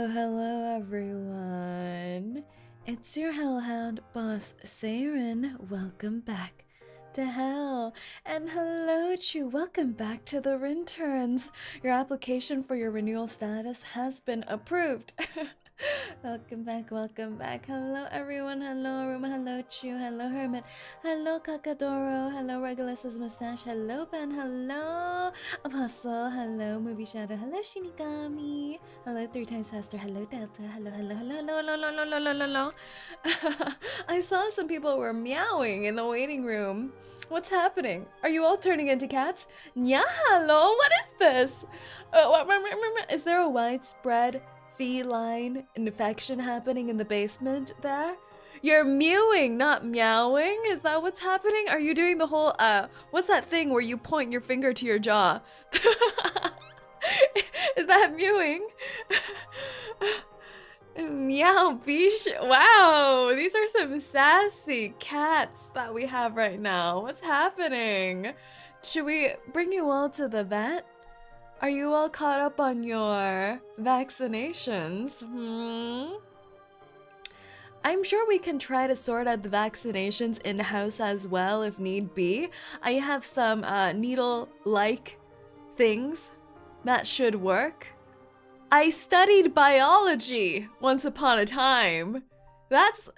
Hello everyone. It's your Hellhound boss Saerin. Welcome back to hell. And hello Chu, welcome back to the Rinterns. Your application for your renewal status has been approved. Welcome back, welcome back. Hello everyone, hello Aruma, hello Chu, hello Hermit, hello Kakadoro, hello Regulus's mustache, hello Ben, hello Apostle, hello Movie Shadow, hello Shinigami, hello 3 times faster, hello Delta, hello, hello, hello, hello, hello, hello, hello, hello, hello. I saw some people were meowing in the waiting room. What's happening? Are you all turning into cats? Nya, hello, what is this? Is there a widespread feline infection happening in the basement there? You're mewing, not meowing? Is that what's happening? Are you doing the whole, what's that thing where you point your finger to your jaw? Is that mewing? Meow, bish. Wow, these are some sassy cats that we have right now. What's happening? Should we bring you all to the vet? Are you all caught up on your vaccinations? I'm sure we can try to sort out the vaccinations in-house as well if need be. I have some needle-like things that should work. I studied biology once upon a time. That's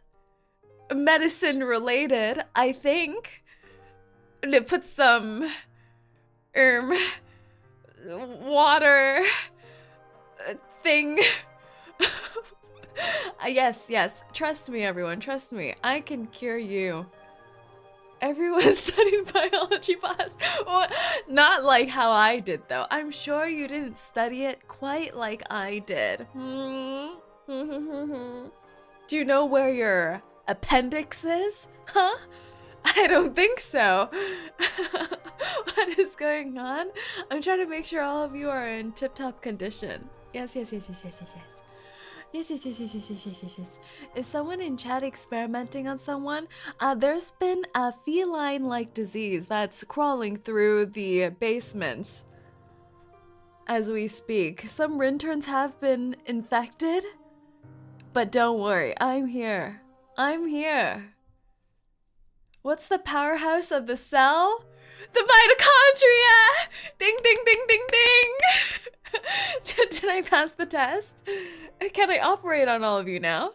medicine related, I think. And it puts some water thing. Yes, trust me everyone, trust me, I can cure you. Everyone studied biology, boss. Well, not like how I did though. I'm sure you didn't study it quite like I did. Do you know where your appendix is? Huh? I don't think so. What is going on? I'm trying to make sure all of you are in tip-top condition. Yes. Yes. Is someone in chat experimenting on someone? There's been a feline-like disease that's crawling through the basements as we speak. Some rinterns have been infected, but don't worry, I'm here. What's the powerhouse of the cell? The mitochondria! Ding, ding, ding, ding, ding! Did I pass the test? Can I operate on all of you now?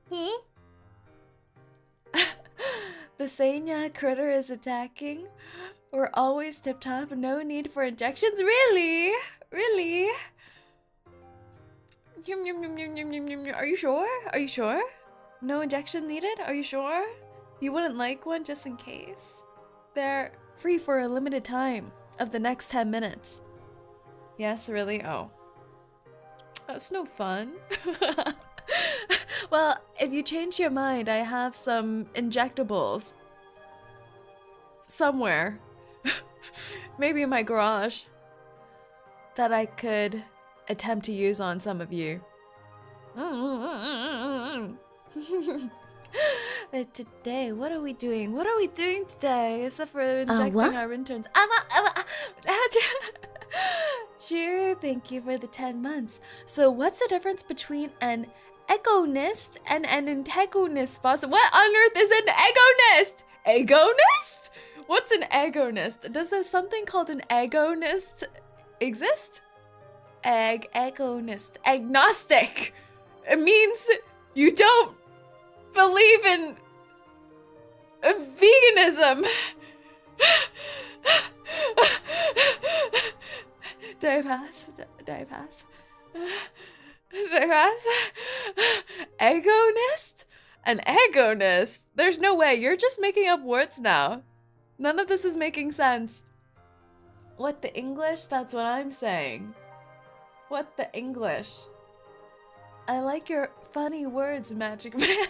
The 𝐒𝐴𝐚𝐭 critter is attacking. We're always tip-top, no need for injections. Really? Really? Are you sure? Are you sure? No injection needed? Are you sure? You wouldn't like one just in case? They're free for a limited time of the next 10 minutes. Yes, really? Oh. That's no fun. Well, if you change your mind, I have some injectables. Somewhere. Maybe in my garage. That I could attempt to use on some of you. But today, what are we doing? What are we doing today? Except for injecting our interns. Sure, thank you for the 10 months. So what's the difference between an agonist and an antagonist, boss? What on earth is an agonist? Agonist? What's an agonist? Does there something called an agonist exist? Agonist. Agnostic. It means you don't believe in veganism. Did I pass? Did I pass? Did I pass? Agonist? An agonist? There's no way. You're just making up words now. None of this is making sense. What the English? That's what I'm saying. What the English? I like your funny words, Magic Man.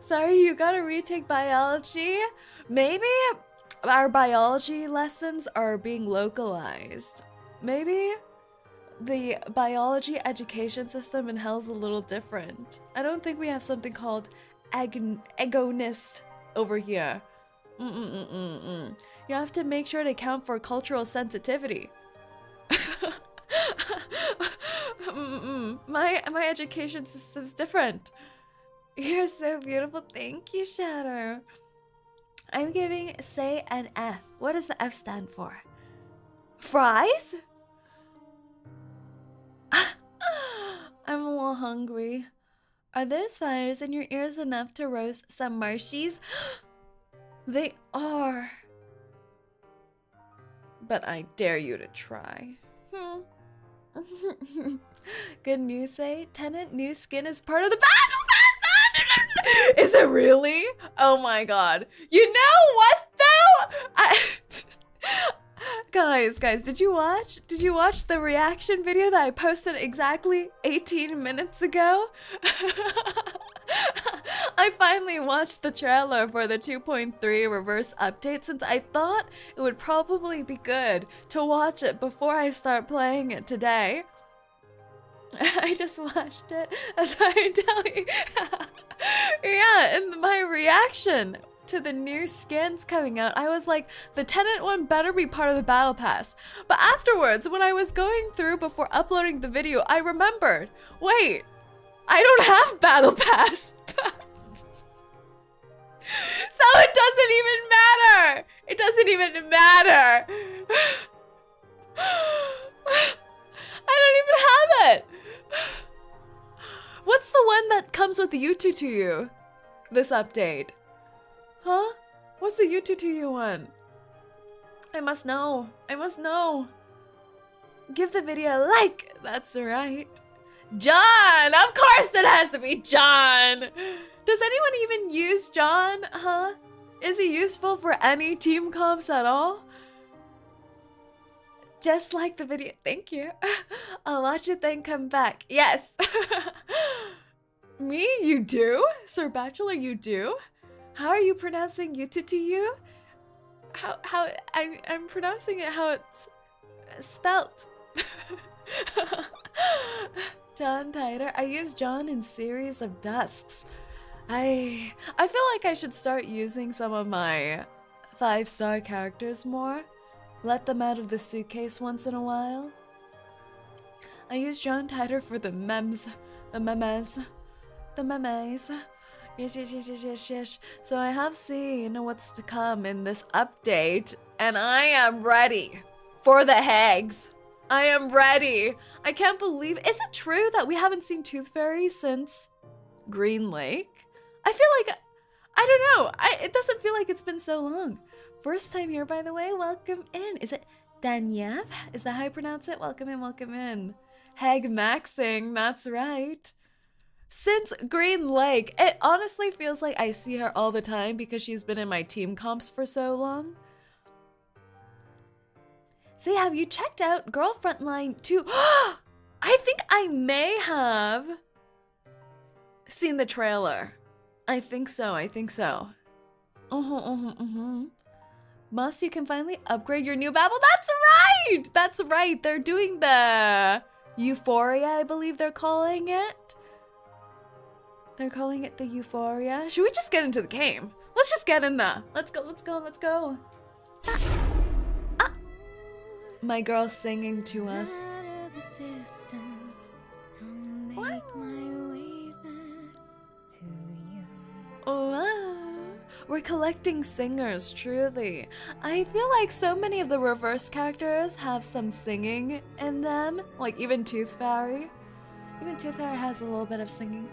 Sorry, you gotta retake biology? Maybe our biology lessons are being localized. Maybe the biology education system in hell's a little different. I don't think we have something called agonist over here. You have to make sure to account for cultural sensitivity. My education system's different. You're so beautiful. Thank you, Shadow. I'm giving say an F. What does the F stand for? Fries? I'm a little hungry. Are those fires in your ears enough to roast some marshies? They are. But I dare you to try. Good news, say. Tenant new skin is part of the battle pass. Is it really? Oh my god. You know what though? Guys, did you watch the reaction video that I posted exactly 18 minutes ago? I finally watched the trailer for the 2.3 reverse update since I thought it would probably be good to watch it before I start playing it today. I just watched it, that's why I tell you. Yeah, and my reaction to the new skins coming out, I was like, the Tenant one better be part of the battle pass. But afterwards, when I was going through before uploading the video, I remembered, wait, I don't have battle pass. So it doesn't even matter. It doesn't even matter. I don't even have it. What's the one that comes with the 𝐂𝐡𝐚𝐭 this update? Huh? What's the 𝐂𝐡𝐚𝐭 one? I must know. I must know. Give the video a like. That's right. John! Of course it has to be John! Does anyone even use John? Huh? Is he useful for any team comps at all? Just like the video. Thank you. I'll watch it then come back. Yes. Me? You do? Sir Bachelor, you do? How are you pronouncing 𝐂𝐡𝐚𝐭? I'm pronouncing it how it's spelt. John Tighter. I use John in Series of Dusks. I feel like I should start using some of my 5-star characters more. Let them out of the suitcase once in a while. I use John Tighter for the memes. The memes. The memes. Yes. So I have seen what's to come in this update, and I am ready for the hags. I am ready. I can't believe. Is it true that we haven't seen Tooth Fairy since Green Lake? I feel like, I don't know. It doesn't feel like it's been so long. First time here, by the way. Welcome in. Is it Danyev? Is that how I pronounce it? Welcome in, welcome in. Hag Maxing, that's right. Since Green Lake, it honestly feels like I see her all the time because she's been in my team comps for so long. Say, have you checked out Girl Frontline 2? I think I may have seen the trailer. I think so, I think so. Moss, you can finally upgrade your new Babel. That's right! That's right. They're doing the Euphoria, I believe they're calling it. They're calling it the Euphoria. Should we just get into the game? Let's just get in there. Let's go, let's go, let's go. My girl singing to us. What? Oh, wow. We're collecting singers, truly. I feel like so many of the reverse characters have some singing in them. Like even Tooth Fairy. Even Tooth Fairy has a little bit of singing.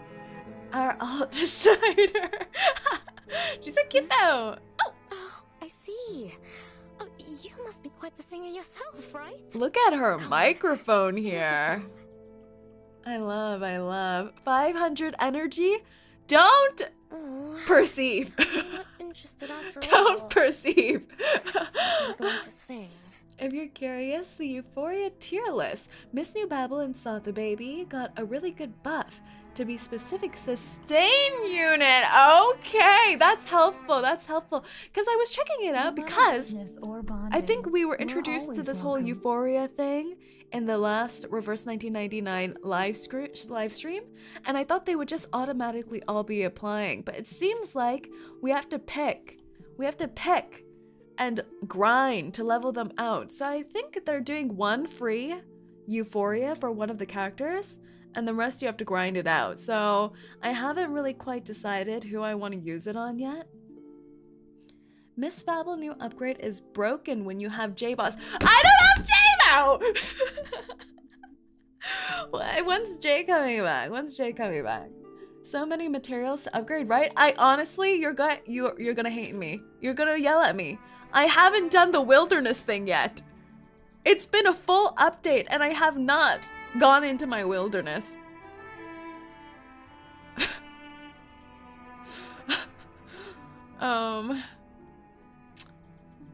Our alt Schneider. She's so cute though. Oh, I see. Oh, you must be quite the singer yourself, right? Look at her microphone here. I love. 500 energy. Don't perceive. I'm not interested after Don't all. perceive. I'm going to sing. If you're curious, the Euphoria tier list. Miss New Babel and Saw the Baby got a really good buff. To be specific, sustain unit. Okay, that's helpful. That's helpful. Because I was checking it out because I think we were introduced to this whole Euphoria thing in the last Reverse 1999 live stream, and I thought they would just automatically all be applying. But it seems like we have to pick. We have to pick and grind to level them out. So I think they're doing one free Euphoria for one of the characters, and the rest you have to grind it out. So I haven't really quite decided who I want to use it on yet. Miss Babel new upgrade is broken when you have J-Boss. I don't have J though! When's J coming back? When's J coming back? So many materials to upgrade, right? I honestly, you're gonna hate me. You're gonna yell at me. I haven't done the wilderness thing yet. It's been a full update and I have not gone into my wilderness.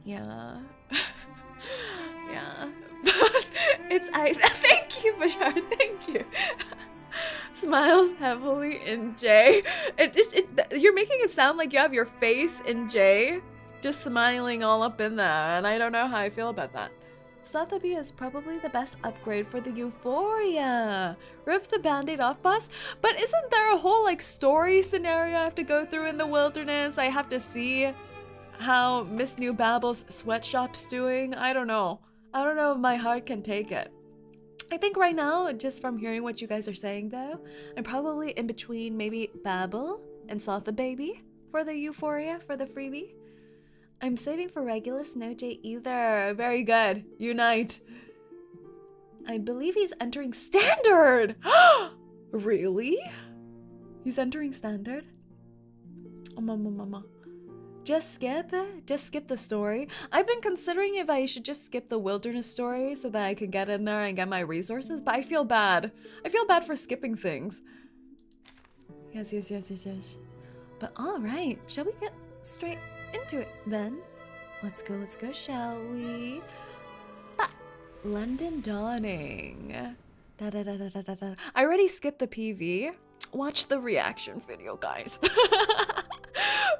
Yeah. Yeah. Thank you, Bashar, thank you. Smiles heavily in J. You're making it sound like you have your face in J, just smiling all up in there, and I don't know how I feel about that. Sotheby is probably the best upgrade for the Euphoria. Rip the band-aid off, boss. But isn't there a whole like story scenario I have to go through in the wilderness? I have to see how Miss New Babel's sweatshop's doing. I don't know. I don't know if my heart can take it. I think right now, just from hearing what you guys are saying though, I'm probably in between maybe Babel and Saw the Baby for the Euphoria, for the freebie. I'm saving for Regulus, no J either. Very good. Unite. I believe he's entering standard. Really? He's entering standard? Oh, mama. Just skip it? Just skip the story? I've been considering if I should just skip the wilderness story so that I can get in there and get my resources, but I feel bad. I feel bad for skipping things. Yes. But alright, shall we get straight into it then? Let's go, shall we? London Dawning. I already skipped the PV. Watch the reaction video, guys.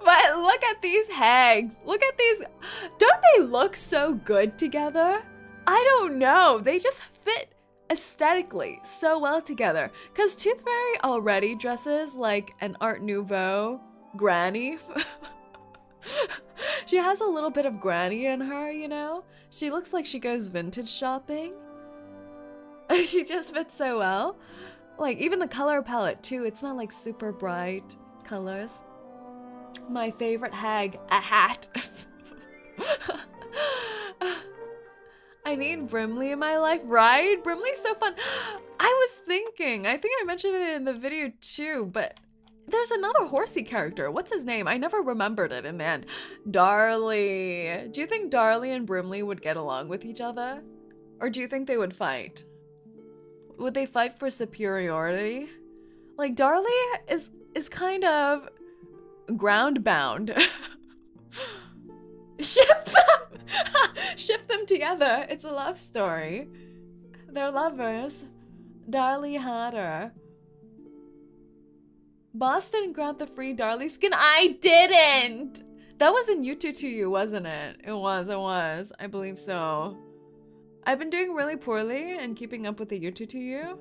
But look at these hags. Look at these. Don't they look so good together? I don't know. They just fit aesthetically so well together. Because Toothberry already dresses like an Art Nouveau granny. She has a little bit of granny in her, you know? She looks like she goes vintage shopping. She just fits so well. Like, even the color palette, too. It's not, like, super bright colors. My favorite hag, a hat. I need Brimley in my life, right? Brimley's so fun. I was thinking, I think I mentioned it in the video, too, but there's another horsey character. What's his name? I never remembered it in the end. Darley. Do you think Darley and Brimley would get along with each other? Or do you think they would fight? Would they fight for superiority? Like, Darley is kind of ground bound. Ship them! Ship them together. It's a love story. They're lovers. Darley had her. Boston grabbed the free Darley skin. I didn't! That was in 𝐂𝐴𝐚𝐭, wasn't it? It was. I believe so. I've been doing really poorly and keeping up with the 𝐂𝐴𝐚𝐭.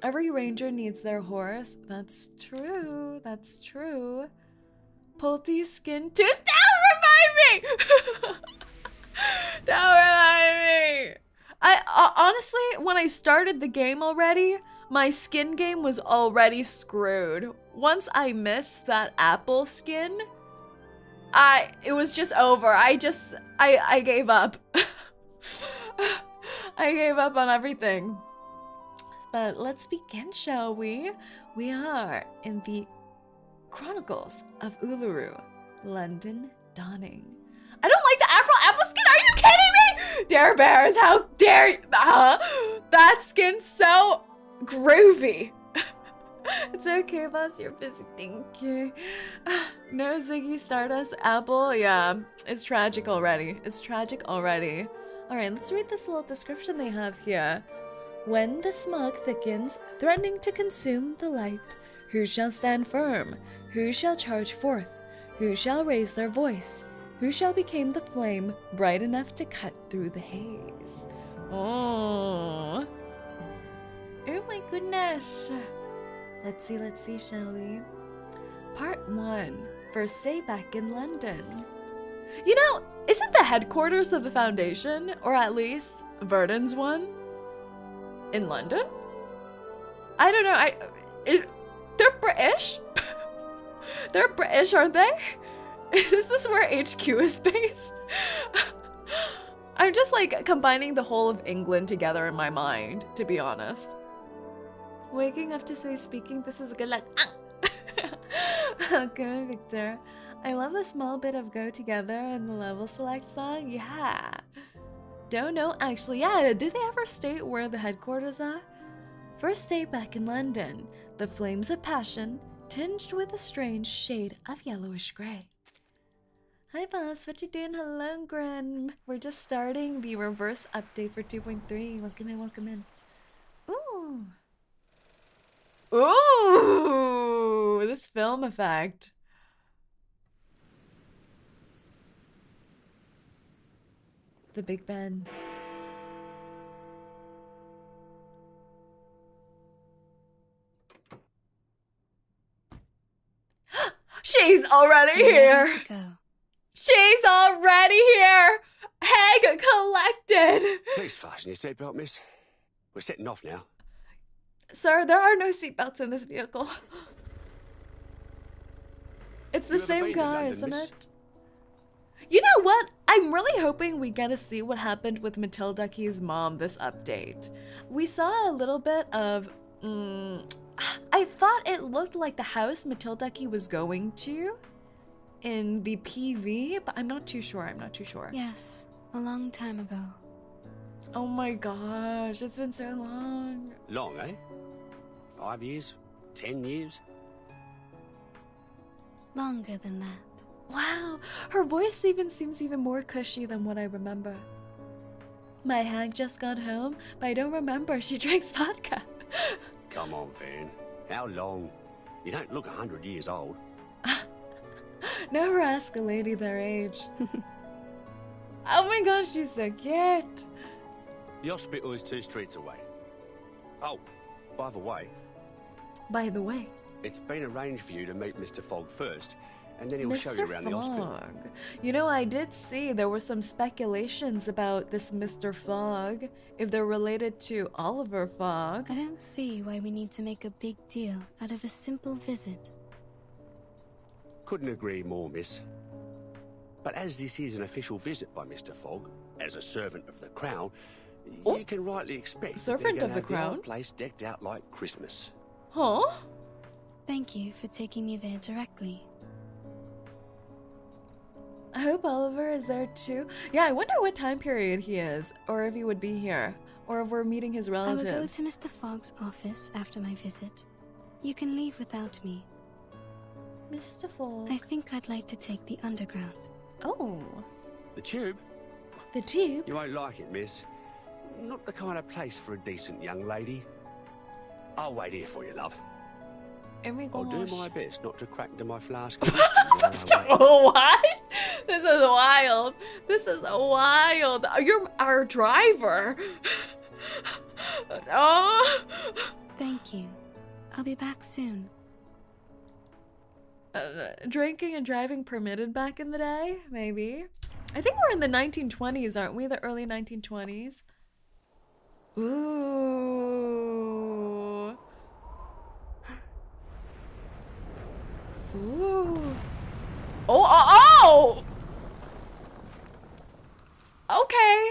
Every ranger needs their horse. That's true. Pulty skin too. Don't remind me! Don't remind me! Honestly, when I started the game already, my skin game was already screwed. Once I missed that apple skin, it was just over. I gave up. I gave up on everything. But let's begin, shall we? We are in the Chronicles of Uluru, London Dawning. I don't like the Afro apple skin. Are you kidding me? Dare bears, how dare you? That skin's so groovy. It's okay, boss. You're busy. Thank you. No Ziggy Stardust apple. Yeah, it's tragic already. All right, let's read this little description they have here. When the smog thickens, threatening to consume the light, who shall stand firm? Who shall charge forth? Who shall raise their voice? Who shall become the flame bright enough to cut through the haze? Oh my goodness. Let's see, shall we? Part 1. First day back in London. You know, isn't the headquarters of the Foundation, or at least Verdon's one, in London? I don't know. They're British? They're British, aren't they? Is this where HQ is based? I'm just like combining the whole of England together in my mind, to be honest. Waking up to say speaking, this is good luck. Welcome, Victor. I love the small bit of go together and the level select song. Yeah. Don't know, actually. Yeah, did they ever state where the headquarters are? First day back in London. The flames of passion, tinged with a strange shade of yellowish gray. Hi, boss. What you doing? Hello, Grim. We're just starting the reverse update for 2.3. Welcome in. Ooh. Ooh, this film effect. The Big Ben. She's already here. She's already here. Hag collected. Please fasten your seatbelt, miss. We're setting off now. Sir, there are no seatbelts in this vehicle. It's the same car, isn't it? You know what? I'm really hoping we get to see what happened with 𝐒𝐿𝐷𝐼𝐻's mom this update. We saw a little bit of... I thought it looked like the house 𝐒𝐿𝐷𝐼𝐻 was going to in the PV, but I'm not too sure. Yes, a long time ago. Oh my gosh, it's been so long. Long, eh? 5 years? 10 years? Longer than that. Wow, her voice even seems even more cushy than what I remember. My hag just got home, but I don't remember she drinks vodka. Come on, Fan. How long? You don't look 100 years old. Never ask a lady their age. Oh my gosh, she's so cute. The hospital is 2 streets away. Oh, by the way, it's been arranged for you to meet Mr. Fogg first, and then he'll show you around the hospital. You know, I did see there were some speculations about this Mr. Fogg, if they're related to Oliver Fogg. I don't see why we need to make a big deal out of a simple visit. Couldn't agree more, miss. But as this is an official visit by Mr. Fogg, as a servant of the Crown, you can rightly expect Servant that of the Crown? place decked out like Christmas. Huh? Thank you for taking me there directly. I hope Oliver is there too. Yeah, I wonder what time period he is, or if he would be here, or if we're meeting his relatives. I will go to Mr. Fogg's office after my visit. You can leave without me. Mr. Fogg. I think I'd like to take the underground. Oh. The Tube? The Tube? You won't like it, miss. Not the kind of place for a decent young lady. I'll wait here for you, love. Oh my I'll gosh. do my best not to crack into my flask. Oh, what? This is wild. This is wild. You're our driver. Oh. Thank you. I'll be back soon. Drinking and driving permitted back in the day? Maybe. I think we're in the 1920s, aren't we? The early 1920s. Ooh. Ooh. Oh! Okay.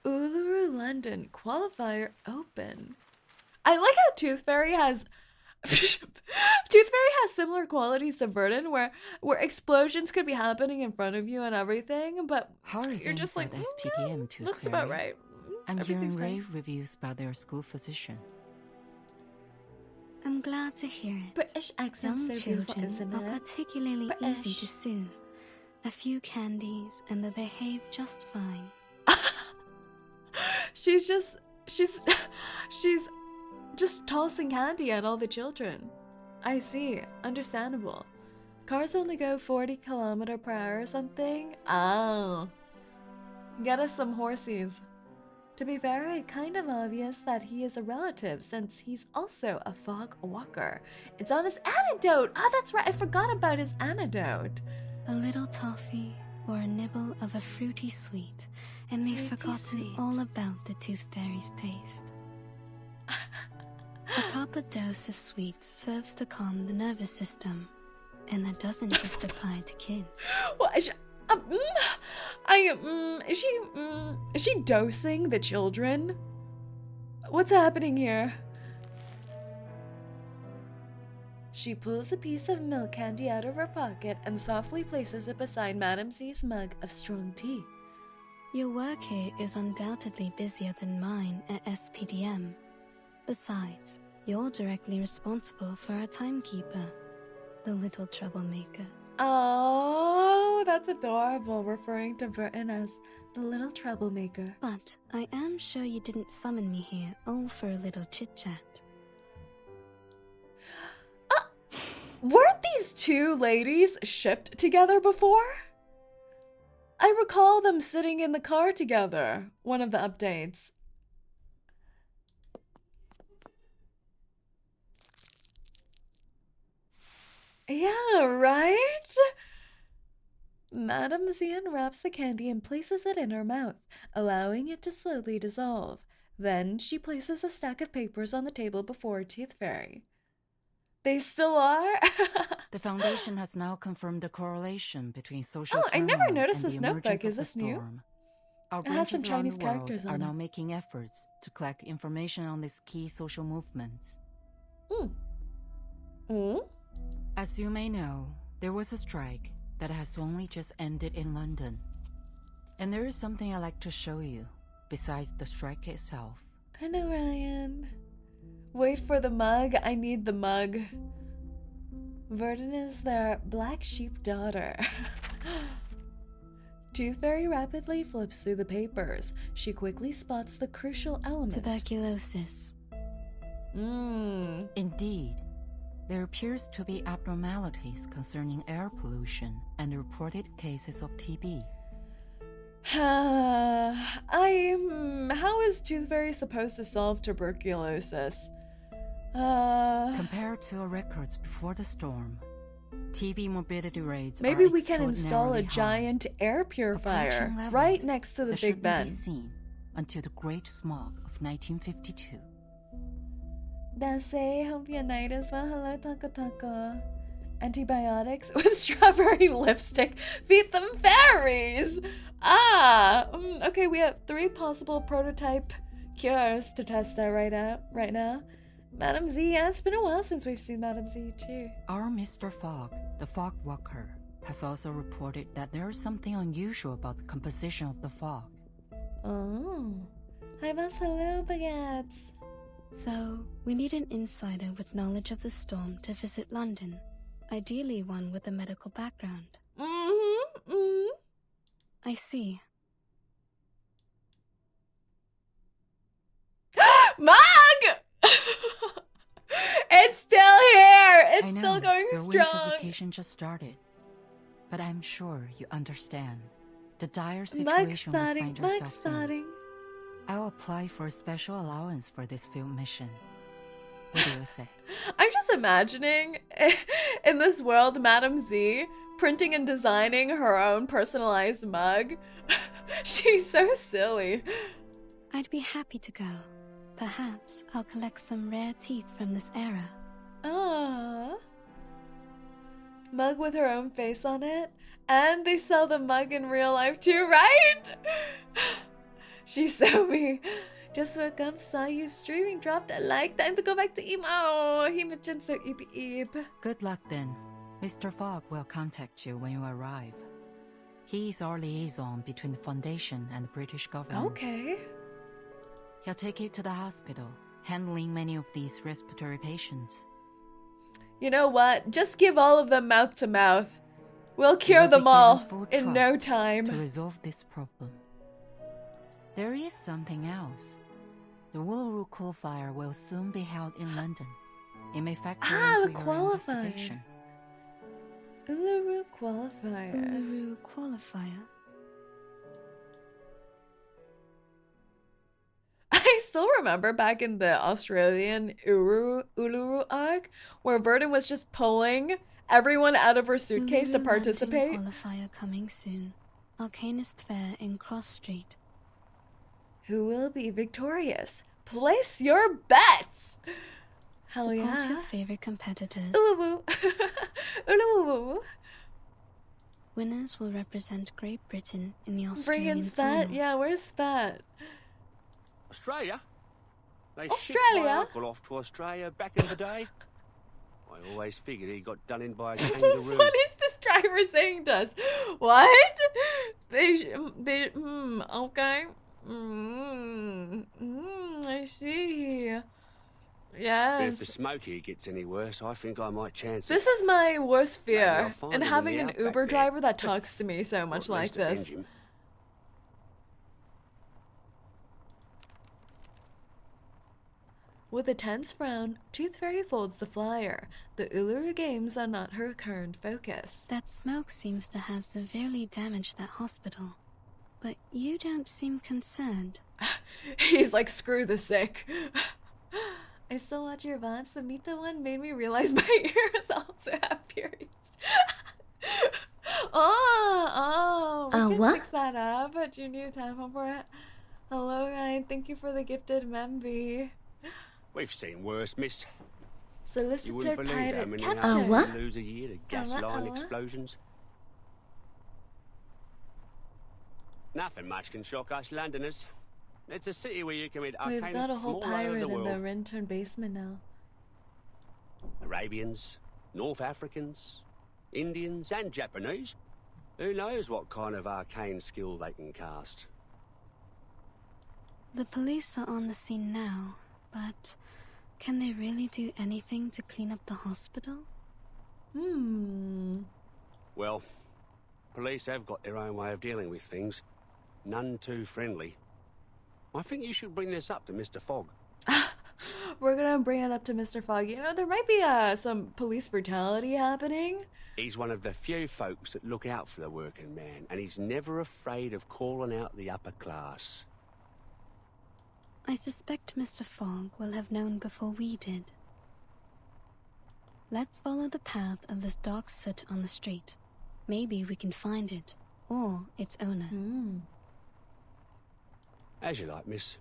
Uluru, London. Qualifier open. I like how Tooth Fairy has... Tooth Fairy has similar qualities to Verdant, where explosions could be happening in front of you and everything, but How are you're just like, things at SPDM, Tooth looks Fairy? about right. I'm hearing Everything's fine. rave reviews about their school physician. I'm glad to hear it. British accent Young so beautiful, children isn't are it? particularly British. easy to soothe. A few candies and they behave just fine. she's just tossing candy at all the children. I see. Understandable. Cars only go 40 km/h or something? Oh. Get us some horsies. To be very kind of obvious that he is a relative, since he's also a fog walker. It's on his antidote! Oh, that's right, I forgot about his antidote. A little toffee or a nibble of a fruity sweet, and they've Fruity forgotten sweet. all about the Tooth Fairy's taste. A proper dose of sweets serves to calm the nervous system, and that doesn't just apply to kids. What is is she dosing the children? What's happening here? She pulls a piece of milk candy out of her pocket and softly places it beside Madame Z's mug of strong tea. Your work here is undoubtedly busier than mine at SPDM. Besides, you're directly responsible for our timekeeper, the little troublemaker. Oh, that's adorable, referring to Burton as the little troublemaker. But I am sure you didn't summon me here all for a little chit-chat. Weren't these two ladies shipped together before? I recall them sitting in the car together, one of the updates. Yeah, right? Madame Z unwraps the candy and places it in her mouth, allowing it to slowly dissolve. Then she places a stack of papers on the table before Tooth Fairy. They still are? The Foundation has now confirmed the correlation between social Oh, I turmoil never noticed and this the notebook. emergence Is of the this new? storm. Our It has branches some around Chinese the world characters are on now it. making efforts to collect information on these key social movements. Mm. Mm? As you may know, there was a strike that has only just ended in London. And there is something I'd like to show you, besides the strike itself. I know, Ryan. Wait for the mug. I need the mug. Verdon is their black sheep daughter. Tooth very rapidly flips through the papers. She quickly spots the crucial element. Tuberculosis. Indeed, there appears to be abnormalities concerning air pollution and reported cases of TB. How is Tooth Fairy supposed to solve tuberculosis? Compared to our records before the storm, TB morbidity rates Maybe are we can install a extraordinarily high. giant air purifier Approaching levels right next to the that Big shouldn't Ben. be seen until the Great Smog of 1952. Dase, hope your night is well. Hello, Taco Taco. Antibiotics with strawberry lipstick. Feed them fairies! Okay, we have 3 possible prototype cures to test out right now. Madam Z, yeah, it's been a while since we've seen Madam Z too. Our Mr. Fogg, the fog walker, has also reported that there is something unusual about the composition of the fog. Oh. Hi, boss. Hello, baguettes. So, we need an insider with knowledge of the storm to visit London. Ideally one with a medical background. I see. Mug! It's still here! It's I know, still going your strong! winter vacation just started. But I'm sure you understand the dire Mug situation we spotting, find mug ourselves in. spotting. I'll apply for a special allowance for this field mission. What do you say? I'm just imagining in this world, Madam Z printing and designing her own personalized mug. She's so silly. I'd be happy to go. Perhaps I'll collect some rare teeth from this era. Ah. Mug with her own face on it. And they sell the mug in real life too, right? She's so me. Just woke up, saw you streaming, dropped a like. Time to go back to emo. Oh, he mentioned so eep. Good luck then. Mr. Fogg will contact you when you arrive. He's our liaison between the Foundation and the British government. Okay. He'll take you to the hospital, handling many of these respiratory patients. You know what? Just give all of them mouth to mouth. We'll You cure will be them all given full in no trust time. to resolve this problem. There is something else. The Uluru qualifier will soon be held in London. It may factor Ah, into the your qualifier. investigation. Uluru qualifier. Uluru qualifier. I still remember back in the Australian Uluru arc where Verdon was just pulling everyone out of her suitcase to Uluru participate. Lantern qualifier coming soon. Arcanist Fair in Cross Street. Who will be victorious? Place your bets! Hell Support yeah. your favorite competitors. Uluru. Uluru. Winners will represent Great Britain in the Bring Australian in Spat. finals. Yeah, where's Spat? Australia? They shipped Australia? my uncle off to Australia back in the day. I always figured he got done in by a kangaroo. What is this driver saying to us? What? Okay. I see. If the Yes. smoky gets any worse, I think I might chance it. This is my worst Maybe I'll fear, find and him in having the an outback Uber there. driver that talks to me so Or much at like least this. avenge him. With a tense frown, Tooth Fairy folds the flyer. The Uluru Games are not her current focus. That smoke seems to have severely damaged that hospital. But you don't seem concerned. He's like, screw the sick. I still watch your VODs. The Mita one made me realize my ears also have periods. We can what? fix that up. Do you need a tampon for it? Hello, Ryan. Thank you for the gifted memby. We've seen worse, miss. You wouldn't Solicitor believe how pirate many capture. houses What? we lose a year to gas What? line What? explosions. Nothing much can shock us Londoners. It's a city where you commit We've arcanists got a from whole all over pirate the in the world. intern basement now. Arabians, North Africans, Indians and Japanese. Who knows what kind of arcane skill they can cast. The police are on the scene now, but can they really do anything to clean up the hospital? Well, police have got their own way of dealing with things. None too friendly. I think you should bring this up to Mr. Fogg. We're gonna bring it up to Mr. Fogg. You know, there might be some police brutality happening. He's one of the few folks that look out for the working man, and he's never afraid of calling out the upper class. I suspect Mr. Fogg will have known before we did. Let's follow the path of this dark soot on the street. Maybe we can find it, or its owner. As you like, miss.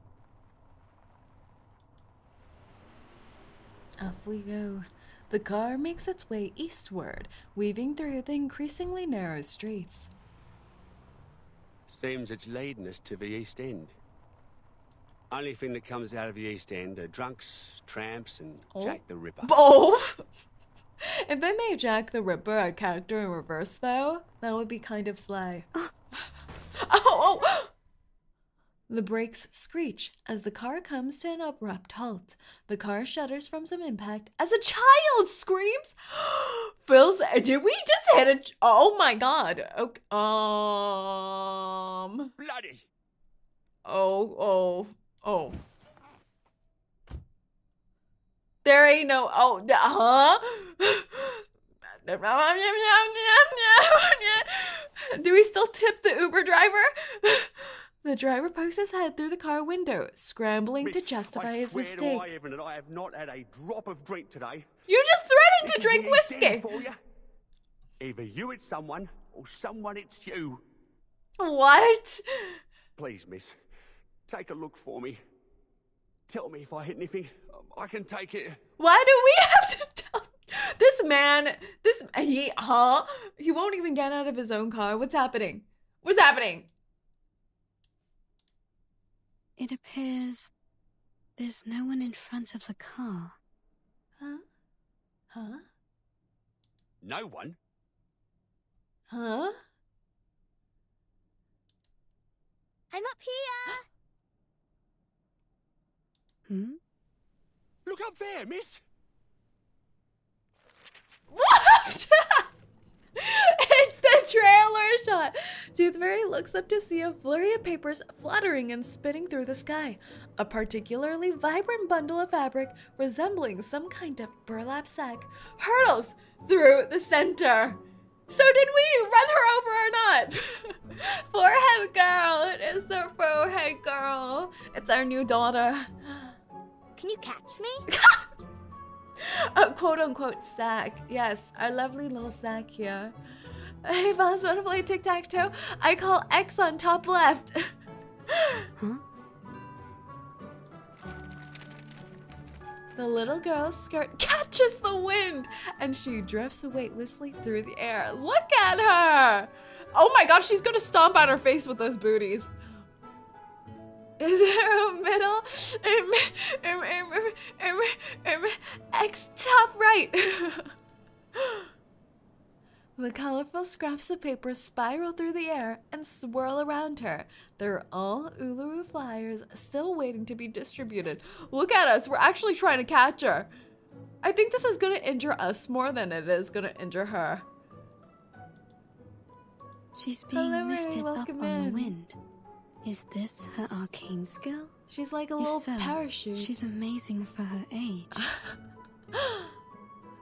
Off we go. The car makes its way eastward, weaving through the increasingly narrow streets. Seems it's leading us to the East End. Only thing that comes out of the East End are drunks, tramps, and Jack the Ripper. Both! If they made Jack the Ripper a character in reverse, though, that would be kind of sly. Oh! The brakes screech as the car comes to an abrupt halt. The car shudders from some impact as a child screams. Phil's, did we just hit a? Oh my god! Okay. Bloody! Oh. There ain't no. Oh, huh? Do we still tip the Uber driver? The driver pokes his head through the car window, scrambling to justify his mistake. I have not had a drop of drink today. You just threatened to drink whiskey! For you. Either you it's someone, or someone it's you. What? Please, miss, take a look for me. Tell me if I hit anything. I can take it. Why do we have to tell this man? He won't even get out of his own car. What's happening? What's happening? It appears there's no one in front of the car. Huh? No one? Huh? I'm up here! Look up there, miss! What? It's the trailer shot. Toothberry looks up to see a flurry of papers fluttering and spinning through the sky. A particularly vibrant bundle of fabric resembling some kind of burlap sack hurtles through the center. So did we run her over or not? Forehead girl. It is the forehead girl. It's our new daughter. Can you catch me? A quote-unquote sack. Yes, our lovely little sack here. Hey, boss, wanna play tic-tac-toe? I call X on top left. The little girl's skirt catches the wind, and she drifts weightlessly through the air. Look at her! Oh my gosh, she's gonna stomp on her face with those booties. Is there a middle? X top right. The colorful scraps of paper spiral through the air and swirl around her. They're all Uluru flyers still waiting to be distributed. Look at us, we're actually trying to catch her. I think this is gonna injure us more than it is gonna injure her. She's being Hello, lifted up welcome on in. the wind. Is this her arcane skill? She's like a If little so, parachute. She's amazing for her age.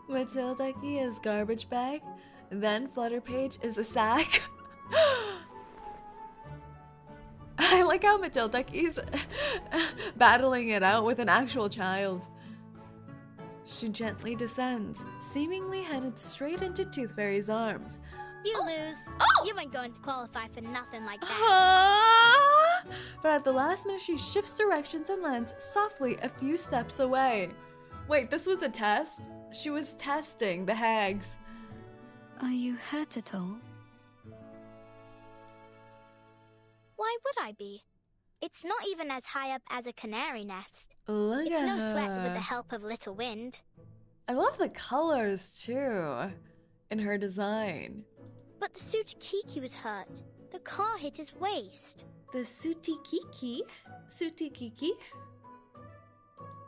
𝐒𝐴𝐿𝐴 is garbage bag. Then Flutterpage is a sack. I like how 𝐒𝐴𝐿𝐴's battling it out with an actual child. She gently descends, seemingly headed straight into Toothberry's arms. You lose. You ain't going to qualify for nothing like that. But at the last minute, she shifts directions and lands softly a few steps away. Wait, this was a test? She was testing the hags. Are you hurt at all? Why would I be? It's not even as high up as a canary nest. Look It's at no her. sweat with the help of little wind. I love the colors too in her design. But the Sootikiki was hurt. The car hit his waist. The Sootikiki? Sootikiki?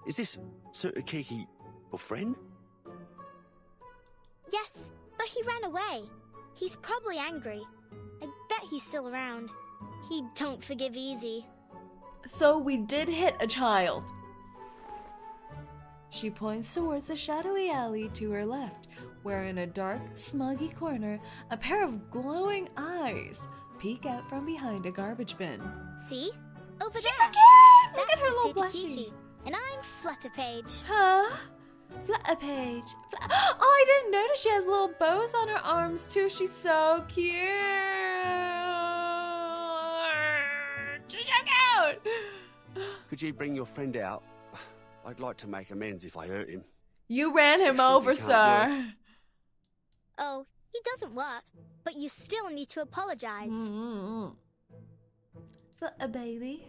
Is this Sootikiki your friend? Yes, but he ran away. He's probably angry. I bet he's still around. He don't forgive easy. So we did hit a child. She points towards the shadowy alley to her left, where in a dark, smoggy corner, a pair of glowing eyes peek out from behind a garbage bin. See? Over She's there. a kid! Look That's at her little the blushie. Sootikiki, and I'm Flutterpage. Huh? Flutterpage. Oh, I didn't notice she has little bows on her arms too. She's so cute. She's so cute. Could you bring your friend out? I'd like to make amends if I hurt him. You ran him Especially if over, he can't sir. Oh, he doesn't work, but you still need to apologize. Flutter baby.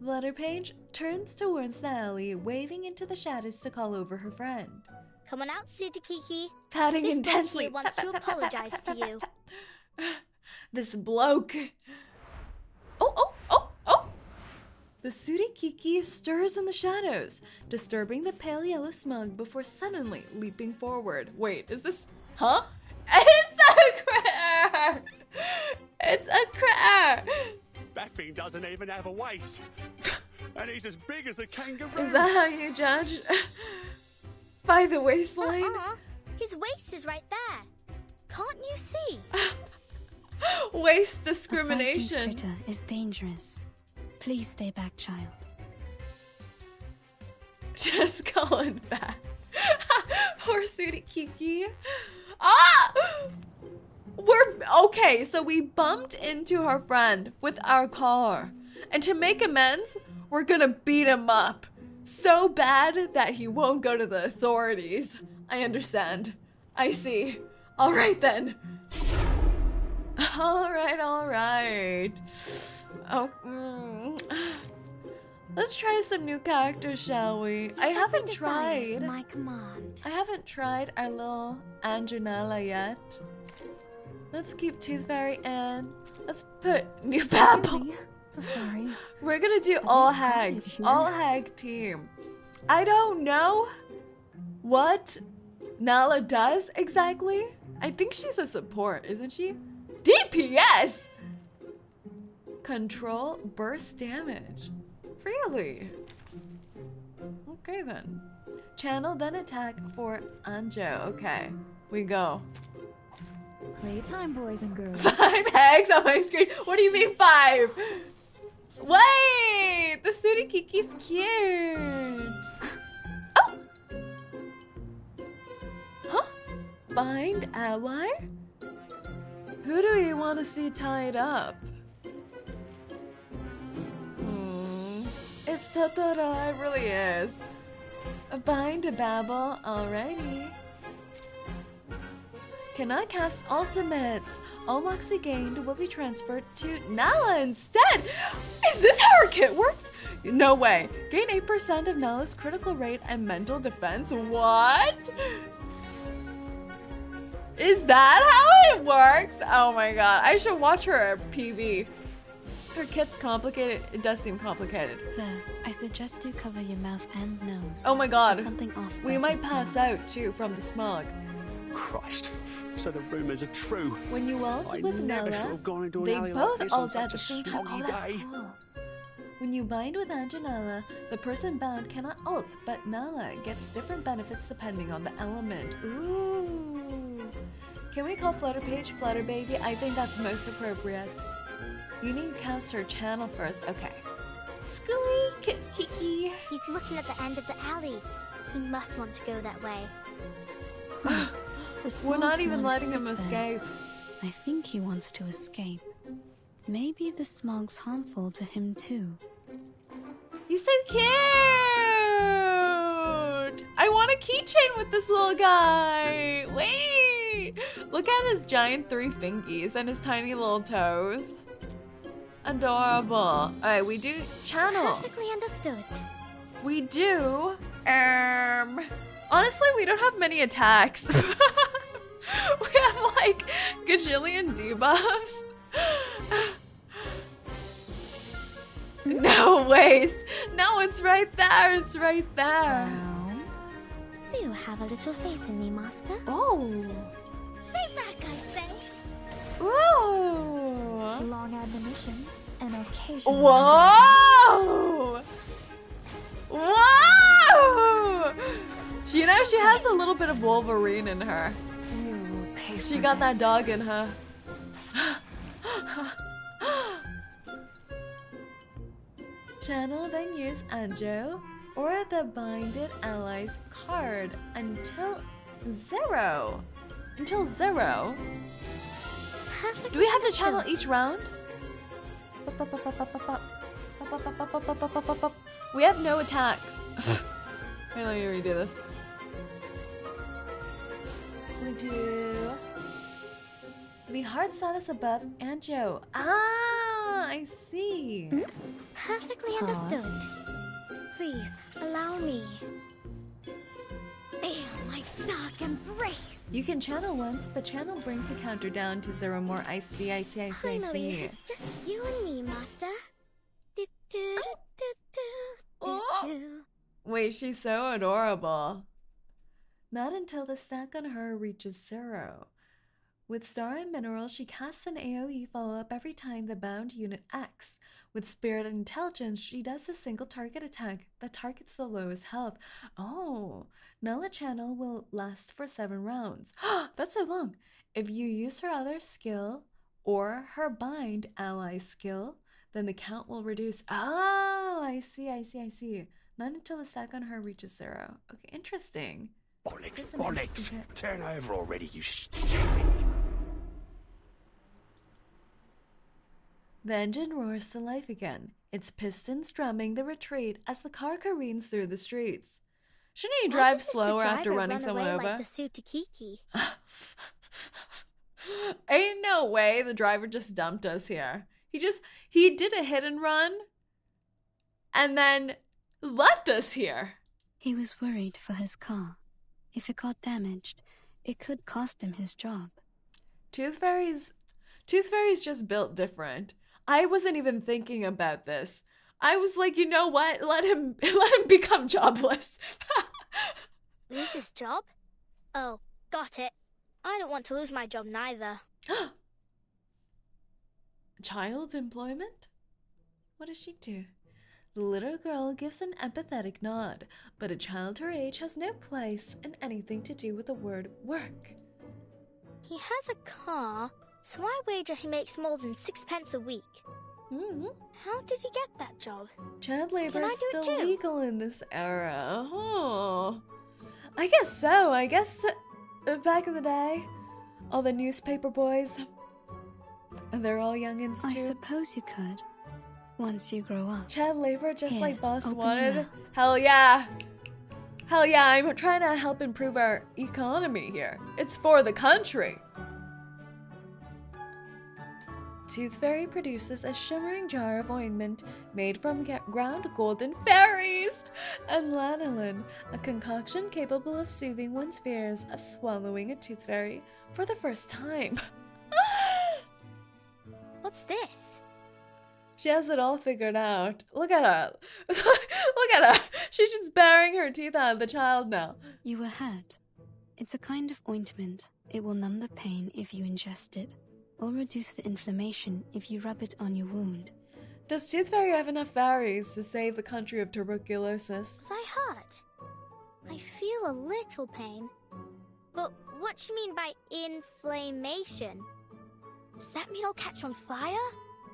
Flutterpage turns towards the alley, waving into the shadows to call over her friend. Come on out, Sootikiki. Patting This intensely. bloke here wants to apologize to you. This bloke. Oh. The Sootikiki stirs in the shadows, disturbing the pale yellow smog before suddenly leaping forward. Wait, is this... Huh? It's a critter! It's a critter! That thing doesn't even have a waist. And he's as big as a kangaroo. Is that how you judge? By the waistline? His waist is right there. Can't you see? Waist A discrimination. frightened critter is dangerous. Please stay back, child. Just calling back. Poor Sootikiki. Ah! Okay, so we bumped into her friend with our car. And to make amends, we're gonna beat him up. So bad that he won't go to the authorities. I understand. I see. Alright then. Alright. Oh, Let's try some new characters, shall we? I haven't tried. My command. I haven't tried our little Anjanella yet. Let's keep Tooth Fairy in. Let's put new Babble. I'm sorry. We're gonna do all hags. All hag team. I don't know what Nala does exactly. I think she's a support, isn't she? DPS! Control burst damage. Really? Okay then. Channel then attack for Anjo. Okay, we go. Playtime, boys and girls. 5 hags on my screen. What do you mean 5? Wait! The Sootikiki's cute. Oh! Huh? Bind ally? Who do we want to see tied up? It's Totoro, it really is. A bind a babble, alrighty. Cannot cast ultimates. All moxie gained will be transferred to Nala instead. Is this how her kit works? No way. Gain 8% of Nala's critical rate and mental defense. What? Is that how it works? Oh my god. I should watch her PV. Her kit's complicated. It does seem complicated. Sir, I suggest you cover your mouth and nose. Oh my god. There's something off We about might the pass smell. out too from the smog. Christ. So the rumors are true. When you ult I with never should Nala, have gone into an they alley both like this ult on at the such a same time. Oh, smoggy that's day. cool. When you bind with Anjanella, the person bound cannot ult, but Nala gets different benefits depending on the element. Ooh. Can we call Flutterpage Flutter Baby? I think that's most appropriate. You need to cast her channel first. Okay. Squeak! Kiki! He's looking at the end of the alley. He must want to go that way. The We're not smog's even letting him asleep there. escape. I think he wants to escape. Maybe the smog's harmful to him too. He's so cute! I want a keychain with this little guy. Wait. Look at his giant 3 fingies and his tiny little toes. Adorable. Alright, we do channel. Perfectly understood. We do. Honestly, we don't have many attacks. We have like gajillion debuffs. No waste. No, it's right there. It's right there. Do you have a little faith in me, Master? Oh. Stay back, I say. Whoa. Long admonition and occasional. Whoa. Whoa. You know, she has a little bit of Wolverine in her. You will pay for She got that this. dog in her. Channel, then use Anjo or the Binded Allies card until 0. Until 0. Perfectly Do we have to understood. channel each round? We have no attacks. Here, let me redo this. We do the hard status above Anjo. Ah, I see. Perfectly understood. Please, allow me. Feel my dark embrace. You can channel once, but channel brings the counter down to 0 more. I see, I see, I see, I Finally, see. it's just you and me, Master. Do, do, do, do, do, Oh. do. Wait, she's so adorable. Not until the stack on her reaches 0. With Star and Mineral, she casts an AoE follow-up every time the bound unit acts. With Spirit and Intelligence, she does a single target attack that targets the lowest health. Oh, Nulla Channel will last for 7 rounds. That's so long. If you use her other skill or her bind ally skill, then the count will reduce. Oh, I see, I see, I see. Not until the stack on her reaches 0. Okay, interesting. Bollocks, There's some bollocks. interesting bit. Turn over already, you stupid. The engine roars to life again, its pistons drumming the retreat as the car careens through the streets. Shouldn't he Why drive does the slower after driver running run someone away over? like the Sootikiki? Ain't no way the driver just dumped us here. He did a hit and run and then left us here. He was worried for his car. If it got damaged, it could cost him his job. Tooth Fairy's just built different. I wasn't even thinking about this. I was like, you know what? Let him become jobless. Lose his job? Oh, got it. I don't want to lose my job neither. Child employment? What does she do? The little girl gives an empathetic nod, but a child her age has no place in anything to do with the word work. He has a car, so I wager he makes more than 6 pence a week. How did he get that job? Child labor Can I is do it still too? legal in this era. Oh, I guess so. I guess back in the day, all the newspaper boys, they're all youngins I too. suppose you could, once you grow up. Child labor, just Here, like Boss open your wanted. mouth. Hell yeah. Hell yeah, I'm trying to help improve our economy here. It's for the country. Tooth Fairy produces a shimmering jar of ointment made from ground golden fairies and lanolin, a concoction capable of soothing one's fears of swallowing a tooth fairy for the first time. What's this? She has it all figured out. Look at her. Look at her. She's just bearing her teeth out of the child now. You were hurt. It's a kind of ointment. It will numb the pain if you ingest it, or reduce the inflammation if you rub it on your wound. Does Tooth Fairy have enough fairies to save the country of tuberculosis? Was I hurt? I feel a little pain. But what do you mean by inflammation? Does that mean I'll catch on fire?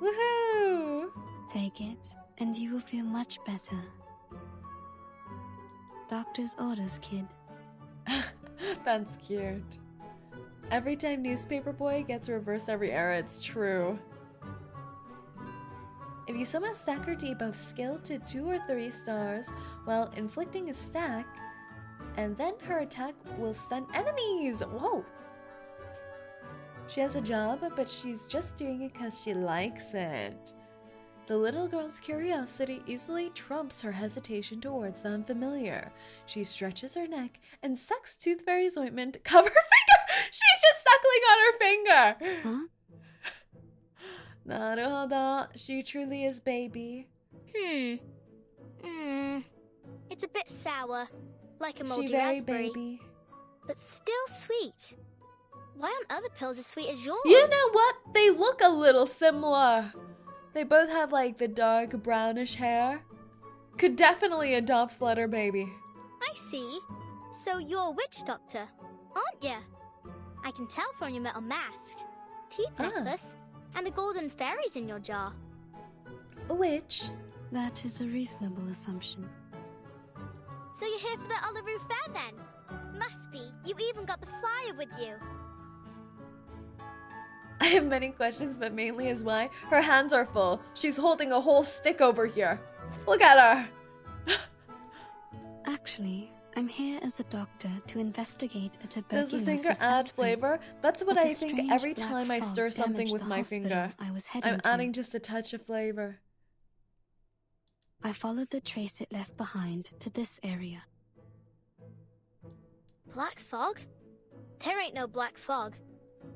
Woohoo! Take it, and you will feel much better. Doctor's orders, kid. That's cute. Every time Newspaper Boy gets reversed every era, it's true. If you somehow stack her debuff skill to 2 or 3 stars while inflicting a stack, and then her attack will stun enemies! Whoa! She has a job, but she's just doing it because she likes it. The little girl's curiosity easily trumps her hesitation towards the unfamiliar. She stretches her neck and sucks Tooth Fairy's ointment to cover her finger! She's just suckling on her finger! Huh? Naruhodo, she truly is baby. It's a bit sour, like a moldy She very raspberry, baby. but still sweet. Why aren't other pills as sweet as yours? You know what? They look a little similar. They both have like the dark brownish hair. Could definitely adopt Flutter baby. I see. So you're a witch doctor, aren't ya? I can tell from your metal mask, teeth necklace, and the golden fairies in your jar. A witch? That is a reasonable assumption. So you're here for the Uluru Fair then? Must be. You even got the flyer with you. I have many questions, but mainly is why her hands are full. She's holding a whole stick over here. Look at her. Actually, I'm here as a doctor to investigate a Does tuberculosis the finger add outbreak. flavor? That's what But I the think strange every black time I fog stir something damaged with the my hospital finger. I was heading I'm to. adding just a touch of flavor. I followed the trace it left behind to this area. Black fog? There ain't no black fog.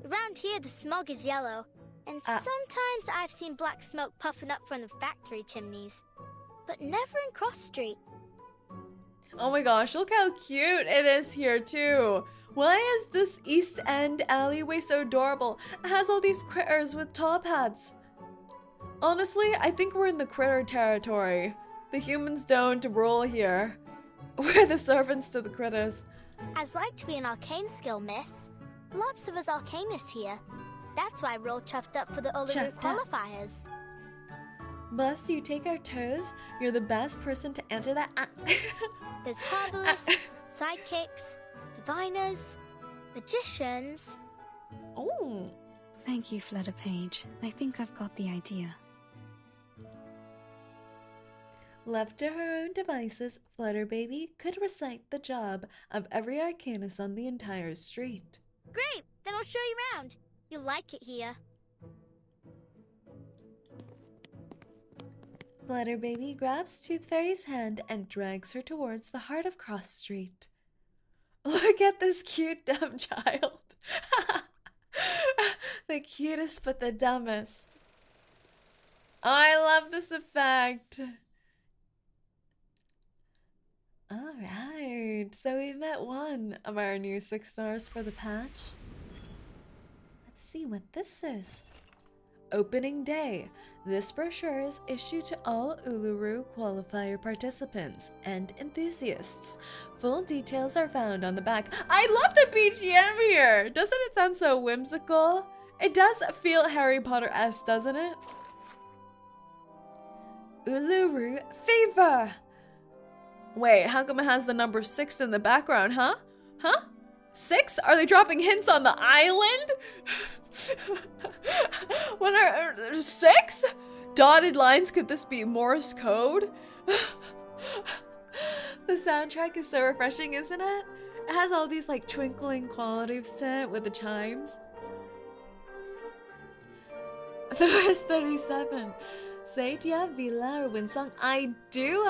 Around here the smog is yellow, and sometimes I've seen black smoke puffing up from the factory chimneys. But never in Cross Street. Oh my gosh, look how cute it is here too. Why is this East End alleyway so adorable? It has all these critters with top hats. Honestly, I think we're in the critter territory. The humans don't rule here. We're the servants to the critters. I'd like to be an arcane skill, miss. Lots of us arcanists here. That's why we're all chuffed up for the Uluru Chuffed up. qualifiers. Bus, do you take our toes? You're the best person to answer that. There's herbalists, sidekicks, diviners, magicians. Oh. Thank you, Flutterpage. I think I've got the idea. Left to her own devices, Flutterbaby could recite the job of every arcanist on the entire street. Great! Then I'll show you around. You'll like it here. Flutterbaby grabs Tooth Fairy's hand and drags her towards the heart of Cross Street. Look at this cute dumb child. The cutest but the dumbest. Oh, I love this effect. Alright, so we've met one of our new 6 stars for the patch. Let's see what this is. Opening day. This brochure is issued to all Uluru qualifier participants and enthusiasts. Full details are found on the back. I love the BGM here! Doesn't it sound so whimsical? It does feel Harry Potter-esque, doesn't it? Uluru Fever! Wait, how come it has the number 6 in the background, huh? Huh? 6? Are they dropping hints on the island? What are 6? Dotted lines, could this be Morse code? The soundtrack is so refreshing, isn't it? It has all these like twinkling qualities to it with the chimes. The verse 37. Seitia Villa or Winsong? I do.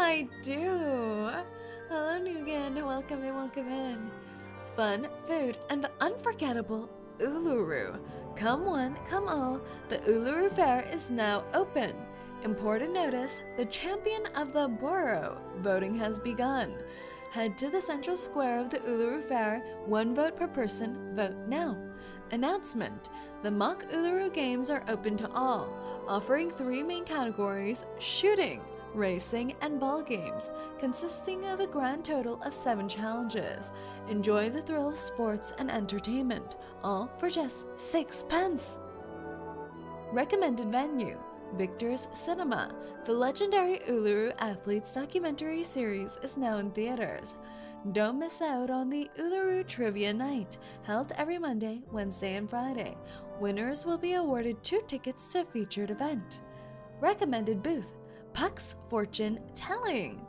Hello, Nugan. Welcome in. Fun, food, and the unforgettable Uluru. Come one, come all, the Uluru Fair is now open. Important notice, the champion of the borough voting has begun. Head to the central square of the Uluru Fair, 1 vote per person, vote now. Announcement, the mock Uluru games are open to all, offering 3 main categories: shooting, racing, and ball games, consisting of a grand total of 7 challenges. Enjoy the thrill of sports and entertainment, all for just 6 pence. Recommended venue, Victor's Cinema. The legendary Uluru Athletes documentary series is now in theaters. Don't miss out on the Uluru Trivia Night, held every Monday, Wednesday, and Friday. Winners will be awarded 2 tickets to a featured event. recommended booth, Puck's fortune telling.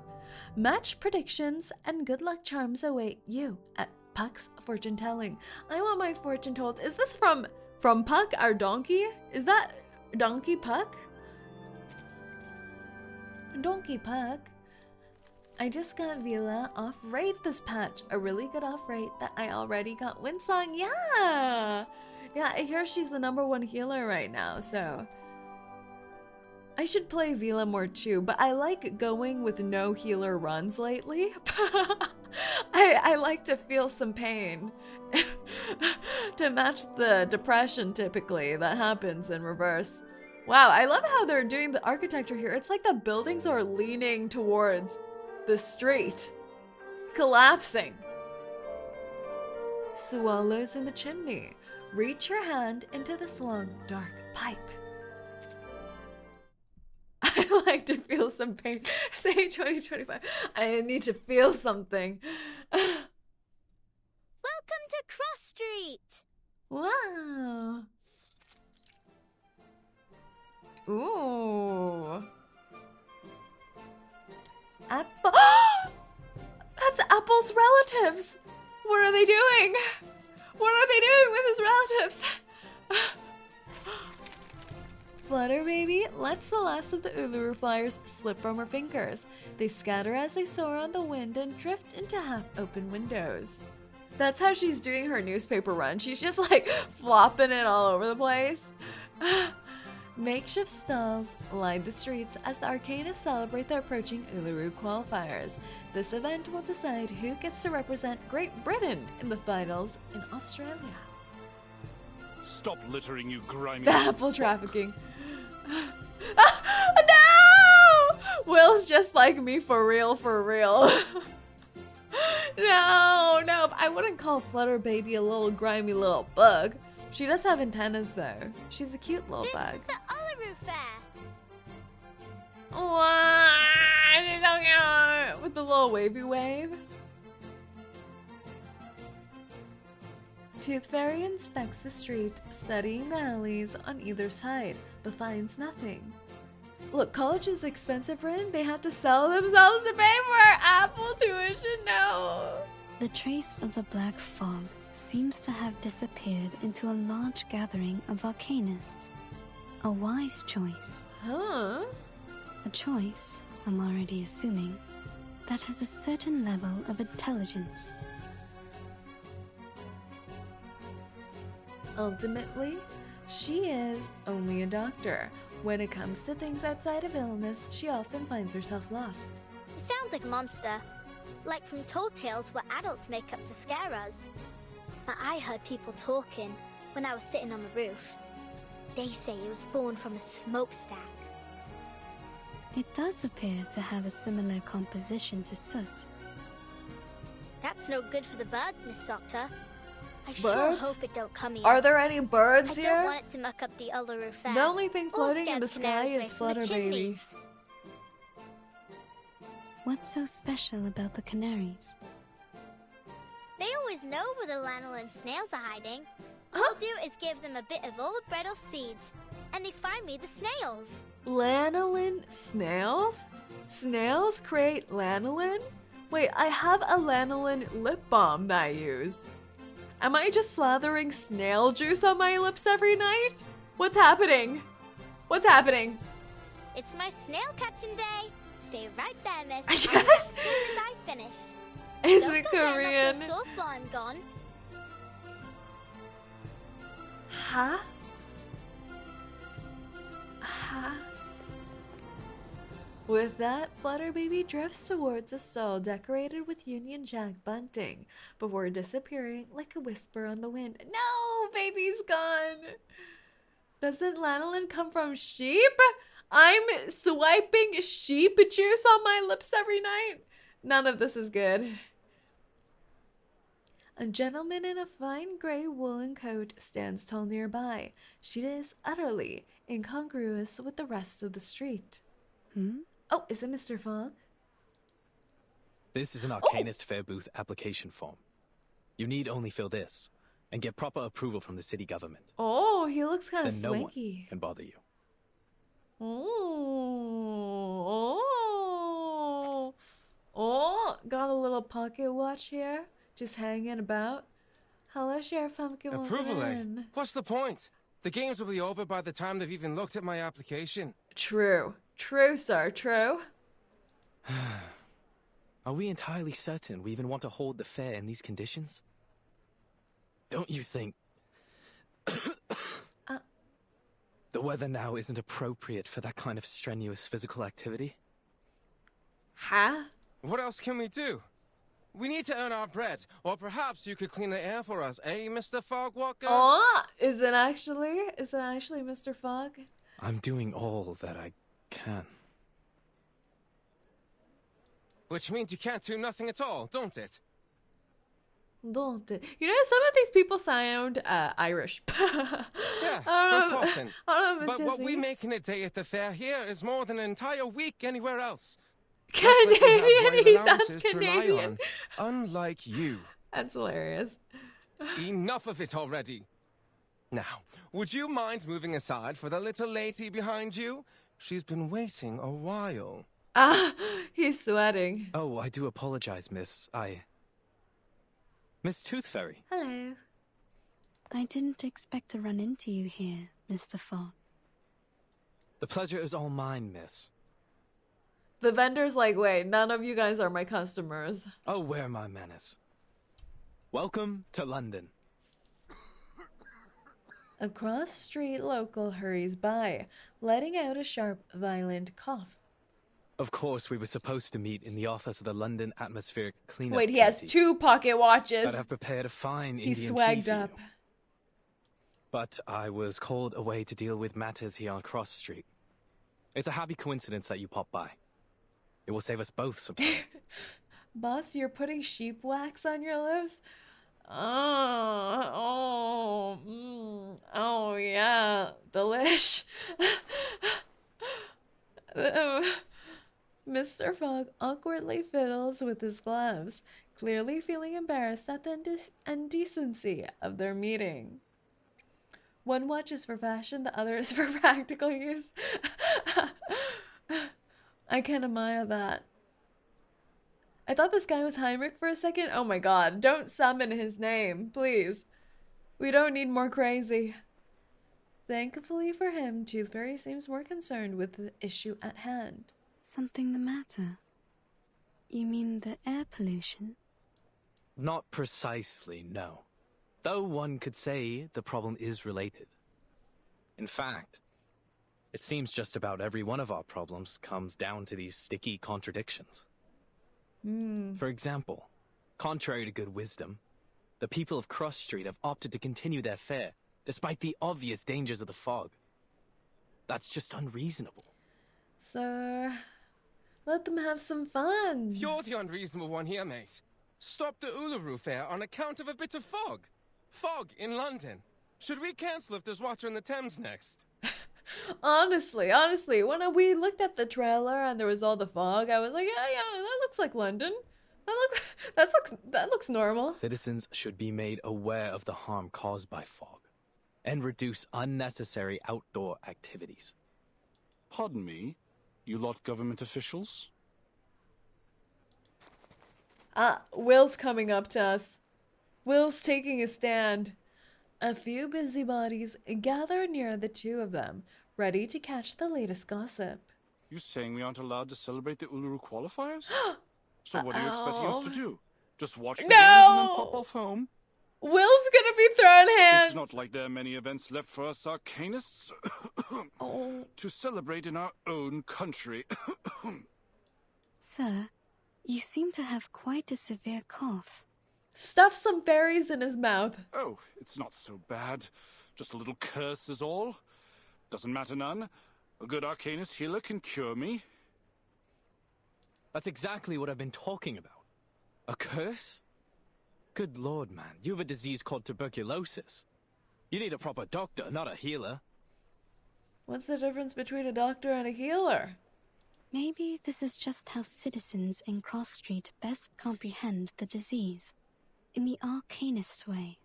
Match predictions and good luck charms await you at Puck's fortune telling. I want my fortune told. Is this from Puck, our donkey? Is that Donkey Puck? Donkey Puck. I just got Vila off rate this patch. A really good off rate that I already got Windsong. Yeah! Yeah, I hear she's the #1 healer right now, so I should play Vila more too, but I like going with no healer runs lately. I like to feel some pain to match the depression typically that happens in reverse. Wow, I love how they're doing the architecture here. It's like the buildings are leaning towards the street, collapsing. Swallows in the chimney. Reach your hand into this long, dark pipe. I like to feel some pain. Say 2025. I need to feel something. Welcome to Cross Street! Wow. Ooh. Apple. That's Apple's relatives. What are they doing? What are they doing with his relatives? Flutter Baby lets the last of the Uluru flyers slip from her fingers. They scatter as they soar on the wind and drift into half-open windows. That's how she's doing her newspaper run. She's just like flopping it all over the place. Makeshift stalls line the streets as the Arcanists celebrate the approaching Uluru qualifiers. This event will decide who gets to represent Great Britain in the finals in Australia. Stop littering, you grimy... The apple trafficking. No! Will's just like me for real, for real. No, I wouldn't call Flutter Baby a little grimy little bug. She does have antennas though. She's a cute little bug. This is the Uluru Fair. Wow, she's so cute. With the little wavy wave. Tooth Fairy inspects the street, studying the alleys on either side, but finds nothing. Look, college is expensive, Rin. They had to sell themselves to pay for Apple tuition. No. The trace of the black fog seems to have disappeared into a large gathering of Arcanists. A wise choice. Huh? A choice, I'm already assuming, that has a certain level of intelligence. Ultimately, she is only a doctor. When it comes to things outside of illness, she often finds herself lost. It sounds like a monster. Like from tall tales where adults make up to scare us. But I heard people talking when I was sitting on the roof. They say it was born from a smokestack. It does appear to have a similar composition to soot. That's no good for the birds, Miss Doctor. I Birds? sure hope it don't come here. Are there any birds I here? don't want it to muck up the Uluru Fair. The only thing Or floating scare in the the sky canaries away is from the Flutter Baby. chimneys. What's so special about the canaries? They always know where the lanolin snails are hiding. All I'll do is give them a bit of old bread or seeds, and they find me the snails. Lanolin snails? Snails create lanolin? Wait, I have a lanolin lip balm that I use. Am I just slathering snail juice on my lips every night? What's happening? What's happening? It's my snail catching day. Stay right there, miss. I I'll be guess. back as soon as I finish. Is Don't it go getting Korean? off your sauce while I'm gone. Huh? Huh? With that, Flutter Baby drifts towards a stall decorated with Union Jack bunting before disappearing like a whisper on the wind. No, baby's gone. Doesn't lanolin come from sheep? I'm swiping sheep juice on my lips every night. None of this is good. A gentleman in a fine gray woolen coat stands tall nearby. She is utterly incongruous with the rest of the street. Oh, is it Mr. Fogg? This is an Arcanist Fair Booth application form. You need only fill this and get proper approval from the city government. Oh, he looks kind of Then no one swanky. can bother you. Oh. got a little pocket watch here, just hanging about. Hello, Sheriff Pumpkin. Approval, eh? Woman. What's the point? The games will be over by the time they've even looked at my application. True. True, sir. True. Are we entirely certain we even want to hold the fair in these conditions? Don't you think the weather now isn't appropriate for that kind of strenuous physical activity? Huh? What else can we do? We need to earn our bread, or perhaps you could clean the air for us, eh, Mr. Fogwalker? Oh, is it actually Mr. Fogg? I'm doing all that I can. Which means you can't do nothing at all, don't it? Don't it? You know, some of these people sound Irish. Yeah, I we're coughing. I don't know if it's But just what we me. make in a day at the fair here is more than an entire week anywhere else. Canadian, he sounds To rely Canadian. on, unlike you. That's hilarious. Enough of it already. Now, would you mind moving aside for the little lady behind you? She's been waiting a while. Ah, he's sweating. Oh, I do apologize, miss. Miss Tooth Fairy. Hello. I didn't expect to run into you here, Mr. Fogg. The pleasure is all mine, miss. The vendor's like, wait, none of you guys are my customers. Oh, where my manners. Welcome to London. A cross-street local hurries by, letting out a sharp, violent cough. Of course, we were supposed to meet in the office of the London Atmospheric Cleanup Wait, he has Committee. 2 pocket watches. I'd have prepared a fine He's Indian swagged tea for up. you. But I was called away to deal with matters here on Cross Street. It's a happy coincidence that you popped by. It will save us both some time. Boss, you're putting sheep wax on your lips? Oh, yeah, delish. Mr. Fogg awkwardly fiddles with his gloves, clearly feeling embarrassed at the indecency of their meeting. One watch is for fashion, the other is for practical use. I can admire that. I thought this guy was Heinrich for a second. Oh my god, don't summon his name, please. We don't need more crazy. Thankfully for him, Tooth Fairy seems more concerned with the issue at hand. Something the matter? You mean the air pollution? Not precisely, no. Though one could say the problem is related. In fact, it seems just about every one of our problems comes down to these sticky contradictions. For example, contrary to good wisdom, the people of Cross Street have opted to continue their fair, despite the obvious dangers of the fog. That's just unreasonable. Sir, let them have some fun. You're the unreasonable one here, mate. Stop the Uluru Fair on account of a bit of fog. Fog in London. Should we cancel if there's water in the Thames next? Honestly, when we looked at the trailer and there was all the fog, I was like, yeah, that looks like London. That looks normal. Citizens should be made aware of the harm caused by fog and reduce unnecessary outdoor activities. Pardon me, you lot government officials? Will's coming up to us. Will's taking a stand. A few busybodies gather near the two of them, ready to catch the latest gossip. You saying we aren't allowed to celebrate the Uluru qualifiers? So what are you expecting us to do? Just watch the games and then pop off home? Will's gonna be throwing hands. It's not like there are many events left for us Arcanists to celebrate in our own country. Sir, you seem to have quite a severe cough. Stuff some berries in his mouth. Oh, it's not so bad. Just a little curse is all. Doesn't matter none. A good Arcanist healer can cure me. That's exactly what I've been talking about. A curse? Good lord, man. You have a disease called tuberculosis. You need a proper doctor, not a healer. What's the difference between a doctor and a healer? Maybe this is just how citizens in Cross Street best comprehend the disease. In the Arcanist way.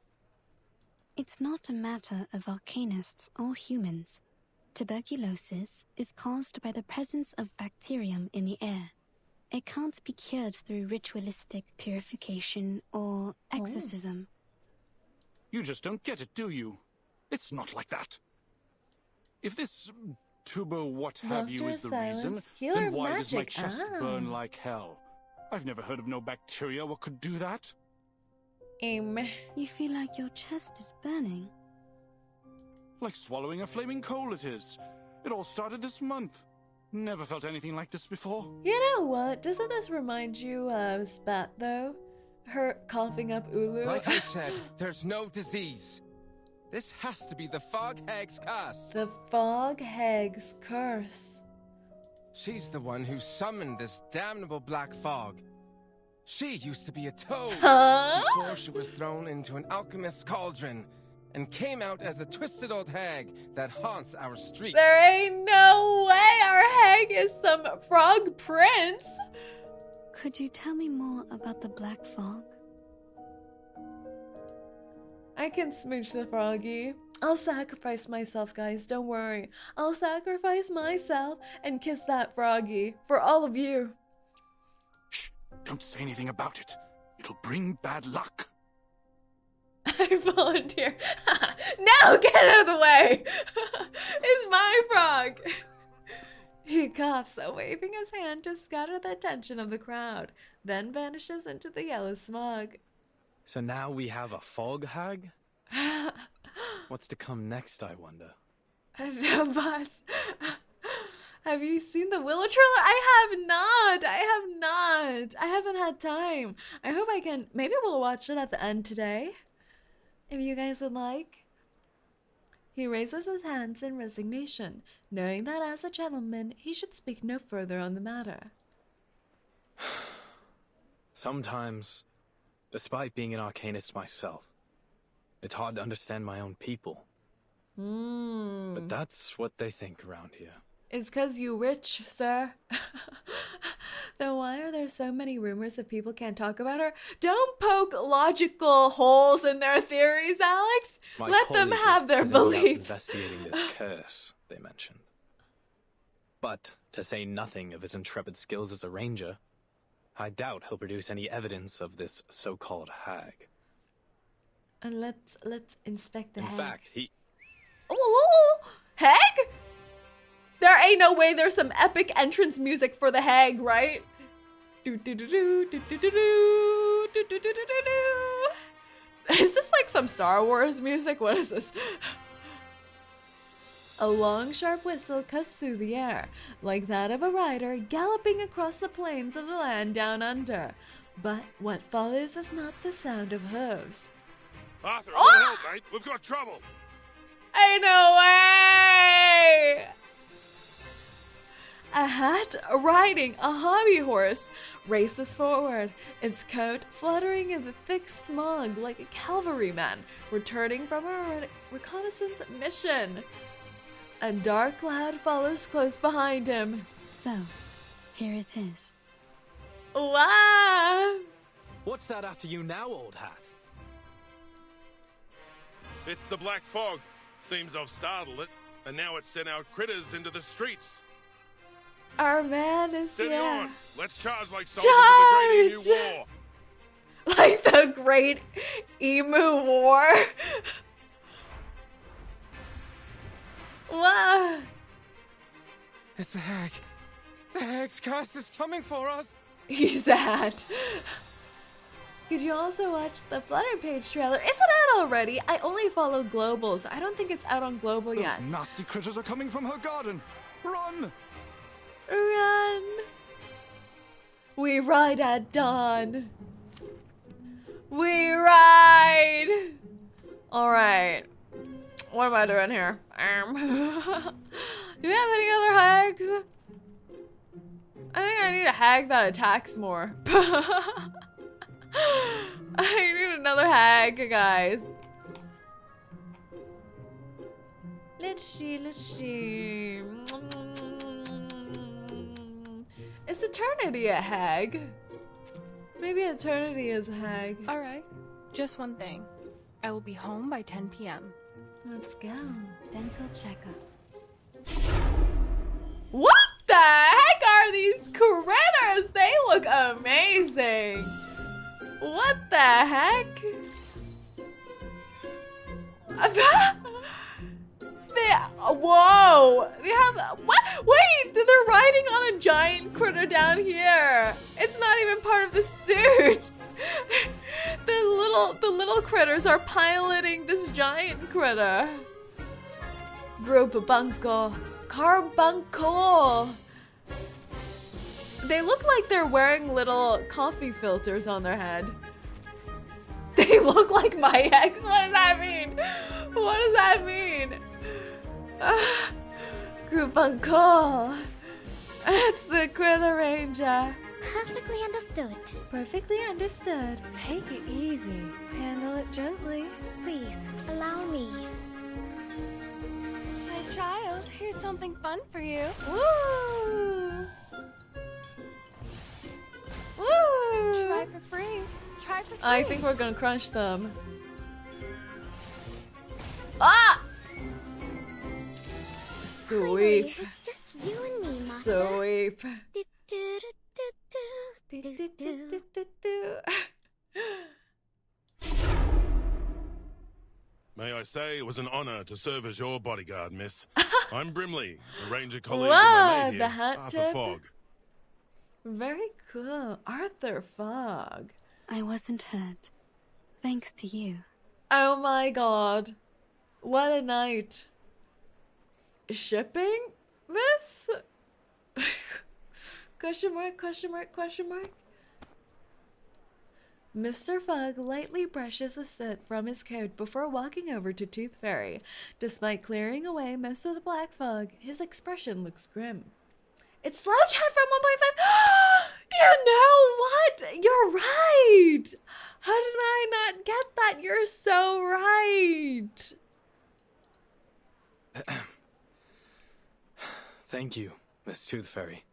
It's not a matter of Arcanists or humans. Tuberculosis is caused by the presence of bacterium in the air, it can't be cured through ritualistic purification or exorcism. You just don't get it, do you? It's not like that. If this tuber what have you is the reason, then why does my chest burn like hell? I've never heard of no bacteria what could do that. You feel like your chest is burning? Like swallowing a flaming coal it is. It all started this month. Never felt anything like this before. You know what? Doesn't this remind you of Spat, though? Her coughing up Ulu? Like I said, there's no disease. This has to be the Fog Hag's curse. The Fog Hag's curse. She's the one who summoned this damnable black fog. She used to be a toad before she was thrown into an alchemist's cauldron and came out as a twisted old hag that haunts our streets. There ain't no way our hag is some frog prince. Could you tell me more about the black fog? I can smooch the froggy. I'll sacrifice myself, guys, don't worry. I'll sacrifice myself and kiss that froggy for all of you. Shh, don't say anything about it. It'll bring bad luck. I volunteer. No, get out of the way. It's my frog. He coughs, waving his hand to scatter the attention of the crowd, then vanishes into the yellow smog. So now we have a fog hag? What's to come next, I wonder? No, boss. Have you seen the Willow trailer? I have not. I haven't had time. I hope I can. Maybe we'll watch it at the end today, if you guys would like. He raises his hands in resignation, knowing that as a gentleman, he should speak no further on the matter. Sometimes, despite being an Arcanist myself, it's hard to understand my own people. But that's what they think around here. It's 'cause you rich, sir. Then why are there so many rumors of people can't talk about her? Don't poke logical holes in their theories, Alex. Let them have their beliefs. Investigating this curse they mentioned. But to say nothing of his intrepid skills as a ranger, I doubt he'll produce any evidence of this so-called hag. And let's inspect the hag. In fact, he... Oh, hag? There ain't no way there's some epic entrance music for the hag, right? Do do do do do do do do do do do do do. Is this like some Star Wars music? What is this? A long, sharp whistle cuts through the air, like that of a rider galloping across the plains of the land down under. But what follows is not the sound of hooves. Arthur, a little help, mate. We've got trouble. Ain't no way! A hat riding a hobby horse races forward, its coat fluttering in the thick smog like a cavalryman returning from a reconnaissance mission. A dark cloud follows close behind him. So, here it is. Wow! What's that after you now, old hat? It's the black fog. Seems I've startled it, and now it's sent out critters into the streets. Our man is Steady here. on. Let's charge like soldiers of the Great Emu War. Like the Great Emu War. Wow. It's the hag. The hag's curse is coming for us. He's that. Could you also watch the Flutterpage trailer? Is it out already? I only follow Global, so I don't think it's out on Global yet. Those nasty critters are coming from her garden. Run! Run! We ride at dawn. We ride! Alright. What am I doing here? Do we have any other hags? I think I need a hag that attacks more. I need another hag, guys. Let's see. Is Eternity a hag? Maybe Eternity is a hag. Alright, just one thing. I will be home by 10 p.m. Let's go. Dental checkup. What the heck are these critters? They look amazing. What the heck? Whoa! They have what? Wait, they're riding on a giant critter down here. It's not even part of the suit. The little critters are piloting this giant critter. Grupo Banco. Carbuncle. They look like they're wearing little coffee filters on their head. They look like my ex. What does that mean? What does that mean? Carbuncle. It's the critter ranger. Perfectly understood. Perfectly understood. Take it easy. Handle it gently. Please, allow me. My child, here's something fun for you. Woo! Woo! Try for free. Try for free. I think we're gonna crush them. Ah! Sweep. Finally, it's just you and me, Master. Sweep. May I say it was an honor to serve as your bodyguard, miss. I'm Brimley, a ranger colleague Wow, of my mate the here, hat Arthur tip. Fogg. Very cool. Arthur Fogg. I wasn't hurt. Thanks to you. Oh my god. What a night. Shipping this? Question mark, question mark, question mark. Mr. Fogg lightly brushes the soot from his coat before walking over to Tooth Fairy. Despite clearing away most of the black fog, his expression looks grim. It's Slow Chat from 1.5. You know what? You're right. How did I not get that? You're so right. Thank you, Miss Tooth Fairy,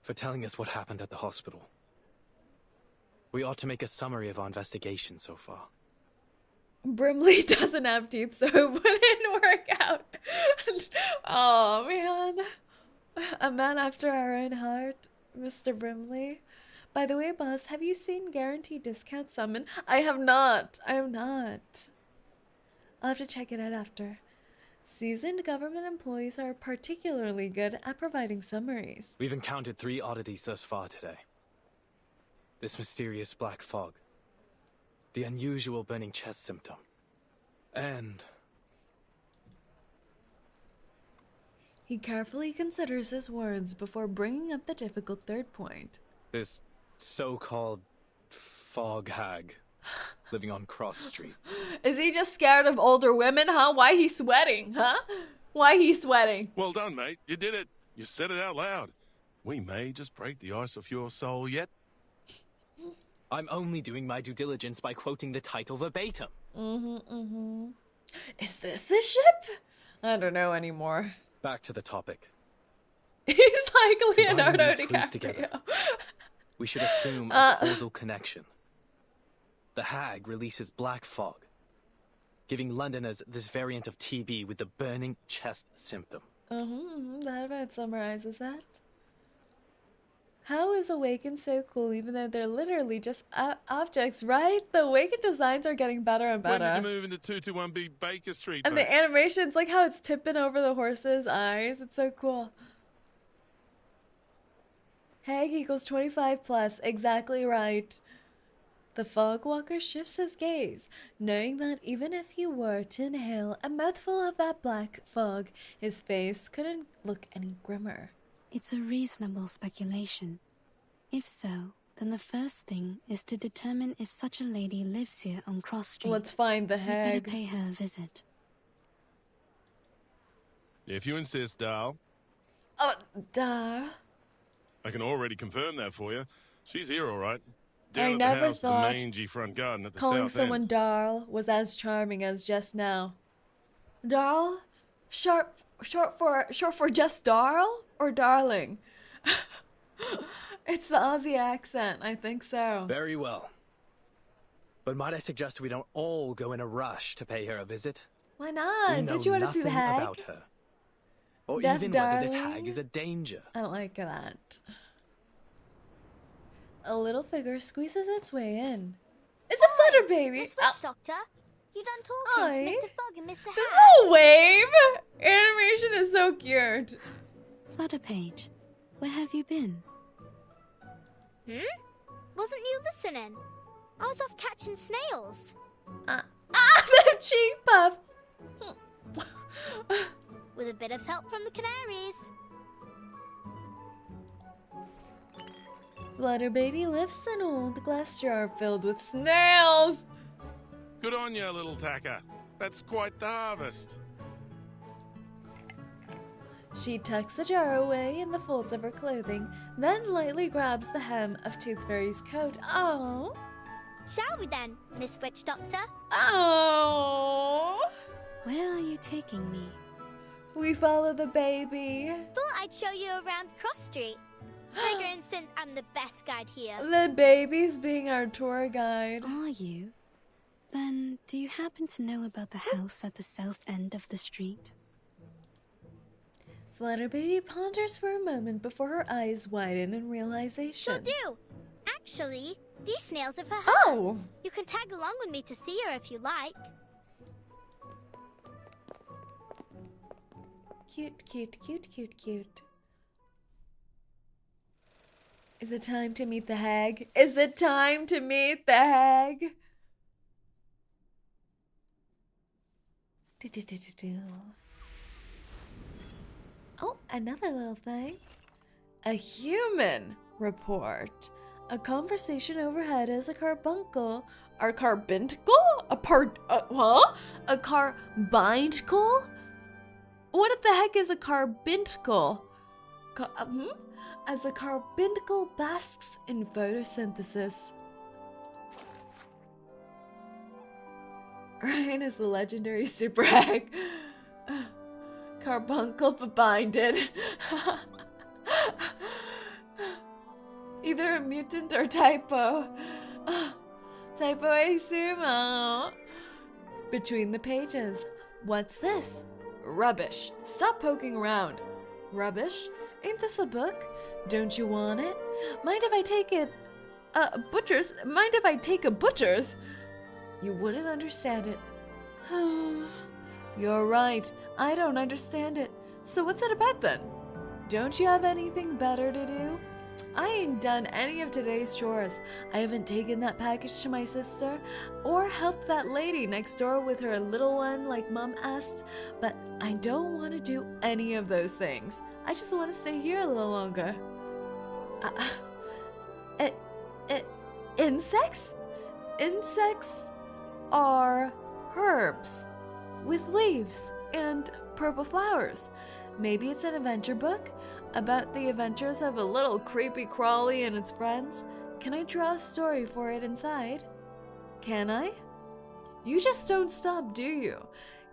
for telling us what happened at the hospital. We ought to make a summary of our investigation so far. Brimley doesn't have teeth, so it wouldn't work out. Oh, man. A man after our own heart, Mr. Brimley. By the way, boss, have you seen Guaranteed Discount Summon? I have not. I have not. I'll have to check it out after. Seasoned government employees are particularly good at providing summaries. We've encountered 3 oddities thus far today. This mysterious black fog, the unusual burning chest symptom, and... He carefully considers his words before bringing up the difficult third point. this so-called fog hag living on Cross Street. Is he just scared of older women, huh? Why he sweating, huh? Why he sweating? Well done, mate. You did it. You said it out loud. We may just break the ice of your soul yet. I'm only doing my due diligence by quoting the title verbatim. Is this a ship? I don't know anymore. Back to the topic. He's like Leonardo Combining these clues together, DiCaprio. we should assume a causal connection. The hag releases black fog, giving Londoners this variant of TB with the burning chest symptom. That about summarizes that. How is Awakened so cool even though they're literally just objects, right? The Awakened designs are getting better and better. When did you move into 221B Baker Street, And mate? the animations, like how it's tipping over the horse's eyes. It's so cool. Hag equals 25 plus. Exactly right. The fog walker shifts his gaze, knowing that even if he were to inhale a mouthful of that black fog, his face couldn't look any grimmer. It's a reasonable speculation. If so, then the first thing is to determine if such a lady lives here on Cross Street. Let's find the We'd hag. better pay her a visit. If you insist, Dal. Duh. I can already confirm that for you. She's here, all right. I Down at never the house, thought the mangy front garden at the calling south someone end. Darl was as charming as just now. Darl? Short for just Darl or darling? It's the Aussie accent, I think so. Very well. But might I suggest we don't all go in a rush to pay her a visit? Why We not? know Did you want to see the nothing hag? about her. Or Deaf even whether this darling? hag is a danger. I don't like that. A little figure squeezes its way in. It's a flutter baby! Miss Witch Doctor, you done talking to Mr. Fogg and Mr. There's Hat? no wave! Animation is so cute. Flutterpage, where have you been? Wasn't you listening? I was off catching snails. The cheek puff! With a bit of help from the canaries. Flutter baby lifts an old glass jar filled with snails. Good on you, little tacker. That's quite the harvest. She tucks the jar away in the folds of her clothing, then lightly grabs the hem of Tooth Fairy's coat. Oh. Shall we then, Miss Witch Doctor? Oh. Where are you taking me? We follow the baby. Thought I'd show you around Cross Street. Figuring since I'm the best guide here. The baby's being our tour guide. Are you? Then, do you happen to know about the house at the south end of the street? Flutter baby ponders for a moment before her eyes widen in realization. Sure do. Actually, these snails are for her. Oh! You can tag along with me to see her if you like. Cute, cute, cute, cute, cute. Is it time to meet the hag? Is it time to meet the hag? Oh, another little thing. A human report. A conversation overhead is a carbuncle. A carbuncle? A carbuncle? What the heck is a carbuncle? As a carbuncle basks in photosynthesis. Ryan is the legendary super hag. Carbuncle binded. Either a mutant or typo. Typo a sumo. Between the pages. What's this? Rubbish. Stop poking around. Rubbish? Ain't this a book? Don't you want it? Mind if I take it? Butcher's? Mind if I take a butcher's? You wouldn't understand it. You're right. I don't understand it. So what's it about then? Don't you have anything better to do? I ain't done any of today's chores. I haven't taken that package to my sister or helped that lady next door with her little one like Mom asked, but I don't want to do any of those things. I just want to stay here a little longer. Insects? Insects are herbs with leaves and purple flowers. Maybe it's an adventure book about the adventures of a little creepy crawly and its friends. Can I draw a story for it inside? Can I? You just don't stop, do you?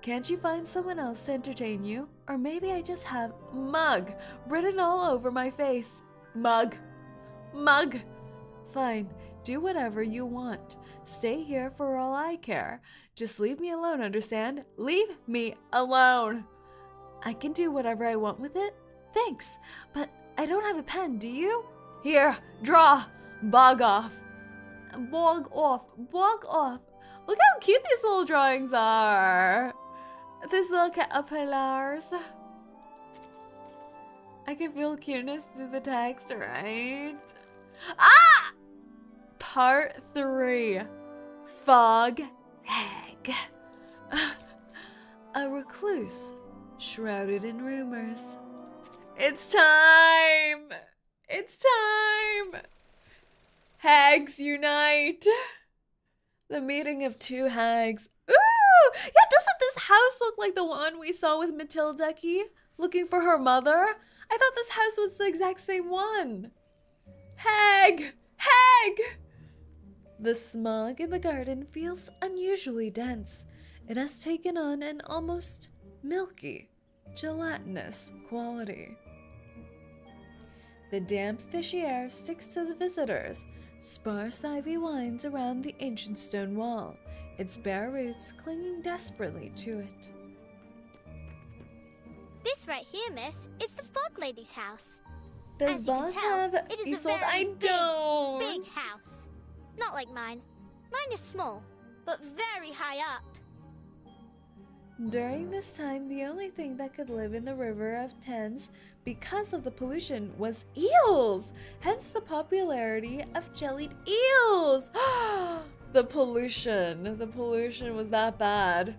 Can't you find someone else to entertain you? Or maybe I just have mug written all over my face. Mug. Mug. Fine, do whatever you want. Stay here for all I care. Just leave me alone, understand? Leave me alone. I can do whatever I want with it. Thanks, but I don't have a pen, do you? Here, draw. Bog off. Bog off. Bog off. Look how cute these little drawings are. These little caterpillars. I can feel cuteness through the text, right? Ah! Part 3. Fog Hag. A recluse shrouded in rumors. It's time! It's time! Hags unite! The meeting of two hags. Ooh! Yeah, doesn't this house look like the one we saw with 𝐒𝐿𝐷𝐼 looking for her mother? I thought this house was the exact same one. Hag! Hag! The smog in the garden feels unusually dense. It has taken on an almost milky, gelatinous quality. The damp, fishy air sticks to the visitors. Sparse ivy winds around the ancient stone wall, its bare roots clinging desperately to it. This right here, miss, is the Fog Lady's house. Does As you can Boss tell, have it is a Isolde? very I don't. big house. Not like mine. Mine is small, but very high up. During this time, the only thing that could live in the river of Thames because of the pollution was eels, hence the popularity of jellied eels. The pollution was that bad.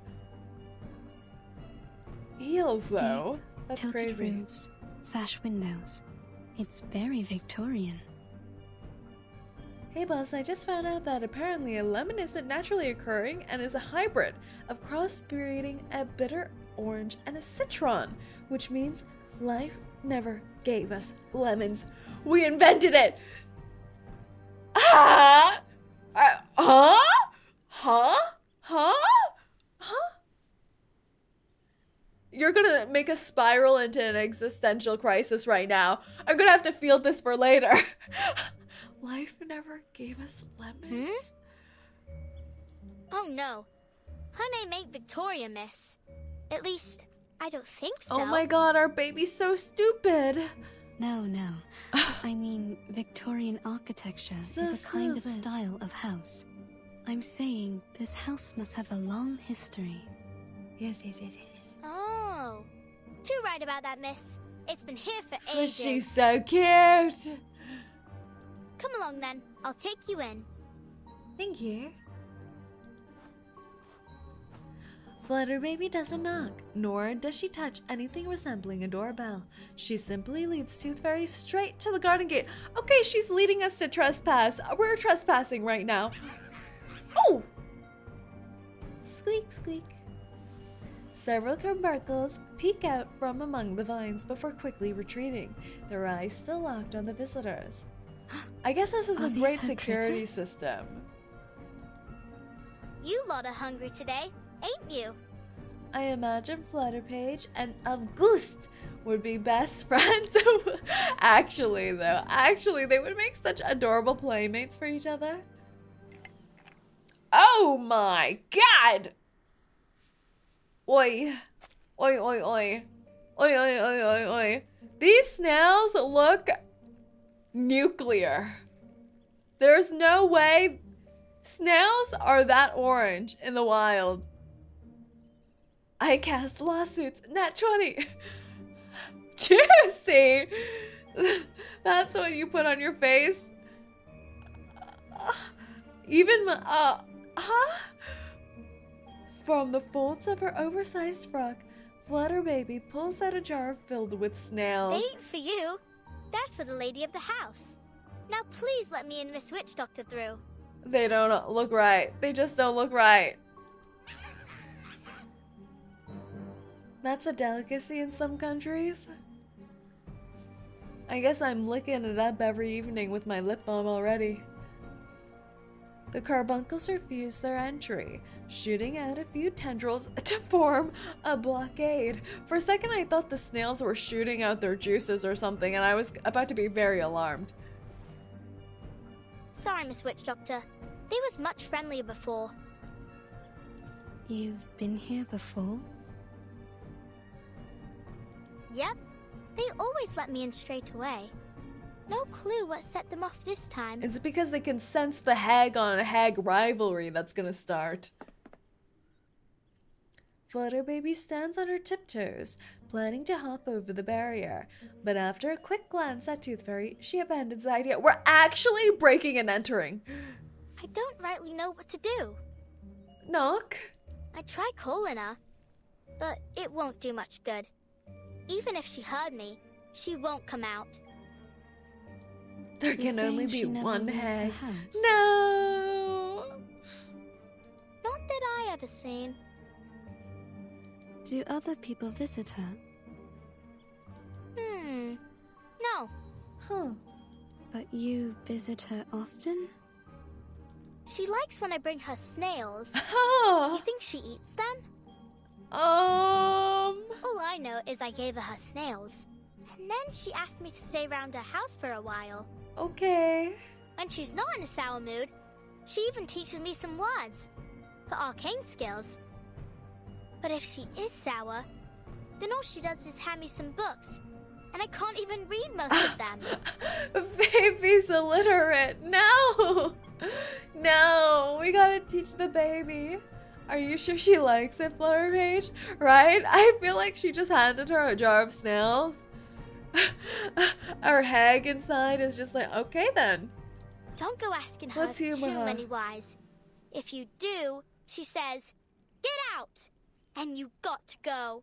Eels though, that's tilted crazy. roofs, sash windows. It's very Victorian. Hey boss, I just found out that apparently a lemon isn't naturally occurring and is a hybrid of crossbreeding a bitter orange and a citron, which means life never gave us lemons. We invented it! Huh? You're gonna make a spiral into an existential crisis right now. I'm gonna have to field this for later. Life never gave us lemons? Oh no. Her name ain't Victoria, miss. At least, I don't think so. Oh my god, our baby's so stupid. No. I mean, Victorian architecture is a kind of style of house. I'm saying this house must have a long history. Yes. Oh. Too right about that, miss. It's been here for ages. She's so cute. Come along then. I'll take you in. Thank you. Flutterbaby doesn't knock, nor does she touch anything resembling a doorbell. She simply leads Tooth Fairy straight to the garden gate. Okay, she's leading us to trespass. We're trespassing right now. Oh! Squeak, squeak. Several carbuncle peek out from among the vines before quickly retreating, their eyes still locked on the visitors. I guess this is a great security system. You lot are hungry today, ain't you? I imagine Flutterpage and August would be best friends. Actually, they would make such adorable playmates for each other. Oh my god! Oi. Oi, oi, oi. Oi, oi, oi, oi, oi. These snails look nuclear. There's no way snails are that orange in the wild. I cast lawsuits. Nat 20. Juicy. That's what you put on your face. Even From the folds of her oversized frock, Flutterbaby pulls out a jar filled with snails. They ain't for you. They're for the lady of the house. Now please let me and Miss Witch Doctor through. They don't look right. They just don't look right. That's a delicacy in some countries. I guess I'm licking it up every evening with my lip balm already. The carbuncles refuse their entry, shooting out a few tendrils to form a blockade. For a second I thought the snails were shooting out their juices or something, and I was about to be very alarmed. Sorry, Miss Witch Doctor. They was much friendlier before. You've been here before? Yep. They always let me in straight away. No clue what set them off this time. It's because they can sense the hag on a hag rivalry that's gonna start. Flutterbaby stands on her tiptoes, planning to hop over the barrier. But after a quick glance at Tooth Fairy, she abandons the idea. We're actually breaking and entering. I don't rightly know what to do. Knock. I try calling her, but it won't do much good. Even if she heard me, she won't come out. There can only be one hag. House? No! Not that I ever seen. Do other people visit her? No. Huh. But you visit her often? She likes when I bring her snails. Huh. You think she eats them? All I know is I gave her snails. And then she asked me to stay around her house for a while. Okay. When she's not in a sour mood, she even teaches me some words for arcane skills. But if she is sour, then all she does is hand me some books, and I can't even read most of them. illiterate. No! No, we gotta teach the baby. Are you sure she likes it, Flutterpage? Right? I feel like she just handed her a jar of snails. Her hag inside is just like, okay then. Don't go asking her too many whys. If you do, she says, get out! And you got to go.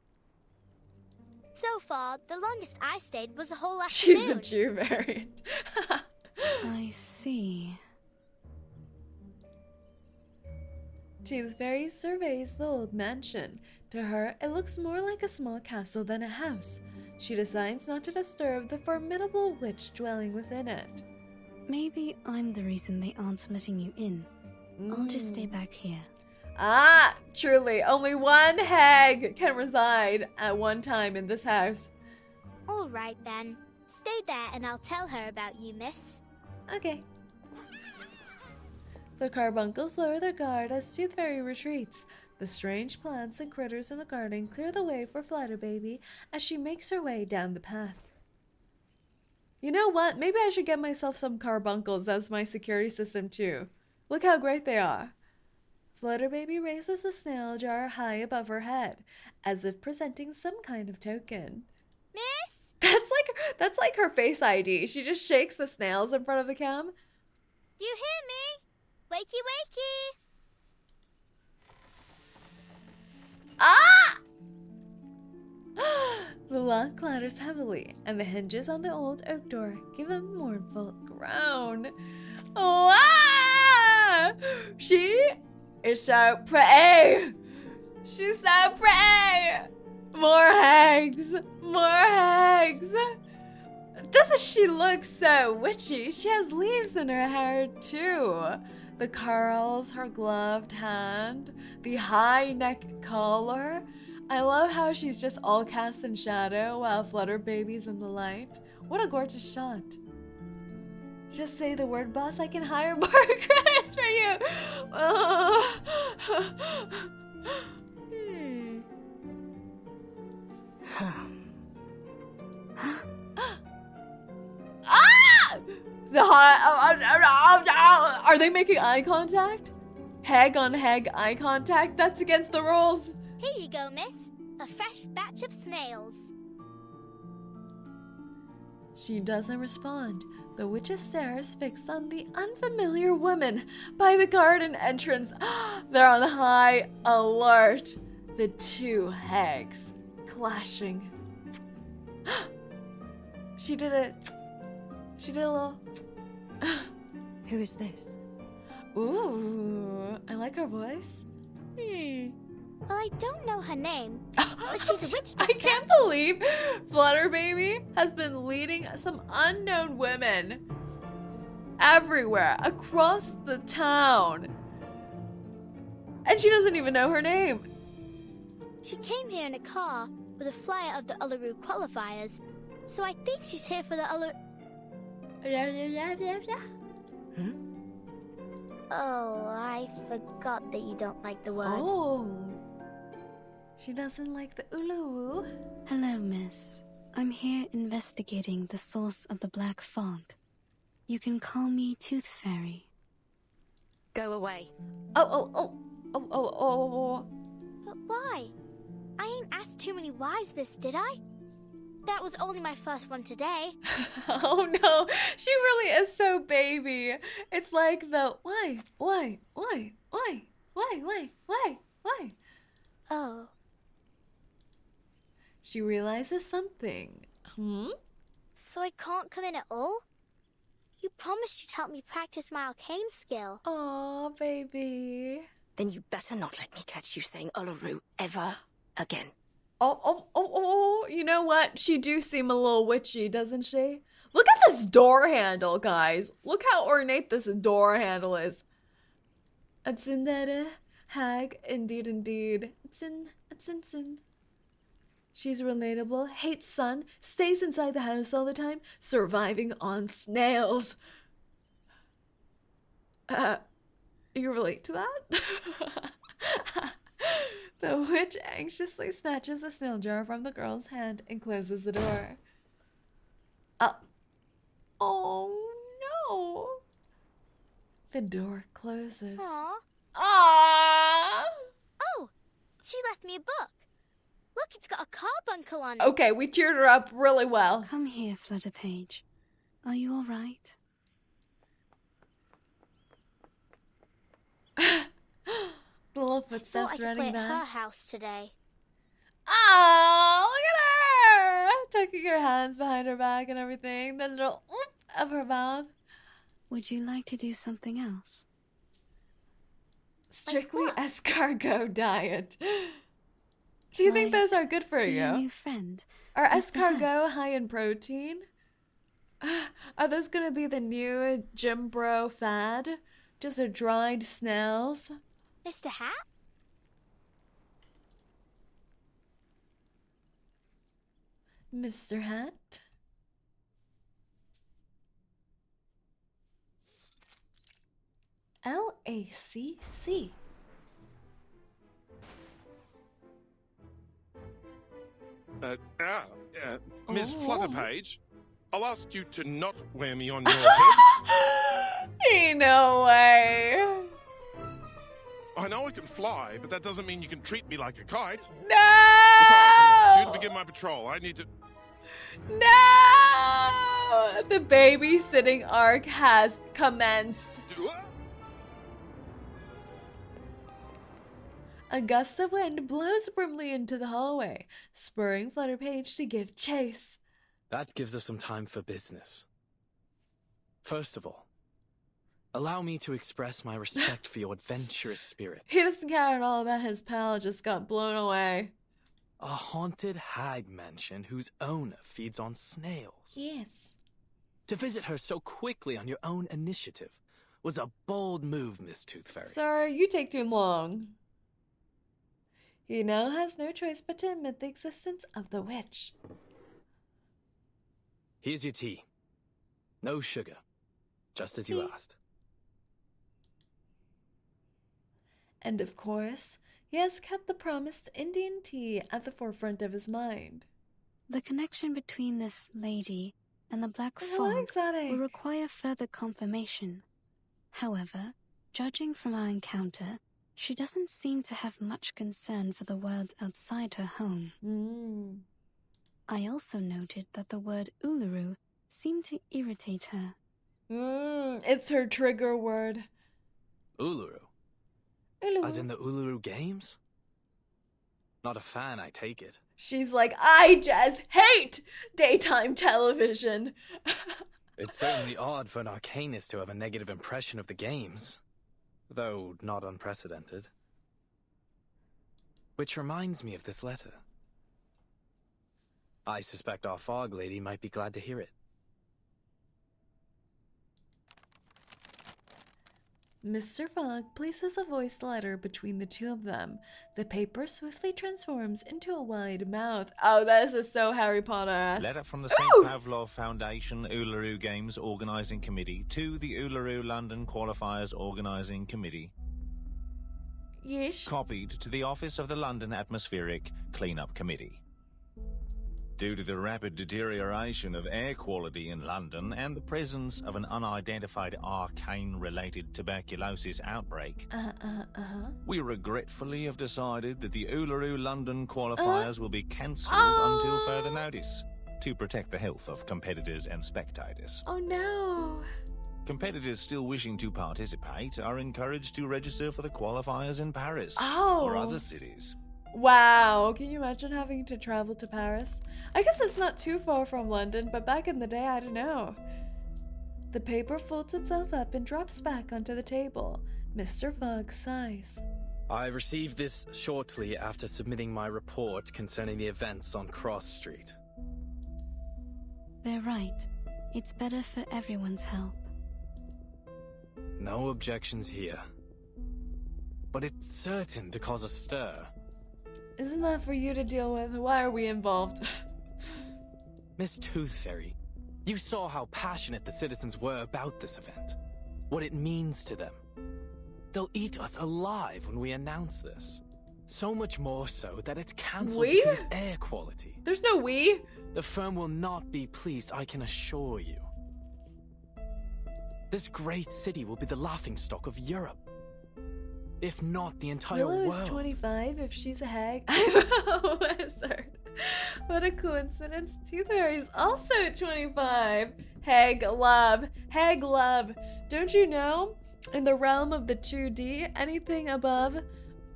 So far, the longest I stayed was a whole afternoon. She's a Jew variant. I see. Tooth Fairy surveys the old mansion. To her, it looks more like a small castle than a house. She decides not to disturb the formidable witch dwelling within it. Maybe I'm the reason they aren't letting you in. I'll just stay back here. Ah, truly, only one hag can reside at one time in this house. All right then. Stay there and I'll tell her about you, miss. Okay. The carbuncles lower their guard as Tooth Fairy retreats. The strange plants and critters in the garden clear the way for Flutterbaby as she makes her way down the path. You know what? Maybe I should get myself some carbuncles as my security system too. Look how great they are. Flutterbaby raises the snail jar high above her head, as if presenting some kind of token. Miss? That's like her face ID. She just shakes the snails in front of the cam. Do you hear me? Wakey, wakey! Ah! The lock clatters heavily, and the hinges on the old oak door give a mournful groan. Oh, ah! She is so pretty. She's so pretty. More hags. More hags. Doesn't she look so witchy? She has leaves in her hair too. The curls, her gloved hand, the high neck collar. I love how she's just all cast in shadow while Flutterbaby's in the light. What a gorgeous shot. Just say the word, boss. I can hire more credits for you. Ah! Are they making eye contact? Hag on hag eye contact? That's against the rules. Here you go, miss. A fresh batch of snails. She doesn't respond. The witch's stare is fixed on the unfamiliar woman by the garden entrance. They're on high alert. The two hags clashing. She did a little... Who is this? Ooh, I like her voice. Well, I don't know her name, but she's a witch doctor. I can't believe Flutterbaby has been leading some unknown women everywhere across the town. And she doesn't even know her name. She came here in a car with a flyer of the Uluru qualifiers, so I think she's here for the Uluru... Oh, I forgot that you don't like the word. Oh. She doesn't like the Uluru. Hello, miss. I'm here investigating the source of the black fog. You can call me Tooth Fairy. Go away. Oh. But why? I ain't asked too many whys, miss, did I? That was only my first one today. Oh no, she really is so baby. It's like the why? Oh. She realizes something. So I can't come in at all? You promised you'd help me practice my arcane skill. Aw, baby. Then you better not let me catch you saying Uluru ever again. Oh, you know what? She do seem a little witchy, doesn't she? Look at this door handle, guys. Look how ornate this door handle is. It's in that hag, indeed. It's in. She's relatable, hates sun, stays inside the house all the time, surviving on snails. You relate to that? The witch anxiously snatches the snail jar from the girl's hand and closes the door. Oh Oh. The door closes. Aww. Aww. Oh, she left me a book. Look, it's got a carbuncle on it. Okay, we cheered her up really well. Come here, Flutterpage. Are you all right? The little I footsteps thought I could running play at back. her house today. Oh, look at her! Tucking her hands behind her back and everything. The little oop of her mouth. Would you like to do something else? Strictly escargot diet. Do you think those are good for see a you? new friend. Are Mr. Hunt. escargot high in protein? Are those gonna be the new gym bro fad? Just a dried snails? Mr. Hat? Mr. Hat? LACC. Miss Oh. Flutterpage, I'll ask you to not wear me on your head. Ain't no way. I know I can fly, but that doesn't mean you can treat me like a kite. No! Besides, I'm due to begin my patrol. I need to... No! The babysitting arc has commenced. A gust of wind blows Brimley into the hallway, spurring Flutterpage to give chase. That gives us some time for business. First of all, allow me to express my respect for your adventurous spirit. He doesn't care at all about his pal just got blown away. A haunted hag mansion whose owner feeds on snails. Yes. To visit her so quickly on your own initiative was a bold move, Miss Tooth Fairy. Sir, you take too long. He now has no choice but to admit the existence of the witch. Here's your tea. No sugar. Just as you asked. And of course, he has kept the promised Indian tea at the forefront of his mind. The connection between this lady and the black Hello, fog Exotic. will require further confirmation. However, judging from our encounter, she doesn't seem to have much concern for the world outside her home. I also noted that the word Uluru seemed to irritate her. It's her trigger word. Uluru? Uluru. As in the Uluru Games? Not a fan, I take it. She's like, I just hate daytime television. It's certainly odd for an Arcanist to have a negative impression of the games. Though not unprecedented. Which reminds me of this letter. I suspect our fog lady might be glad to hear it. Mr. Fogg places a voiced letter between the two of them. The paper swiftly transforms into a wide mouth. Oh, this is so Harry Potter-esque. Letter from the St. Pavlov Foundation Uluru Games Organising Committee to the Uluru London Qualifiers Organising Committee. Yes. Copied to the Office of the London Atmospheric Cleanup Committee. Due to the rapid deterioration of air quality in London and the presence of an unidentified arcane-related tuberculosis outbreak, we regretfully have decided that the Uluru London qualifiers will be cancelled until further notice, to protect the health of competitors and spectators. Oh no! Competitors still wishing to participate are encouraged to register for the qualifiers in Paris Oh. or other cities. Wow, can you imagine having to travel to Paris? I guess it's not too far from London, but back in the day, I don't know. The paper folds itself up and drops back onto the table. Mr. Fogg sighs. I received this shortly after submitting my report concerning the events on Cross Street. They're right. It's better for everyone's help. No objections here. But it's certain to cause a stir. Isn't that for you to deal with? Why are we involved? Miss Tooth Fairy, you saw how passionate the citizens were about this event. What it means to them. They'll eat us alive when we announce this. So much more so that it's cancelled because of air quality. There's no we. The firm will not be pleased, I can assure you. This great city will be the laughingstock of Europe. If not the entire Willow world. is 25 if she's a hag. I'm a wizard. What a coincidence. Tooth Fairy is also 25. Hag love. Hag love. Don't you know? In the realm of the 2D, anything above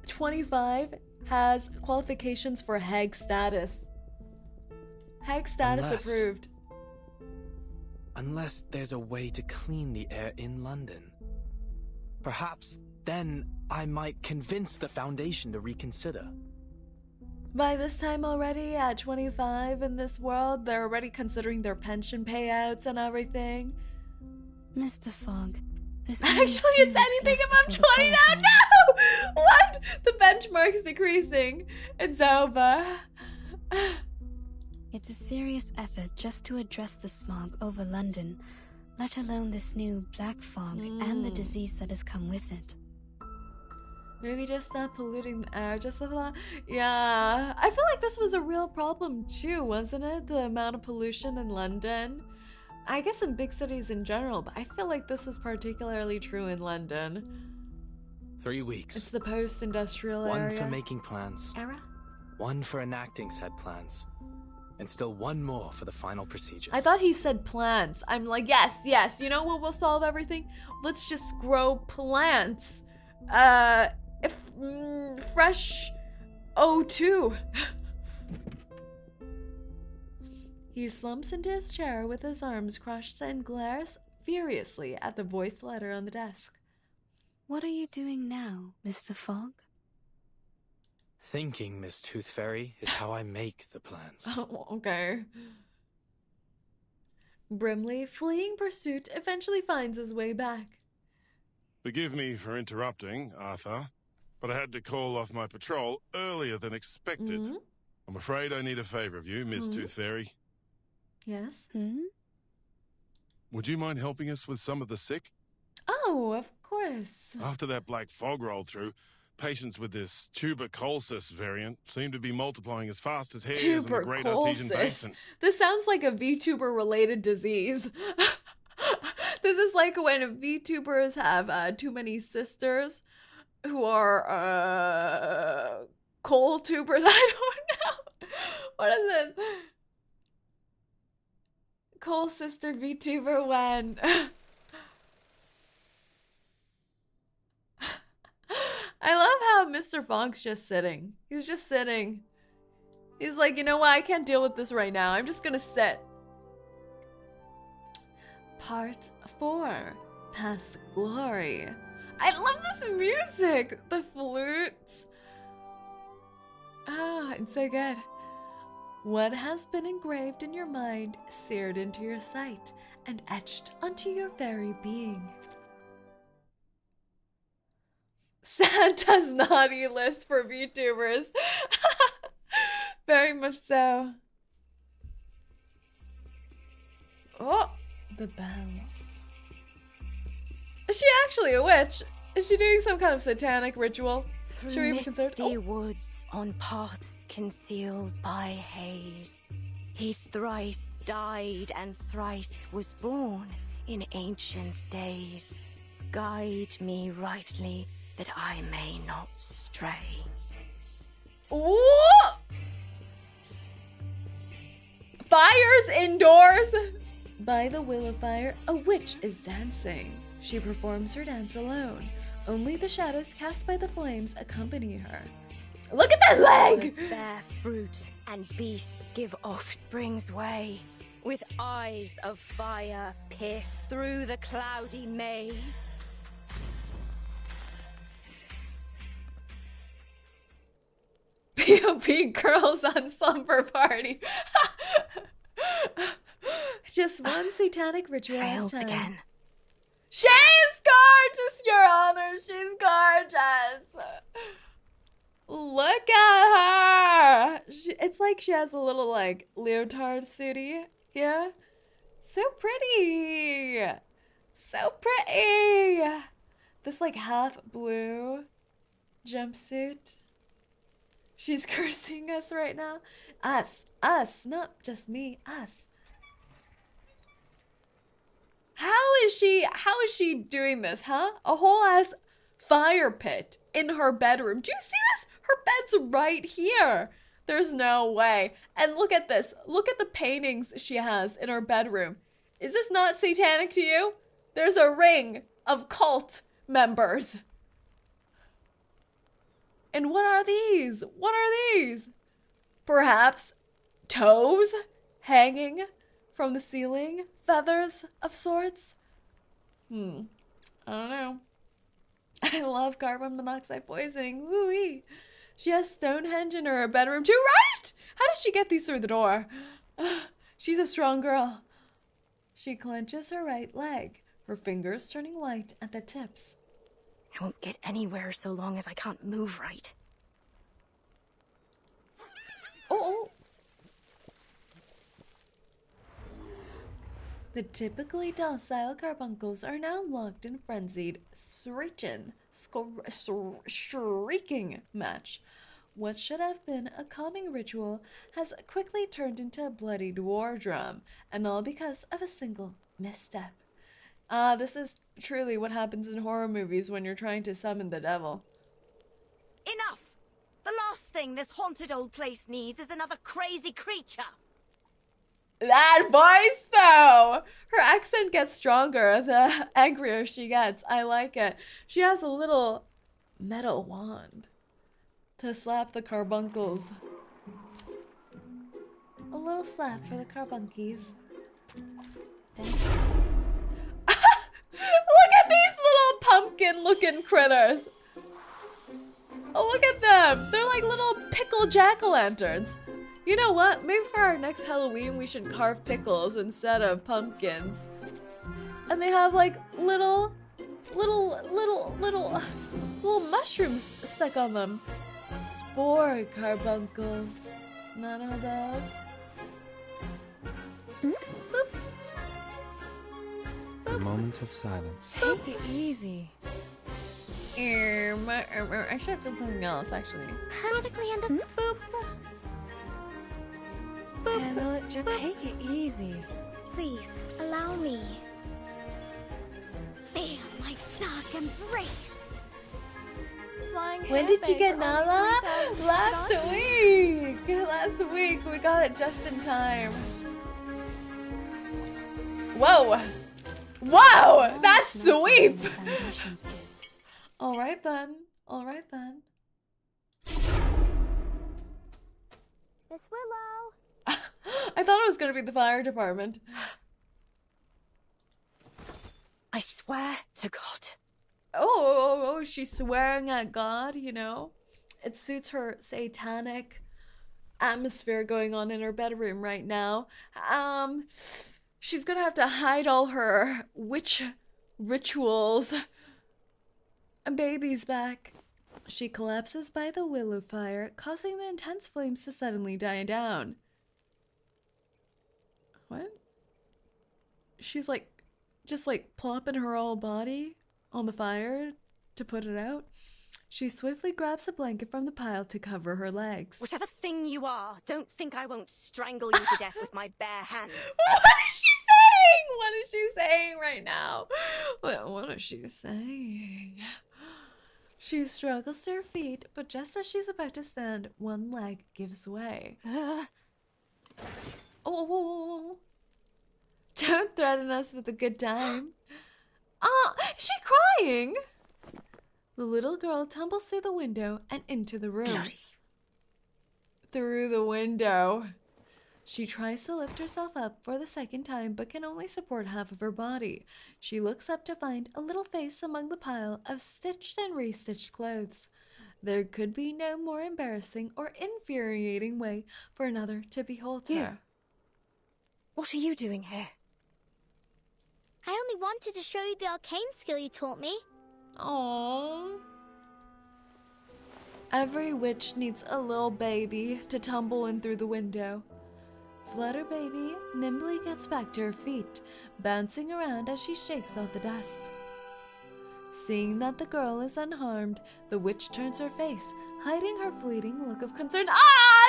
25 has qualifications for hag status. Hag status approved. Unless there's a way to clean the air in London. Perhaps then I might convince the Foundation to reconsider. By this time already, at 25 in this world, they're already considering their pension payouts and everything. Mr. Fogg, this actually it's anything above 20 now. No! What? The benchmark's decreasing. It's over. It's a serious effort just to address the smog over London, let alone this new black fog and the disease that has come with it. Maybe just stop polluting the air, just a lot. Yeah, I feel like this was a real problem too, wasn't it? The amount of pollution in London. I guess in big cities in general, but I feel like this is particularly true in London. 3 weeks. It's the post-industrial area. One for making plans. Era? One for enacting said plans. And still one more for the final procedures. I thought he said plants. I'm like, yes, yes. You know what will solve everything? Let's just grow plants. Fresh O2. He slumps into his chair with his arms crossed and glares furiously at the voiced letter on the desk. What are you doing now, Mr. Fogg? Thinking, Miss Tooth Fairy, is how I make the plans. Oh, okay. Brimley, fleeing pursuit, eventually finds his way back. Forgive me for interrupting, Arthur, but I had to call off my patrol earlier than expected. I'm afraid I need a favor of you, Miss Tooth Fairy. Yes? Would you mind helping us with some of the sick? Oh, of course. After that black fog rolled through, patients with this tuberculosis variant seem to be multiplying as fast as hares in the Great Artesian Basin. This sounds like a VTuber-related disease. This is like when VTubers have too many sisters who are coal tubers. I don't know. What is it? Coal sister VTuber when... I love how Mr. Fogg's just sitting. He's just sitting. He's like, you know what? I can't deal with this right now. I'm just gonna sit. Part 4. Past Glory. I love this music! The flutes. Ah, it's so good. What has been engraved in your mind, seared into your sight, and etched onto your very being. Santa's naughty list for VTubers. Very much so. Oh, the bells. Is she actually a witch? Is she doing some kind of satanic ritual? Should we be concerned? Misty woods on paths concealed by haze. He thrice died and thrice was born in ancient days. Guide me rightly, that I may not stray. What? Fires indoors? By the willow fire, a witch is dancing. She performs her dance alone. Only the shadows cast by the flames accompany her. Look at that leg! Bear fruit and beasts give offspring's way. With eyes of fire pierce through the cloudy maze. POP girls on slumber party. Just one satanic ritual at a Failed time. again. She's gorgeous, Your Honor. She's gorgeous. Look at her. It's like she has a little like leotard suitie. Yeah. So pretty. So pretty. This like half blue jumpsuit. She's cursing us right now. Us, not just me, us. How is is she doing this, huh? A whole ass fire pit in her bedroom. Do you see this? Her bed's right here. There's no way. And look at this. Look at the paintings she has in her bedroom. Is this not satanic to you? There's a ring of cult members. And what are these? What are these? Perhaps toes hanging from the ceiling? Feathers of sorts? I don't know. I love carbon monoxide poisoning. Woo-wee. She has Stonehenge in her bedroom too, right? How did she get these through the door? She's a strong girl. She clenches her right leg, her fingers turning white at the tips. I won't get anywhere so long as I can't move right. Oh. The typically docile carbuncles are now locked in frenzied, shrieking match. What should have been a calming ritual has quickly turned into a bloodied war drum, and all because of a single misstep. This is truly what happens in horror movies when you're trying to summon the devil. Enough! The last thing this haunted old place needs is another crazy creature. That voice, though! Her accent gets stronger the angrier she gets. I like it. She has a little metal wand to slap the carbuncles. A little slap for the carbunkies. Look at these little pumpkin-looking critters. Oh, look at them. They're like little pickle jack-o'-lanterns. You know what? Maybe for our next Halloween, we should carve pickles instead of pumpkins. And they have like little mushrooms stuck on them. Spore carbuncles. None of those. Boop. A moment of silence. Take it easy. I should have done something else, actually. Perfectly under. Boop. Boop. Handle it, just take it easy. Please, allow me. Feel my dark embrace. Flying When did you get handbag for Nala? only $3,000 Last week. Last week. We got it just in time. Whoa. Whoa! That's sweep! Alright then. Alright then. Miss Willow. I thought it was gonna be the fire department. I swear to God. Oh, she's swearing at God, you know? It suits her satanic atmosphere going on in her bedroom right now. She's gonna have to hide all her witch rituals. A baby's back. She collapses by the Willow fire, causing the intense flames to suddenly die down. What? She's like, just like plopping her whole body on the fire to put it out. She swiftly grabs a blanket from the pile to cover her legs. Whatever thing you are, don't think I won't strangle you to death with my bare hands. What is she saying? What is she saying right now? What is she saying? She struggles to her feet, but just as she's about to stand, one leg gives way. Oh! Don't threaten us with a good time. Is she crying? The little girl tumbles through the window and into the room. Bloody. Through the window. She tries to lift herself up for the second time, but can only support half of her body. She looks up to find a little face among the pile of stitched and restitched clothes. There could be no more embarrassing or infuriating way for another to behold her. What are you doing here? I only wanted to show you the arcane skill you taught me. Aww. Every witch needs a little baby to tumble in through the window. Flutter Baby nimbly gets back to her feet, bouncing around as she shakes off the dust. Seeing that the girl is unharmed, the witch turns her face, hiding her fleeting look of concern.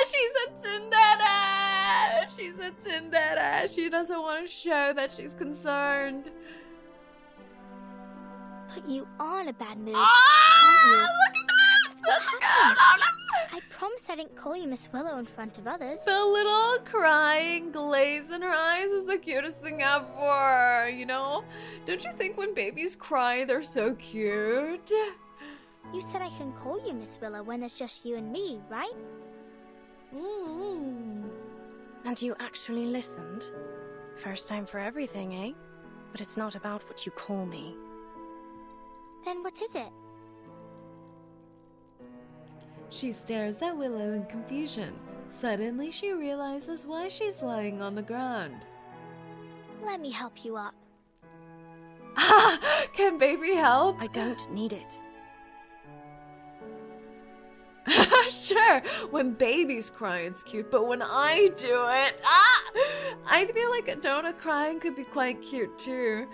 She's a tsundere! She's a tsundere! She doesn't want to show that she's concerned. put you on a bad mood, Ah! won't you? Look at this! What happened? I promise I didn't call you Miss Willow in front of others. The little crying glaze in her eyes was the cutest thing ever, you know? Don't you think when babies cry, they're so cute? You said I can call you Miss Willow when it's just you and me, right? And you actually listened? First time for everything, eh? But it's not about what you call me. Then what is it? She stares at Willow in confusion. Suddenly she realizes why she's lying on the ground. Let me help you up. Can baby help? I don't need it. Sure, when babies cry it's cute, but when I do it, I feel like a donut crying could be quite cute too.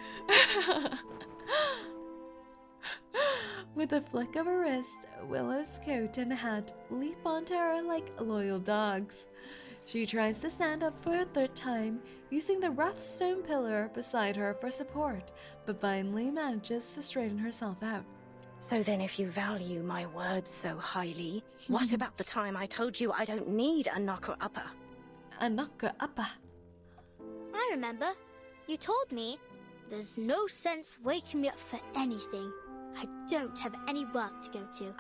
With a flick of her wrist, Willow's coat and hat leap onto her like loyal dogs. She tries to stand up for a third time, using the rough stone pillar beside her for support, but finally manages to straighten herself out. So then if you value my words so highly, what about the time I told you I don't need a knocker-upper? A knocker-upper? I remember. You told me, there's no sense waking me up for anything. I don't have any work to go to.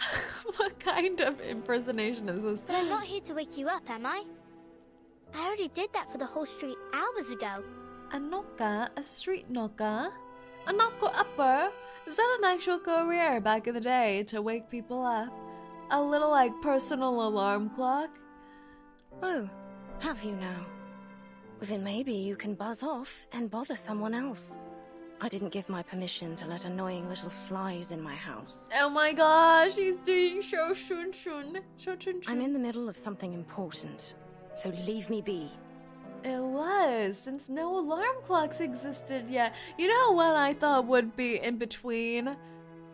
What kind of impersonation is this? But I'm not here to wake you up, am I? I already did that for the whole street hours ago. A knocker? A street knocker? A knocker-upper? Is that an actual career back in the day to wake people up? A little like personal alarm clock? Oh, have you now? Then maybe you can buzz off and bother someone else. I didn't give my permission to let annoying little flies in my house. Oh my gosh, he's doing shou shun shun. I'm in the middle of something important, so leave me be. It was, since no alarm clocks existed yet. You know what I thought would be in between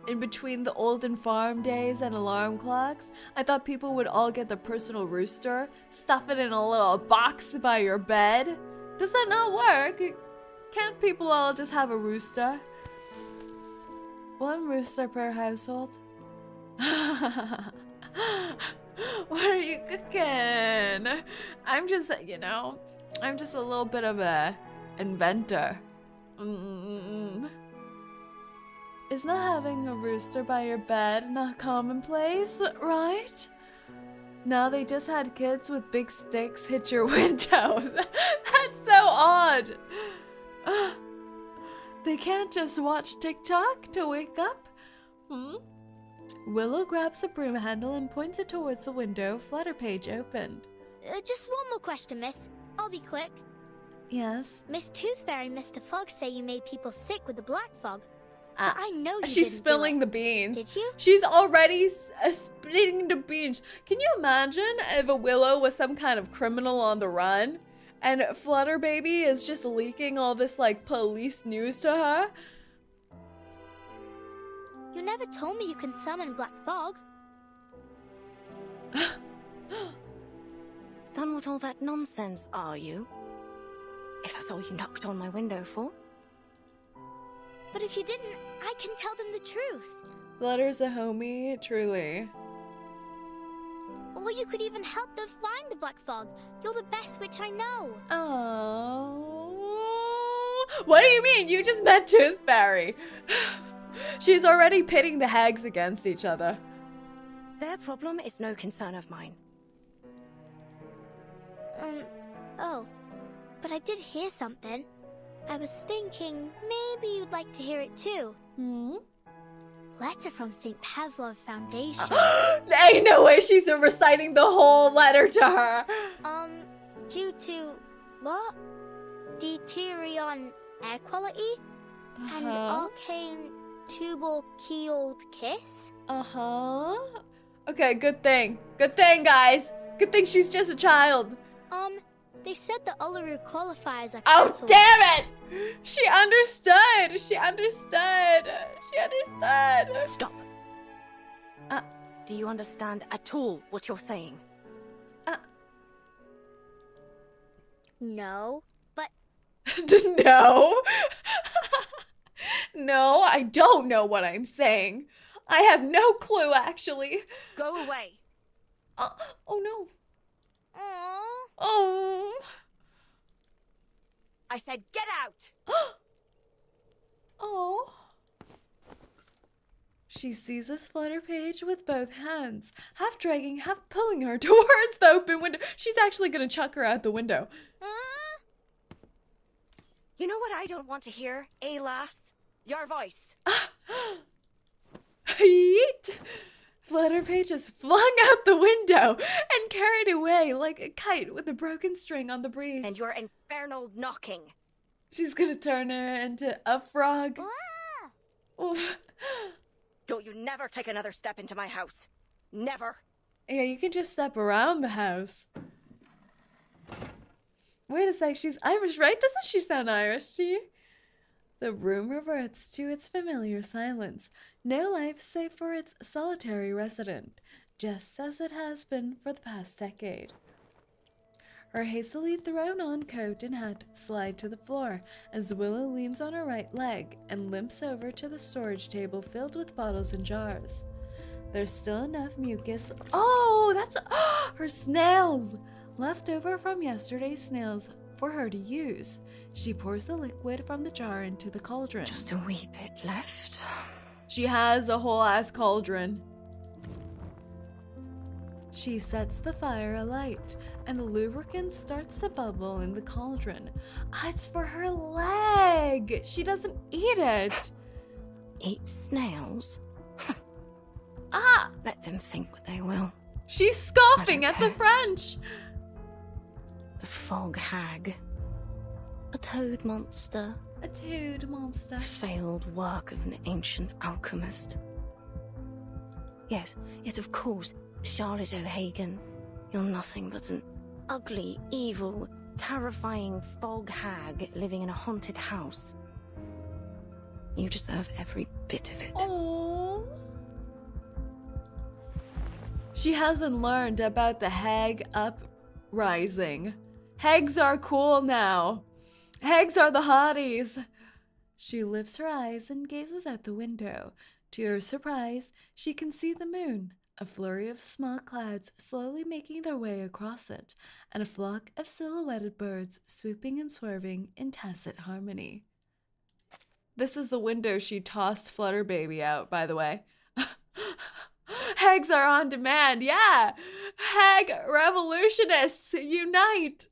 the olden farm days and alarm clocks? I thought people would all get their personal rooster, stuff it in a little box by your bed. Does that not work? Can't people all just have a rooster? One rooster per household? What are you cooking? I'm just, you know, I'm just a little bit of a inventor. Is not having a rooster by your bed not commonplace, right? Now they just had kids with big sticks hit your windows. That's so odd. They can't just watch TikTok to wake up? Willow grabs a broom handle and points it towards the window Flutterpage opened. Just one more question, miss. I'll be quick. Yes? Miss Tooth Fairy and Mr. Fog say you made people sick with the black fog. I know you She's didn't spilling do it. the beans. Did you? She's already spitting the beans. Can you imagine if a Willow was some kind of criminal on the run? And Flutter Baby is just leaking all this like police news to her? You never told me you can summon black fog. Done with all that nonsense, are you? If that's all you knocked on my window for. But if you didn't, I can tell them the truth. Flutter's a homie, truly. Or you could even help them find the black fog. You're the best witch I know. Oh, what do you mean? You just met Tooth Fairy. She's already pitting the hags against each other. Their problem is no concern of mine. Oh, but I did hear something. I was thinking maybe you'd like to hear it too. Letter from St. Pavlov Foundation. Ain't no way she's reciting the whole letter to her. Due to what? Deterion air quality and arcane tubal keeled kiss. Okay, good thing. Good thing, guys. Good thing she's just a child. They said the Uluru qualifiers are Oh, cancelled. damn it! She understood. She understood. She understood. Stop. Do you understand at all what you're saying? No, but... No. No, I don't know what I'm saying. I have no clue, actually. Go away. Oh no. Aww. Oh. I said get out. Oh. She seizes Flutterpage with both hands, half dragging, half pulling her towards the open window. She's actually gonna chuck her out the window. You know what I don't want to hear, lass? Your voice. Yeet! Flutterpage is flung out the window and carried away like a kite with a broken string on the breeze. And your infernal knocking. She's gonna turn her into a frog. Oof. Don't you never take another step into my house. Never. Yeah, you can just step around the house. Wait a sec, she's Irish, right? Doesn't she sound Irish to you? The room reverts to its familiar silence. No life save for its solitary resident, just as it has been for the past decade. Her hastily thrown on coat and hat slide to the floor as Willow leans on her right leg and limps over to the storage table filled with bottles and jars. There's still enough mucus. Oh, that's her snails! Left over from yesterday's snails for her to use. She pours the liquid from the jar into the cauldron. Just a wee bit left. She has a whole ass cauldron. She sets the fire alight, and the lubricant starts to bubble in the cauldron. It's for her leg! She doesn't eat it! Eat snails? Ah! Let them think what they will. She's scoffing at the French! The fog hag. A toad monster. A toad monster. Failed work of an ancient alchemist. Yes, of course, Charlotte O'Hagan. You're nothing but an ugly, evil, terrifying fog hag living in a haunted house. You deserve every bit of it. Aww. She hasn't learned about the hag uprising. Hags are cool now. Hags are the hotties. She lifts her eyes and gazes out the window. To her surprise, she can see the moon, a flurry of small clouds slowly making their way across it, and a flock of silhouetted birds swooping and swerving in tacit harmony. This is the window she tossed Flutterbaby out, by the way. Hags are on demand, yeah! Hag revolutionists, unite!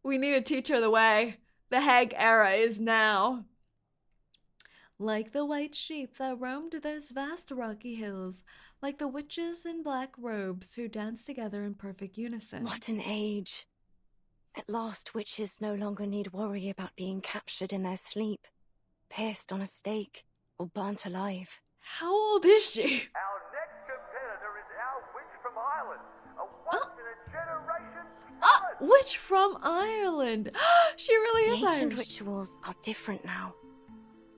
We need to teach her the way. The hag era is now. Like the white sheep that roamed those vast rocky hills, like the witches in black robes who danced together in perfect unison. What an age. At last, witches no longer need worry about being captured in their sleep, pierced on a stake, or burnt alive. How old is she? Our next competitor is our witch from Ireland, a once-in-a-generation talent. Witch from Ireland. She really is The ancient Irish. rituals are different now.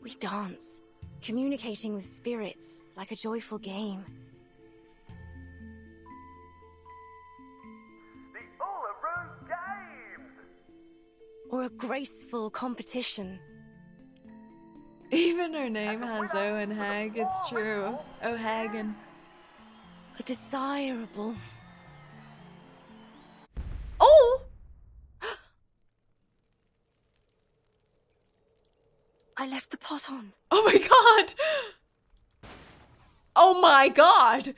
We dance, communicating with spirits like a joyful game. The Uluru Games! Or a graceful competition. Even her name has O and Hag, it's true. O'Hagan. A desirable. Oh! I left the pot on. Oh my god! Oh my god!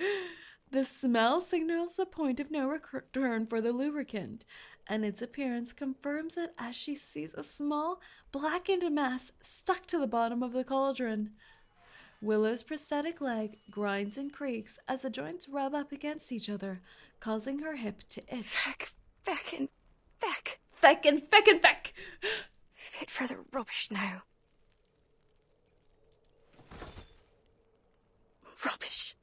The smell signals a point of no return for the lubricant, and its appearance confirms it as she sees a small, blackened mass stuck to the bottom of the cauldron. Willow's prosthetic leg grinds and creaks as the joints rub up against each other, causing her hip to itch. Feck, feck, and feck. Feck and feck and feck! Fit for the rubbish now. Rubbish.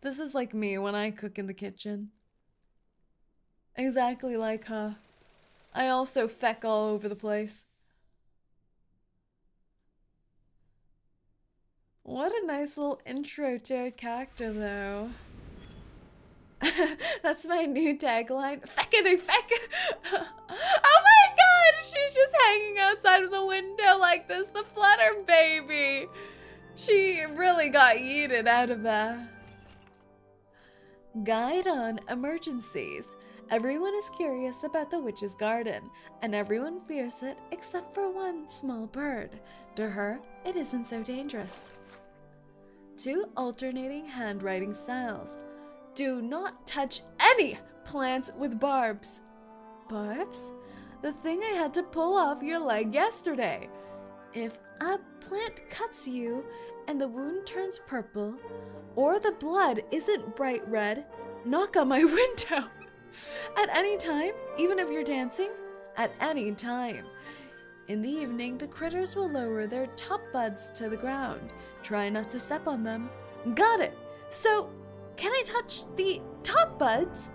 This is like me when I cook in the kitchen. Exactly like her. I also feck all over the place. What a nice little intro to her character, though. That's my new tagline. Feckity feck! Oh my god! She's just hanging outside of the window like this, the Flutter baby. She really got yeeted out of there. Guide on emergencies. Everyone is curious about the witch's garden, and everyone fears it except for one small bird. To her, it isn't so dangerous. 2 alternating handwriting styles. Do not touch any plants with barbs. Barbs? The thing I had to pull off your leg yesterday. If a plant cuts you and the wound turns purple, or the blood isn't bright red, knock on my window. At any time, even if you're dancing, at any time. In the evening, the critters will lower their top buds to the ground. Try not to step on them. Got it. So, can I touch the top buds?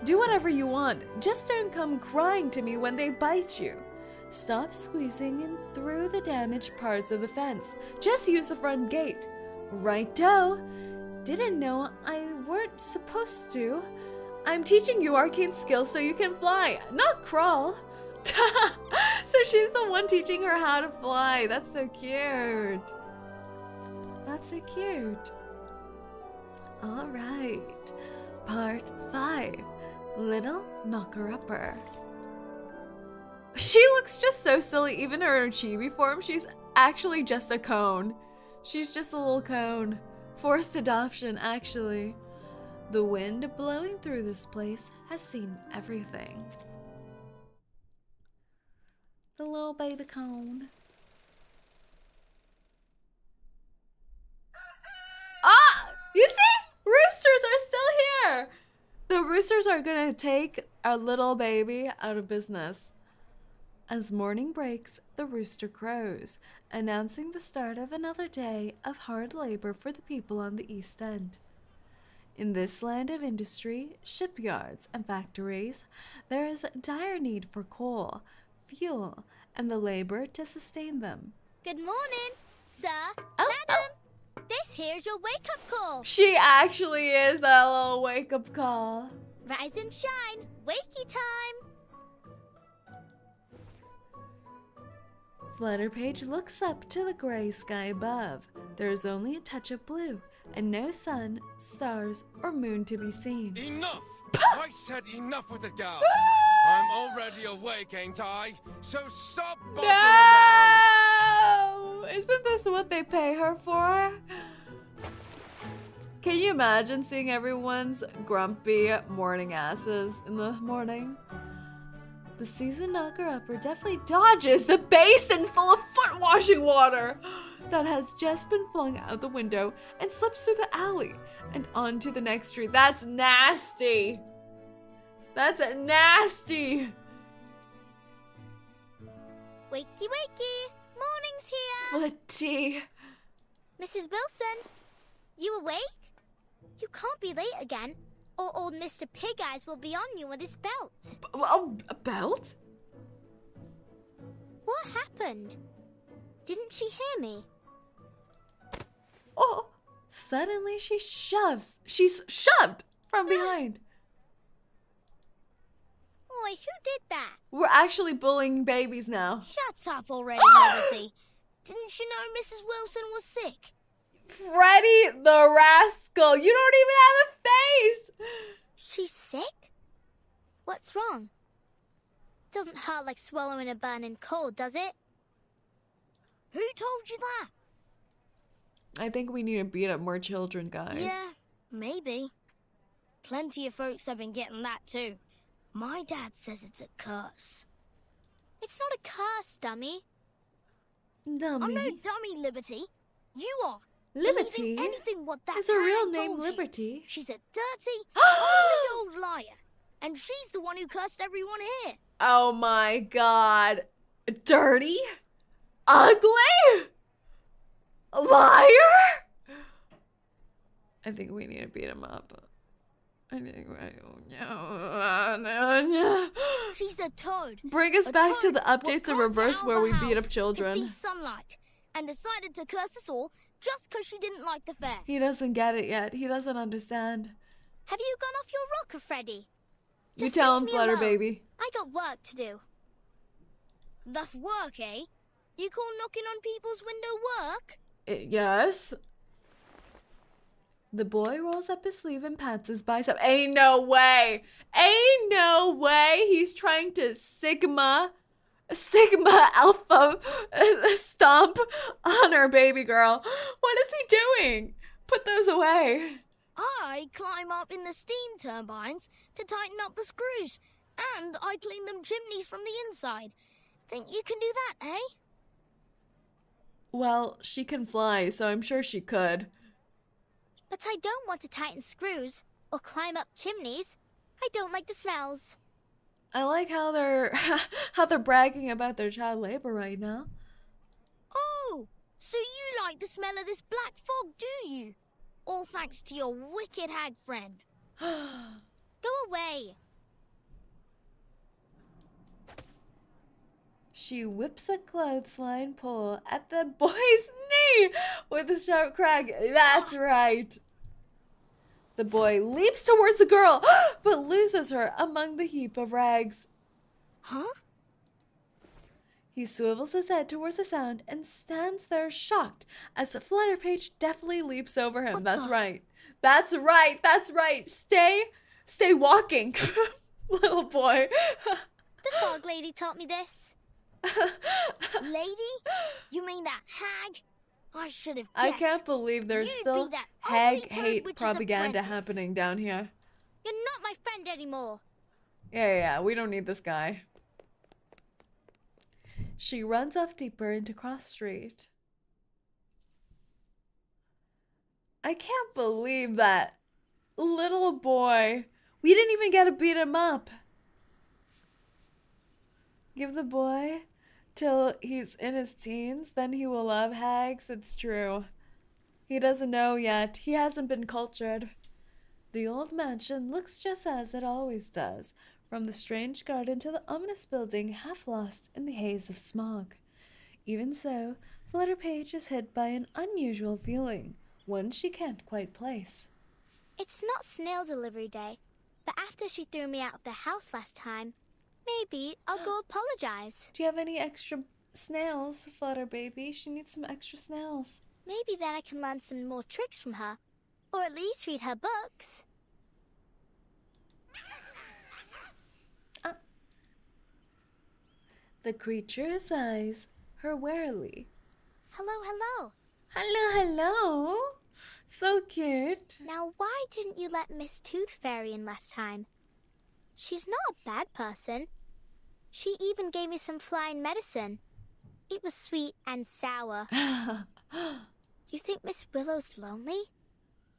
Do whatever you want. Just don't come crying to me when they bite you. Stop squeezing in through the damaged parts of the fence. Just use the front gate. Righto. Didn't know I weren't supposed to. I'm teaching you arcane skills so you can fly, not crawl. So she's the one teaching her how to fly. That's so cute. That's so cute. All right. Part 5. Little Knocker-Upper. She looks just so silly. Even her chibi form, she's actually just a cone. She's just a little cone. Forced adoption, actually. The wind blowing through this place has seen everything. The little baby cone. Ah! You see? Roosters are still here! The roosters are gonna take our little baby out of business. As morning breaks, the rooster crows, announcing the start of another day of hard labor for the people on the East End. In this land of industry, shipyards, and factories, there is dire need for coal, fuel, and the labor to sustain them. Good morning, sir, madam. This here's your wake-up call. She actually is that little wake-up call. Rise and shine, wakey time. Flutterpage looks up to the gray sky above. There is only a touch of blue, and no sun, stars, or moon to be seen. Enough! I said enough with the gal. I'm already awake, ain't I? So stop bossing around! Isn't this what they pay her for? Can you imagine seeing everyone's grumpy morning asses in the morning? The seasoned knocker-upper definitely dodges the basin full of foot washing water that has just been flung out the window and slips through the alley and onto the next street. That's nasty. That's nasty. Wakey, wakey. Morning's here. Footy. Mrs. Wilson, you awake? You can't be late again, or old Mr. Pig Eyes will be on you with his belt. A belt? What happened? Didn't she hear me? Oh, suddenly she's shoved from behind. Oi, who did that? We're actually bullying babies now. Shut up already, Liberty. Didn't you know Mrs. Wilson was sick? Freddy the rascal, you don't even have a face! She's sick? What's wrong? Doesn't hurt like swallowing a burning coal, does it? Who told you that? I think we need to beat up more children, guys. Yeah, maybe. Plenty of folks have been getting that too. My dad says it's a curse. It's not a curse, dummy. Dummy? I'm no dummy, Liberty. You are. Liberty? Anything what that is her real told name you. Liberty? She's a dirty, ugly old liar. And she's the one who cursed everyone here. Oh my god. Dirty? Ugly? Liar? I think we need to beat him up. I don't know. She's a toad. Bring us back to the updates in reverse where we beat up children. To see sunlight and decided to curse us all just because she didn't like the fair. He doesn't get it yet. He doesn't understand. Have you gone off your rocker, Freddy? You tell him, Flutter baby. I got work to do. That's work, eh? You call knocking on people's window work? Yes. The boy rolls up his sleeve and pats his bicep. Ain't no way. Ain't no way he's trying to Sigma Alpha stomp on her baby girl. What is he doing? Put those away. I climb up in the steam turbines to tighten up the screws, and I clean them chimneys from the inside. Think you can do that, eh? Well, she can fly, so I'm sure she could. But I don't want to tighten screws or climb up chimneys. I don't like the smells. I like how they're bragging about their child labor right now. Oh, so you like the smell of this black fog, do you? All thanks to your wicked hag friend. Go away. She whips a clothesline pole at the boy's knee with a sharp crack. That's right. The boy leaps towards the girl, but loses her among the heap of rags. Huh? He swivels his head towards the sound and stands there shocked as the Flutterpage deftly leaps over him. That's right. That's right. That's right. Stay walking, little boy. The fog lady taught me this. Lady? You mean that hag? I should have guessed. I can't believe there's still hag hate propaganda happening down here. You're not my friend anymore. Yeah, we don't need this guy. She runs off deeper into Cross Street. I can't believe that. Little boy. We didn't even get to beat him up. Give the boy till he's in his teens, then he will love hags. It's true. He doesn't know yet. He hasn't been cultured. The old mansion looks just as it always does, from the strange garden to the ominous building half lost in the haze of smog. Even so, Flutterpage is hit by an unusual feeling, one she can't quite place. It's not snail delivery day, but after she threw me out of the house last time, maybe I'll go apologize. Do you have any extra snails, Flutter Baby? She needs some extra snails. Maybe then I can learn some more tricks from her, or at least read her books. The creature's eyes her warily. Hello, hello. Hello, hello. So cute. Now, why didn't you let Miss Tooth Fairy in last time? She's not a bad person. She even gave me some flying medicine. It was sweet and sour. You think Miss Willow's lonely?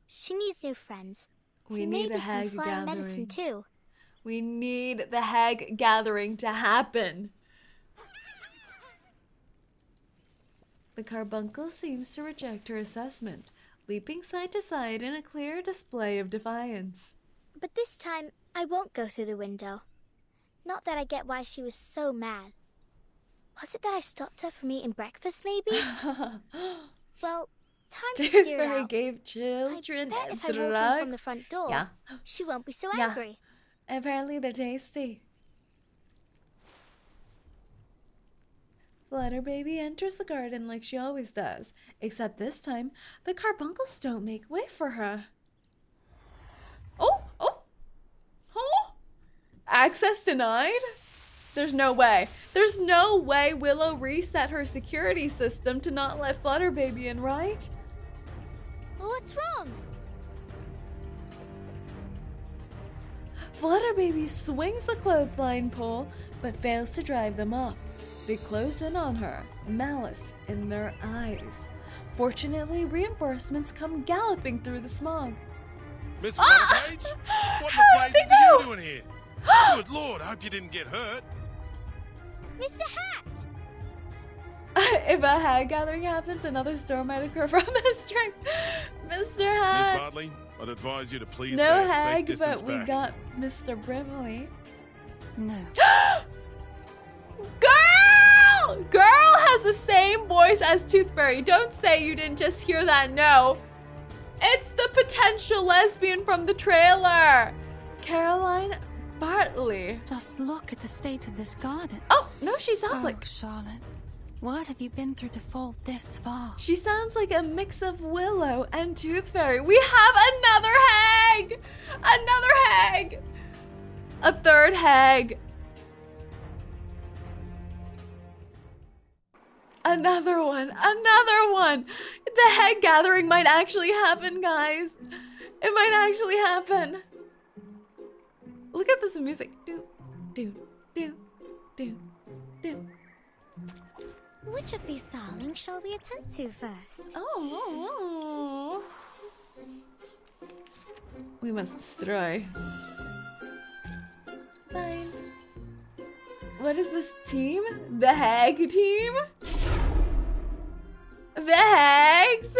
She needs new friends. We need a hag gathering. Medicine too. We need the hag gathering to happen. The carbuncle seems to reject her assessment, leaping side to side in a clear display of defiance. But this time, I won't go through the window. Not that I get why she was so mad. Was it that I stopped her from eating breakfast, maybe? Well, time to figure it out. Gave children I bet if I walk in from the front door, she won't be so angry. Apparently they're tasty. Flutter Baby enters the garden like she always does, except this time, the carbuncles don't make way for her. Oh! Access denied? There's no way. There's no way Willow reset her security system to not let Flutter Baby in, right? What's wrong? Flutter Baby swings the clothesline pole, but fails to drive them off. They close in on her, malice in their eyes. Fortunately, reinforcements come galloping through the smog. Miss Flutterpage? What in the place are you doing here? Good Lord, I hope you didn't get hurt. Mr. Hat! If a hag gathering happens, another storm might occur from this train. Mr. Hat! Miss Bartley, I'd advise you to please no stay a hag, safe distance but we back. got Mr. Brimley. No. Girl has the same voice as Tooth Fairy. Don't say you didn't just hear that. No. It's the potential lesbian from the trailer. Caroline Partly. Just look at the state of this garden. Oh, no, she sounds like... Charlotte, what have you been through to fall this far? She sounds like a mix of Willow and Tooth Fairy. We have another hag! Another hag! A third hag. Another one. Another one. The hag gathering might actually happen, guys. It might actually happen. Look at this music. Do, do, do, do, do. Which of these darlings shall we attend to first? Oh. We must destroy. Fine. What is this team? The hag team? The hags?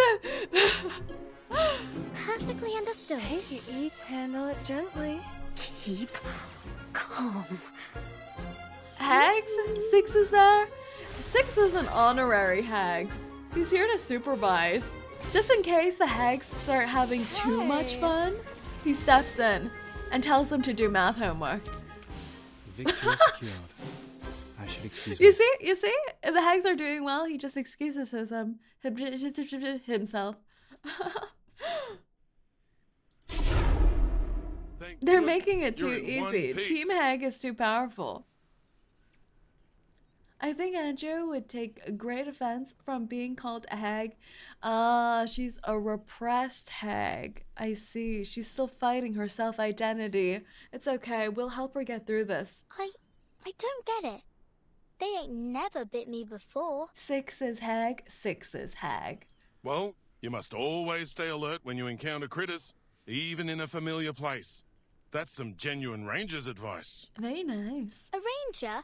Perfectly understood. Hey, handle it gently. Keep calm. Hags? Six is there? Six is an honorary hag. He's here to supervise. Just in case the hags start having too much fun, he steps in and tells them to do math homework. Victory secured. I should excuse You see? If the hags are doing well, he just excuses himself. They're making it too easy. Team Hag is too powerful. I think Andrew would take a great offense from being called a hag. She's a repressed hag. I see. She's still fighting her self-identity. It's okay. We'll help her get through this. I don't get it. They ain't never bit me before. Six is hag. Six is hag. Well, you must always stay alert when you encounter critters, even in a familiar place. That's some genuine ranger's advice. Very nice. A ranger?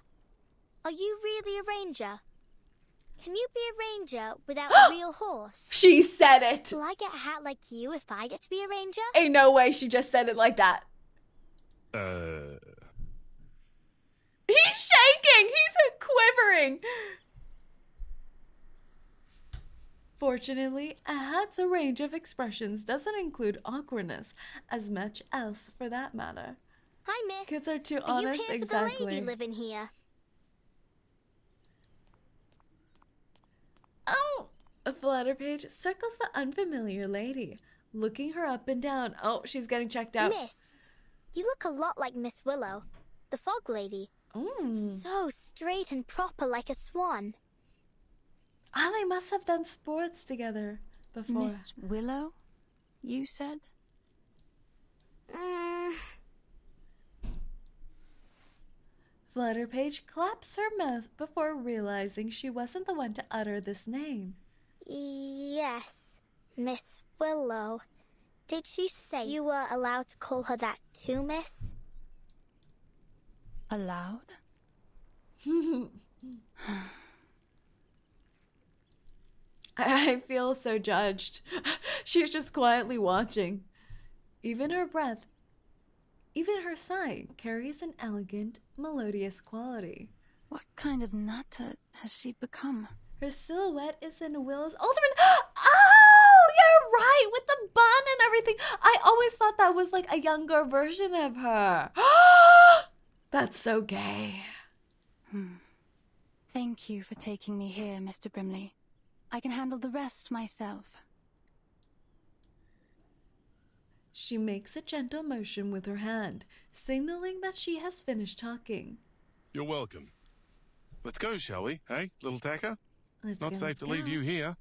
Are you really a ranger? Can you be a ranger without a real horse? She said it! Will I get a hat like you if I get to be a ranger? Ain't no way she just said it like that. He's shaking! He's quivering! Fortunately, a hat's a range of expressions doesn't include awkwardness as much else for that matter. Hi, miss. Kids are too Are honest, you here exactly. For the lady living here? Oh! A Flutterpage circles the unfamiliar lady, looking her up and down. Oh, she's getting checked out. Miss, you look a lot like Miss Willow, the fog lady. So straight and proper like a swan. Ah, they must have done sports together before. Miss Willow, you said? Flutterpage claps her mouth before realizing she wasn't the one to utter this name. Yes, Miss Willow. Did she say you were allowed to call her that too, miss? Allowed? I feel so judged. She's just quietly watching. Even her breath, even her sigh carries an elegant, melodious quality. What kind of nutter has she become? Her silhouette is in Willow's ultimate... Oh, you're right, with the bun and everything. I always thought that was like a younger version of her. That's so gay. Thank you for taking me here, Mr. Brimley. I can handle the rest myself. She makes a gentle motion with her hand, signaling that she has finished talking. You're welcome. Let's go, shall we? Hey, little tacker? It's not safe to leave you here.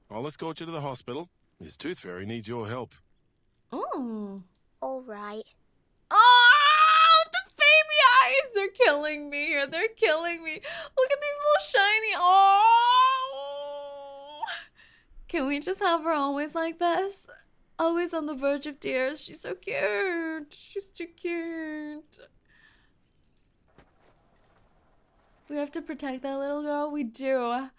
I'll escort you to the hospital. Miss Tooth Fairy needs your help. Oh. All right. Oh, the baby eyes are killing me here. They're killing me. Look at these little shiny. Oh. Can we just have her always like this? Always on the verge of tears. She's so cute. She's too cute. We have to protect that little girl. We do.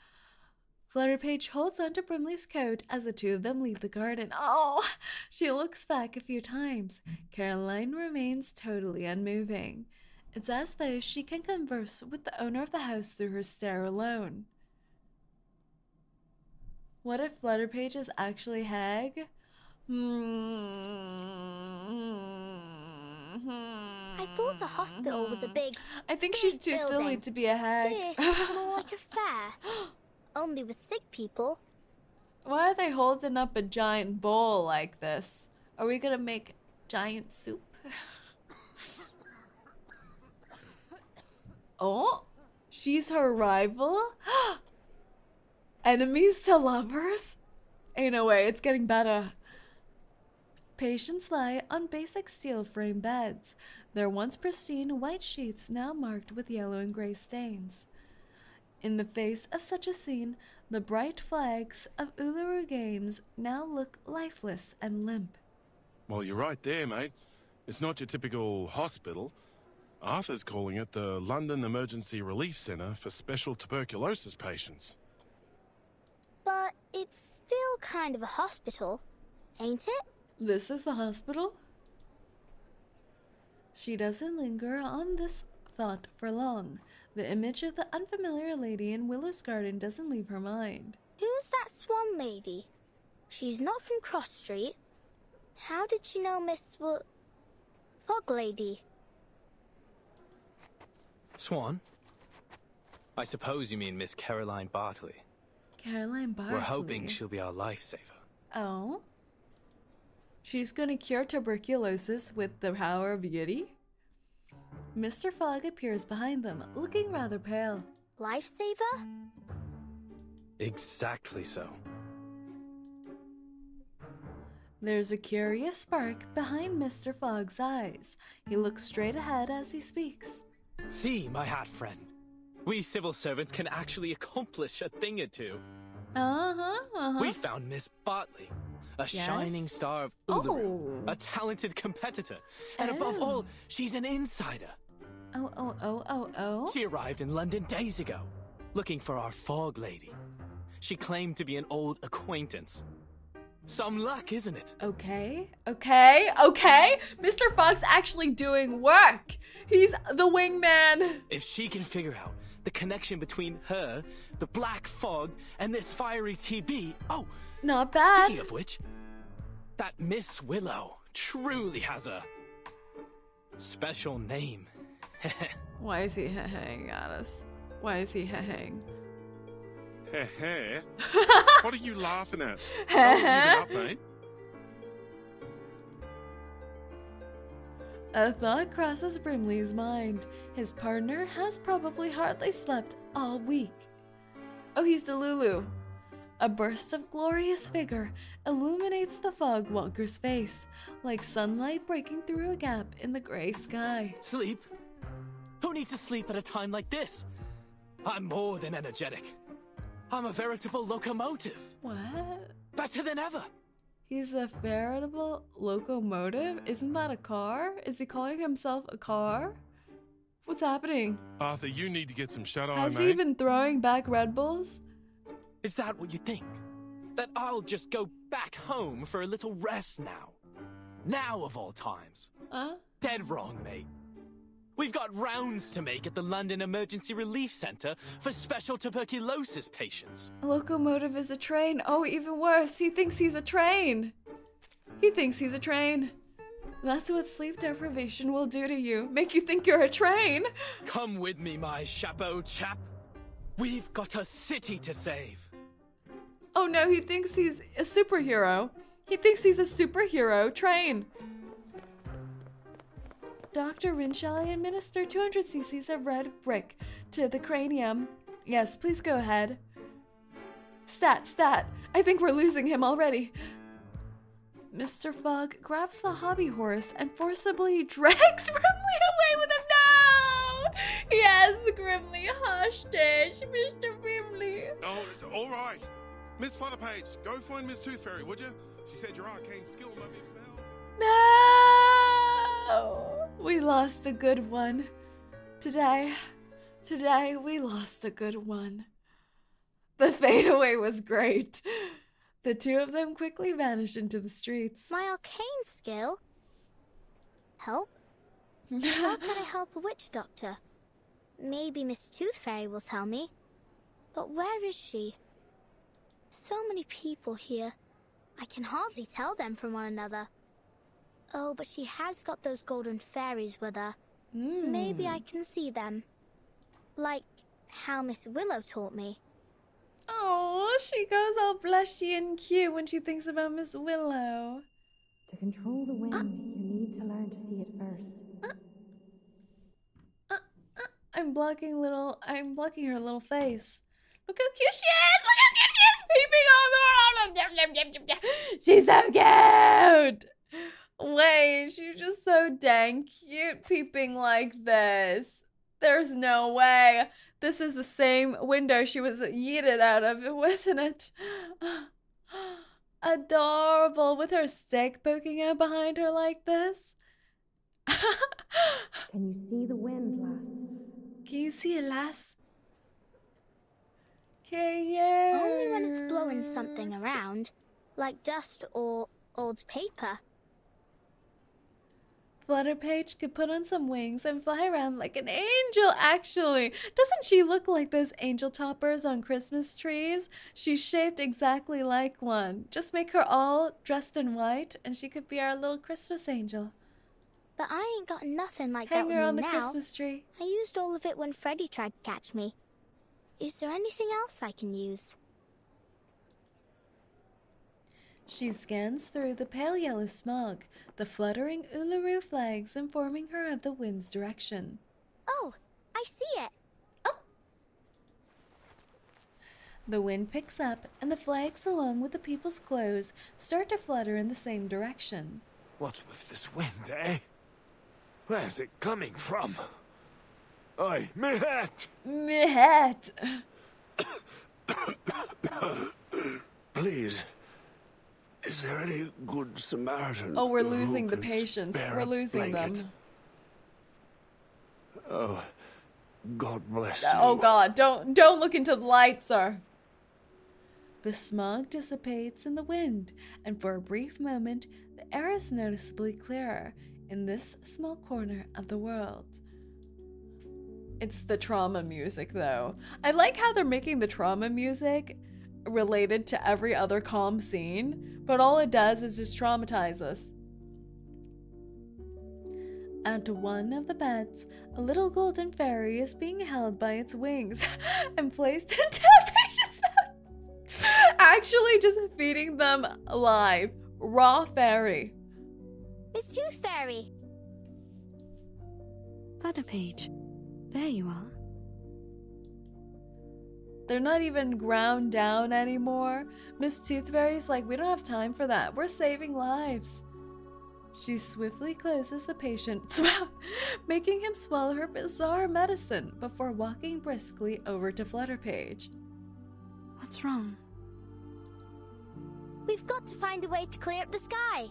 Flutterpage holds onto Brimley's coat as the two of them leave the garden. Oh, she looks back a few times. Caroline remains totally unmoving. It's as though she can converse with the owner of the house through her stare alone. What if Flutterpage is actually Hag? I thought a hospital was a big. I think she's too silly to be a hag. This is more like a fair, only with sick people. Why are they holding up a giant bowl like this? Are we gonna make giant soup? Oh, she's her rival? Enemies to lovers? Ain't no way, it's getting better. Patients lie on basic steel frame beds, their once pristine white sheets now marked with yellow and gray stains. In the face of such a scene, the bright flags of Uluru Games now look lifeless and limp. Well, you're right there, mate. It's not your typical hospital. Arthur's calling it the London Emergency Relief Centre for Special Tuberculosis Patients. But it's still kind of a hospital, ain't it? This is the hospital? She doesn't linger on this thought for long. The image of the unfamiliar lady in Willow's garden doesn't leave her mind. Who's that swan lady? She's not from Cross Street. How did she know Miss Fog Lady? Swan? I suppose you mean Miss Caroline Bartley. Caroline Bartley? We're hoping she'll be our lifesaver. Oh? She's gonna cure tuberculosis with the power of beauty? Mr. Fogg appears behind them, looking rather pale. Lifesaver? Exactly so. There's a curious spark behind Mr. Fogg's eyes. He looks straight ahead as he speaks. See, my hat friend. We civil servants can actually accomplish a thing or two. We found Miss Bartley, a shining star of Uluru, a talented competitor, and above all, she's an insider. She arrived in London days ago, looking for our Fog Lady. She claimed to be an old acquaintance. Some luck, isn't it? Okay. Mr. Fogg's actually doing work. He's the wingman. If she can figure out the connection between her, the Black Fog, and this fiery TB. Oh, not bad. Speaking of which, that Miss Willow truly has a special name. Why is he hang at us? Why is he hang? What are you laughing at? How have you been up, mate? A thought crosses Brimley's mind. His partner has probably hardly slept all week. Oh, he's Delulu. A burst of glorious vigor illuminates the fog walker's face, like sunlight breaking through a gap in the gray sky. Sleep? Who needs to sleep at a time like this? I'm more than energetic. I'm a veritable locomotive. What? Better than ever. He's a veritable locomotive? Isn't that a car? Is he calling himself a car? What's happening? Arthur, you need to get some shut-eye, Has mate. he been throwing back Red Bulls? Is that what you think? That I'll just go back home for a little rest now? Now of all times? Dead wrong, mate. We've got rounds to make at the London Emergency Relief Centre for special tuberculosis patients. A locomotive is a train. Oh, even worse. He thinks he's a train. That's what sleep deprivation will do to you. Make you think you're a train. Come with me, my chapeau chap. We've got a city to save. Oh no, he thinks he's a superhero. Train. Dr. Rin, shall I administer 200 cc's of red brick to the cranium? Yes, please go ahead. Stat. I think we're losing him already. Mr. Fogg grabs the hobby horse and forcibly drags Grimly away with him. No! Yes, Grimly hostage, Mr. Grimly. Oh, all right. Miss Flutterpage, go find Miss Tooth Fairy, would you? She said your arcane skill might be of some help. No! We lost a good one. Today we lost a good one. The fadeaway was great. The two of them quickly vanished into the streets. My arcane skill? Help? How can I help a witch doctor? Maybe Miss Tooth Fairy will tell me. But where is she? So many people here. I can hardly tell them from one another. Oh, but she has got those golden fairies with her. Maybe I can see them. Like how Miss Willow taught me. Oh, she goes all blushy and cute when she thinks about Miss Willow. To control the wind, you need to learn to see it first. I'm blocking her little face. Look how cute she is! Look how cute she is! Peeping on the world! She's so cute! Wait, she's just so dang cute peeping like this. There's no way. This is the same window she was yeeted out of, wasn't it? Adorable, with her stick poking out behind her like this. Can you see the wind, lass? Can you see it, lass? Can you? Only when it's blowing something around, like dust or old paper. Flutterpage could put on some wings and fly around like an angel, actually. Doesn't she look like those angel toppers on Christmas trees? She's shaped exactly like one. Just make her all dressed in white and she could be our little Christmas angel. But I ain't got nothing like Hang that her with on me the now. Christmas tree. I used all of it when Freddy tried to catch me. Is there anything else I can use? She scans through the pale yellow smog, the fluttering Uluru flags informing her of the wind's direction. Oh, I see it. The wind picks up, and the flags, along with the people's clothes, start to flutter in the same direction. What with this wind, eh? Where's it coming from? Oi, me hat! Me hat! Please, is there any good Samaritan? Oh, we're who losing the can patients. spare We're a losing blanket? them. Oh, God bless you. Oh God, don't look into the light, sir. The smog dissipates in the wind, and for a brief moment, the air is noticeably clearer in this small corner of the world. It's the trauma music, though. I like how they're making the trauma music related to every other calm scene, but all it does is just traumatize us. At one of the beds, a little golden fairy is being held by its wings and placed into a patient's mouth. Actually just feeding them alive. Raw fairy. Miss Tooth Fairy. Flutterpage, there you are. They're not even ground down anymore. Miss Tooth Fairy's like, we don't have time for that. We're saving lives. She swiftly closes the patient's mouth, making him swallow her bizarre medicine before walking briskly over to Flutterpage. What's wrong? We've got to find a way to clear up the sky.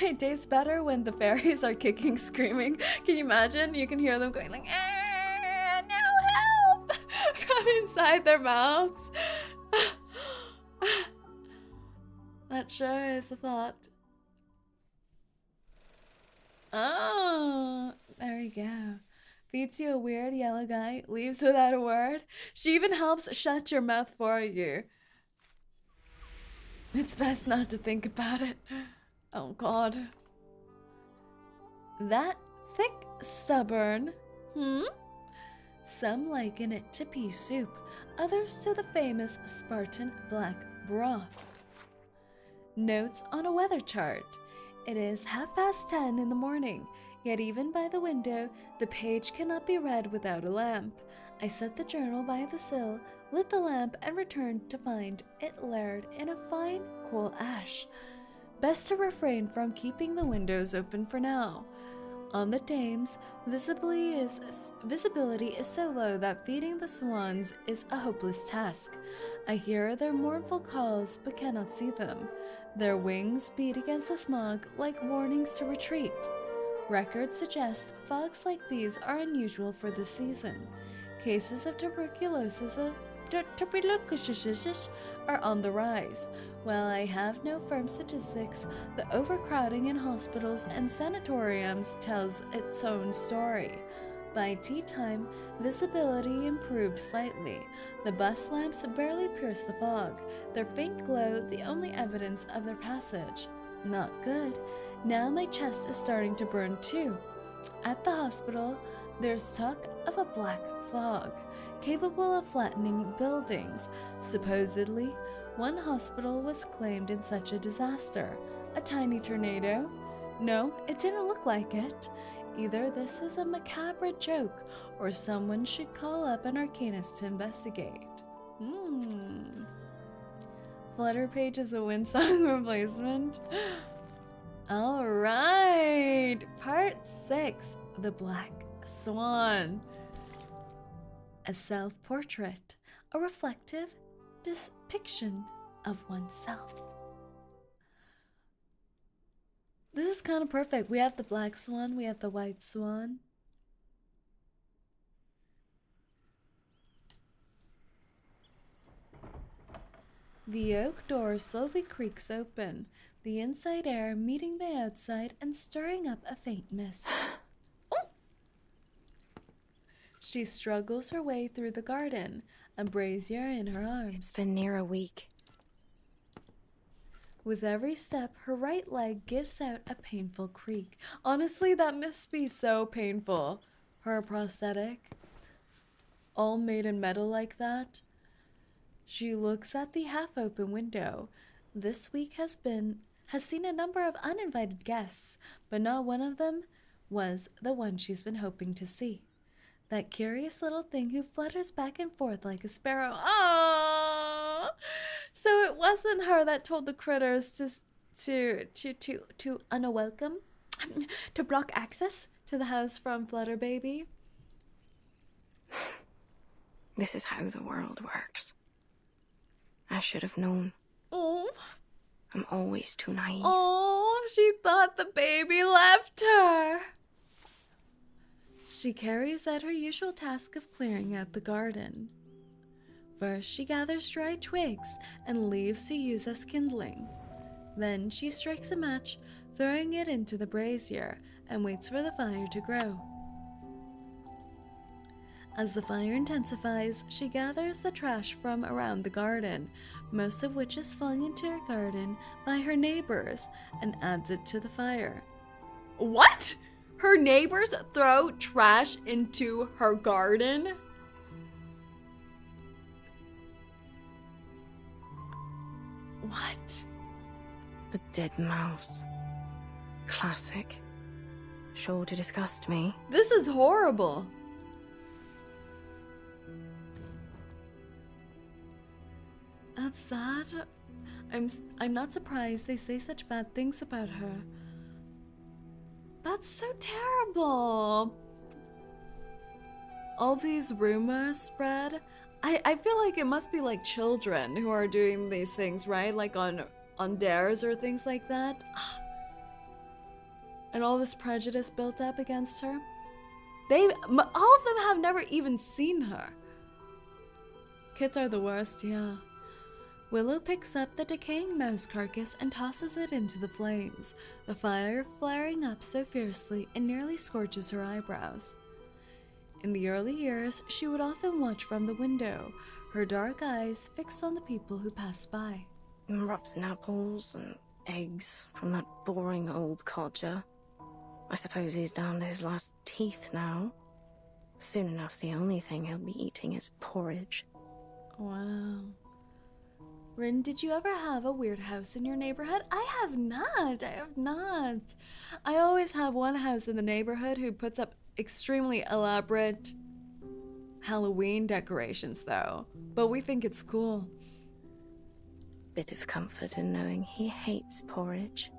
It tastes better when the fairies are kicking, screaming. Can you imagine? You can hear them going like, "Ah, no help!" from inside their mouths. That sure is the thought. Oh, there we go. Feeds you a weird yellow guy, leaves without a word. She even helps shut your mouth for you. It's best not to think about it. Oh God. That thick stubborn, Some liken it to pea soup, others to the famous Spartan black broth. Notes on a weather chart. It is 10:30 in the morning, yet even by the window, the page cannot be read without a lamp. I set the journal by the sill, lit the lamp, and returned to find it layered in a fine, cool ash. Best to refrain from keeping the windows open for now. On the Thames, visibility is so low that feeding the swans is a hopeless task. I hear their mournful calls but cannot see them. Their wings beat against the smog like warnings to retreat. Records suggest fogs like these are unusual for this season. Cases of tuberculosis are on the rise. While I have no firm statistics, the overcrowding in hospitals and sanatoriums tells its own story. By tea time, visibility improved slightly. The bus lamps barely pierce the fog, their faint glow the only evidence of their passage. Not good. Now my chest is starting to burn too. At the hospital, there's talk of a black fog, capable of flattening buildings. Supposedly, one hospital was claimed in such a disaster. A tiny tornado? No, it didn't look like it. Either this is a macabre joke, or someone should call up an Arcanist to investigate. Flutterpage is a Windsong replacement. Alright! Part 6, The Black Swan. A self-portrait, a reflective depiction of oneself. This is kind of perfect. We have the black swan, we have the white swan. The oak door slowly creaks open, the inside air meeting the outside and stirring up a faint mist. She struggles her way through the garden, a brazier in her arms. It's been near a week. With every step, her right leg gives out a painful creak. Honestly, that must be so painful. Her prosthetic, all made in metal like that. She looks at the half-open window. This week has seen a number of uninvited guests, but not one of them was the one she's been hoping to see. That curious little thing who flutters back and forth like a sparrow. Aww! So it wasn't her that told the critters to unwelcome, to block access to the house from Flutter Baby. This is how the world works. I should have known. Oh. I'm always too naive. Oh, she thought the baby left her. She carries out her usual task of clearing out the garden. First, she gathers dry twigs and leaves to use as kindling. Then she strikes a match, throwing it into the brazier, and waits for the fire to grow. As the fire intensifies, she gathers the trash from around the garden, most of which is flung into her garden by her neighbors, and adds it to the fire. What? Her neighbors throw trash into her garden? What? A dead mouse. Classic. Sure to disgust me. This is horrible. That's sad. I'm not surprised they say such bad things about her. That's so terrible. All these rumors spread. I feel like it must be like children who are doing these things, right? Like on dares or things like that. And all this prejudice built up against her. All of them have never even seen her. Kids are the worst, yeah. Willow picks up the decaying mouse carcass and tosses it into the flames, the fire flaring up so fiercely it nearly scorches her eyebrows. In the early years, she would often watch from the window, her dark eyes fixed on the people who passed by. Rotten apples and eggs from that boring old codger. I suppose he's down to his last teeth now. Soon enough, the only thing he'll be eating is porridge. Wow. Rin, did you ever have a weird house in your neighborhood? I have not. I always have one house in the neighborhood who puts up extremely elaborate Halloween decorations, though. But we think it's cool. Bit of comfort in knowing he hates porridge.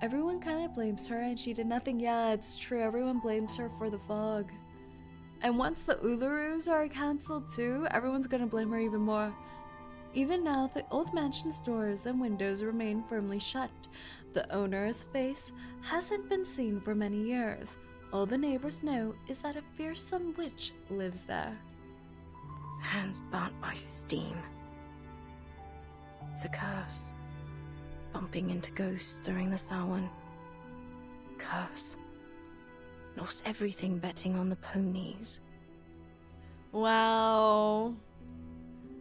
Everyone kind of blames her and she did nothing. Yeah, it's true. Everyone blames her for the fog. And once the Ulurus are cancelled too, everyone's gonna blame her even more. Even now, the old mansion's doors and windows remain firmly shut. The owner's face hasn't been seen for many years. All the neighbors know is that a fearsome witch lives there. Hands burnt by steam. It's a curse. Bumping into ghosts during the Samhain. Curse. Lost everything betting on the ponies. Wow.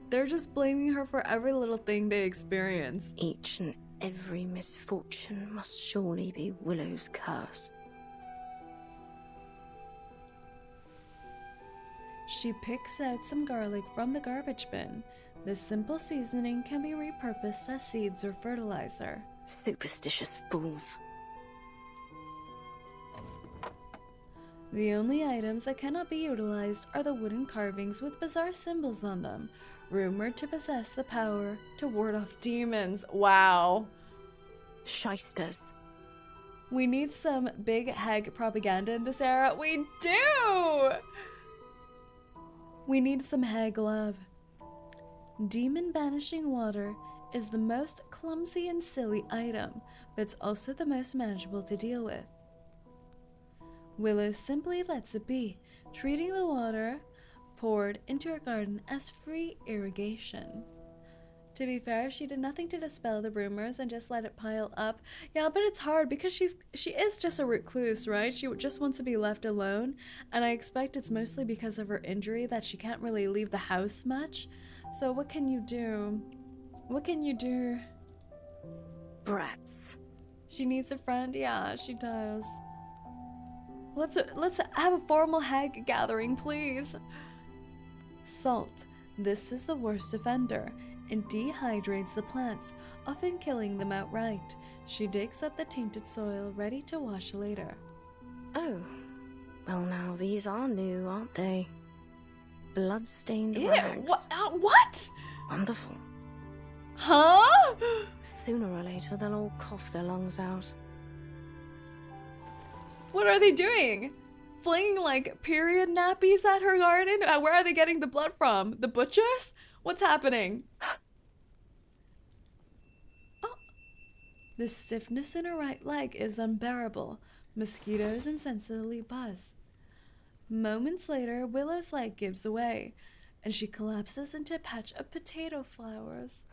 They're just blaming her for every little thing they experience. Each and every misfortune must surely be Willow's curse. She picks out some garlic from the garbage bin. This simple seasoning can be repurposed as seeds or fertilizer. Superstitious fools. The only items that cannot be utilized are the wooden carvings with bizarre symbols on them, rumored to possess the power to ward off demons. Wow. Shysters. We need some big hag propaganda in this era. We do! We need some hag love. Demon banishing water is the most clumsy and silly item, but it's also the most manageable to deal with. Willow simply lets it be, treating the water poured into her garden as free irrigation. To be fair, she did nothing to dispel the rumors and just let it pile up. Yeah, but it's hard because she is just a recluse, right? She just wants to be left alone, and I expect it's mostly because of her injury that she can't really leave the house much. So what can you do? What can you do? Brats. She needs a friend? Yeah, she does. Let's have a formal hag gathering, please. Salt. This is the worst offender and dehydrates the plants, often killing them outright. She digs up the tainted soil, ready to wash later. Oh. Well, now these are new, aren't they? Blood-stained Ew, rags. What? Wonderful. Huh? Sooner or later, they'll all cough their lungs out. What are they doing? Flinging like period nappies at her garden? Where are they getting the blood from? The butchers? What's happening? Oh. The stiffness in her right leg is unbearable. Mosquitoes insensibly buzz. Moments later, Willow's leg gives away, and she collapses into a patch of potato flowers.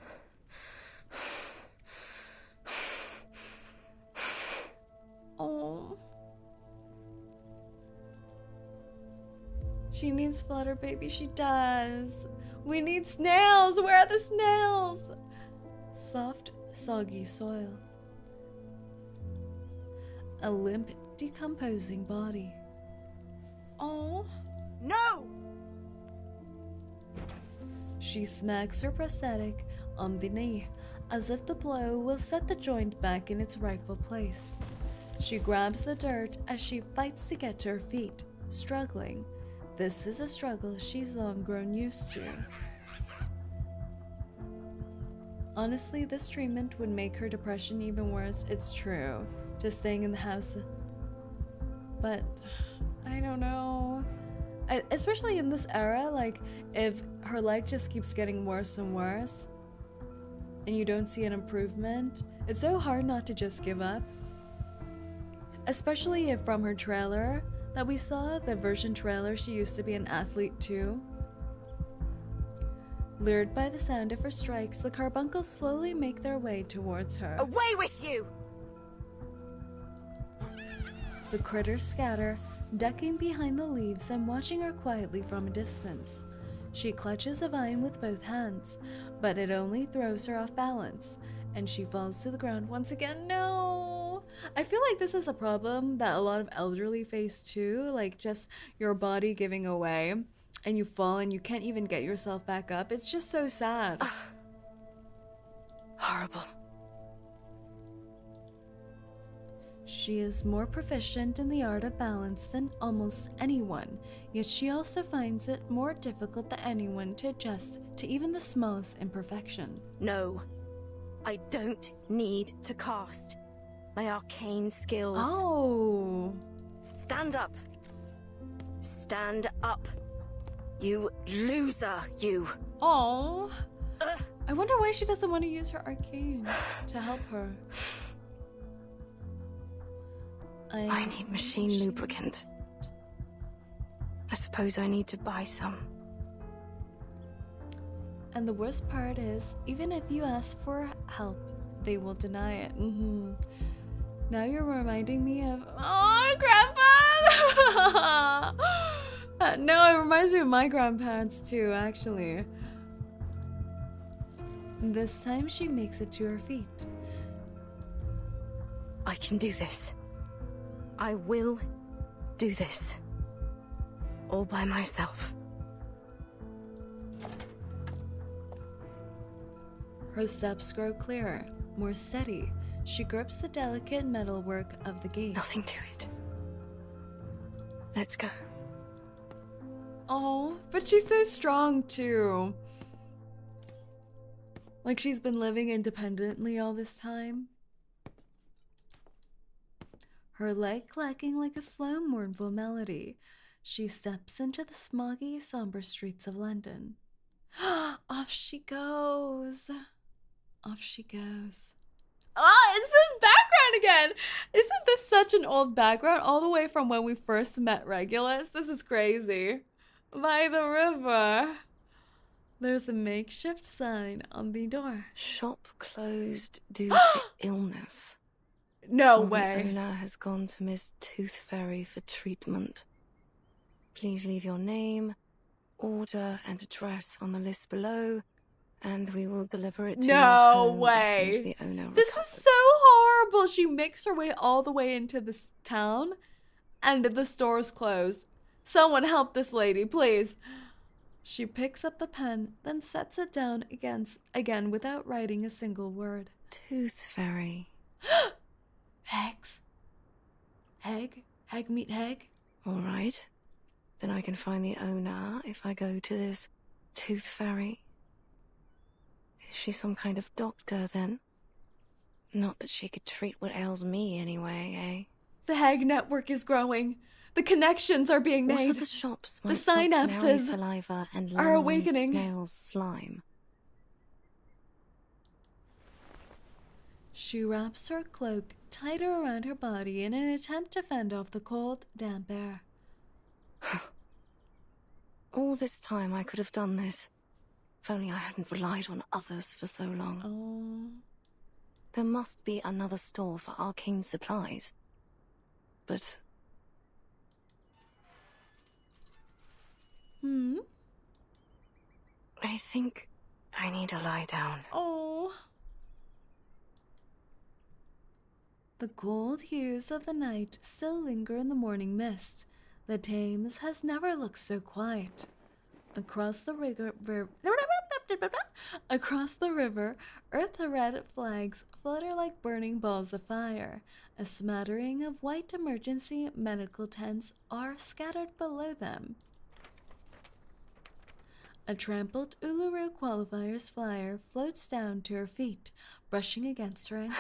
Oh. She needs Flutter Baby, she does. We need snails! Where are the snails? Soft, soggy soil. A limp, decomposing body. Oh. No! She smacks her prosthetic on the knee, as if the blow will set the joint back in its rightful place. She grabs the dirt as she fights to get to her feet, struggling. This is a struggle she's long grown used to. Honestly, this treatment would make her depression even worse. It's true. Just staying in the house. But I don't know. Especially in this era, like, if her leg just keeps getting worse and worse, and you don't see an improvement, it's so hard not to just give up. Especially if from her trailer that we saw, the version trailer, she used to be an athlete too. Lured by the sound of her strikes, the carbuncles slowly make their way towards her. Away with you! The critters scatter, ducking behind the leaves and watching her quietly from a distance. She clutches a vine with both hands, but it only throws her off balance, and she falls to the ground once again. No! I feel like this is a problem that a lot of elderly face too, like just your body giving away, and you fall and you can't even get yourself back up. It's just so sad. Horrible. She is more proficient in the art of balance than almost anyone, yet she also finds it more difficult than anyone to adjust to even the smallest imperfection. No, I don't need to cast my arcane skills. Oh. Stand up. Stand up. You loser, you. Oh. I wonder why she doesn't want to use her arcane to help her. I need machine lubricant. I suppose I need to buy some. And the worst part is, even if you ask for help, they will deny it. Now you're reminding me of, oh, Grandpa! No, it reminds me of my grandparents too, actually. This time she makes it to her feet. I can do this. I will do this. All by myself. Her steps grow clearer, more steady. She grips the delicate metalwork of the gate. Nothing to it. Let's go. Oh, but she's so strong too. Like she's been living independently all this time. Her leg clacking like a slow, mournful melody. She steps into the smoggy, somber streets of London. Off she goes. Off she goes. Oh, it's this background again! Isn't this such an old background? All the way from when we first met Regulus? This is crazy. By the river. There's a makeshift sign on the door. Shop closed due to illness. No way. The owner has gone to Miss Tooth Fairy for treatment. Please leave your name, order, and address on the list below, and we will deliver it to your home as soon as the owner recovers. This is so horrible. She makes her way all the way into this town, and the store's closed. Someone help this lady, please. She picks up the pen, then sets it down again without writing a single word. Tooth Fairy. Hags. Hag? Hag meet Hag? All right. Then I can find the owner if I go to this Tooth Fairy. Is she some kind of doctor, then? Not that she could treat what ails me anyway, eh? The Hag network is growing. The connections are being made. What are the shops? The synapses saliva and are awakening. Snail's slime. She wraps her cloak tighter around her body in an attempt to fend off the cold, damp air. All this time I could have done this, if only I hadn't relied on others for so long. Oh. There must be another store for arcane supplies. But... I think I need to lie down. Oh. The cold hues of the night still linger in the morning mist. The Thames has never looked so quiet. Across the river, earth-red flags flutter like burning balls of fire. A smattering of white emergency medical tents are scattered below them. A trampled Uluru qualifier's flyer floats down to her feet, brushing against her ankle.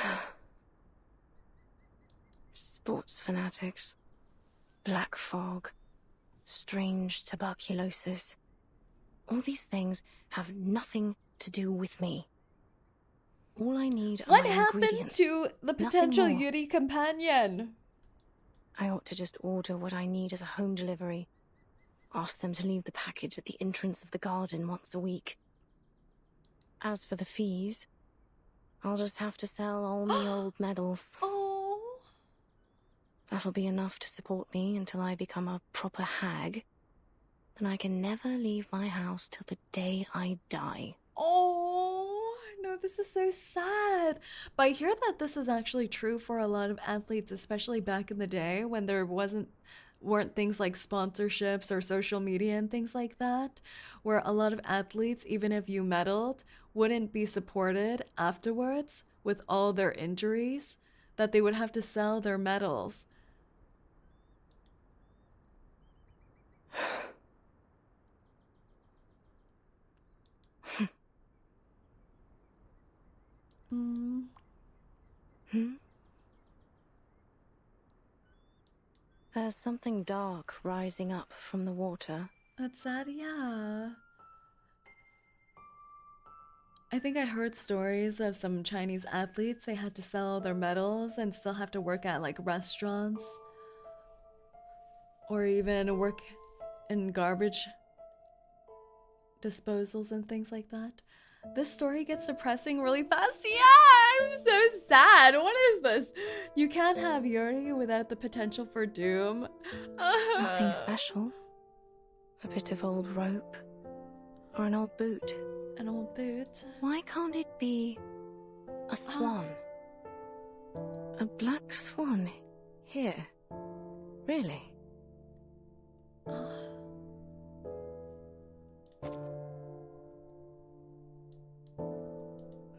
Sports fanatics, black fog, strange tuberculosis. All these things have nothing to do with me. All I need are what my happened ingredients. To the potential Yuri companion? I ought to just order what I need as a home delivery. Ask them to leave the package at the entrance of the garden once a week. As for the fees, I'll just have to sell all my old medals. Oh. That'll be enough to support me until I become a proper hag. Then I can never leave my house till the day I die. Oh, no, this is so sad. But I hear that this is actually true for a lot of athletes, especially back in the day when there weren't things like sponsorships or social media and things like that, where a lot of athletes, even if you medaled, wouldn't be supported afterwards with all their injuries, that they would have to sell their medals. There's something dark rising up from the water. That's sad, yeah. I think I heard stories of some Chinese athletes. They had to sell their medals and still have to work at like restaurants or even work in garbage disposals and things like that. This story gets depressing really fast. Yeah, I'm so sad. What is this? You can't have Yuri without the potential for doom. Nothing special. A bit of old rope. Or an old boot. An old boot? Why can't it be a swan? A black swan here? Really?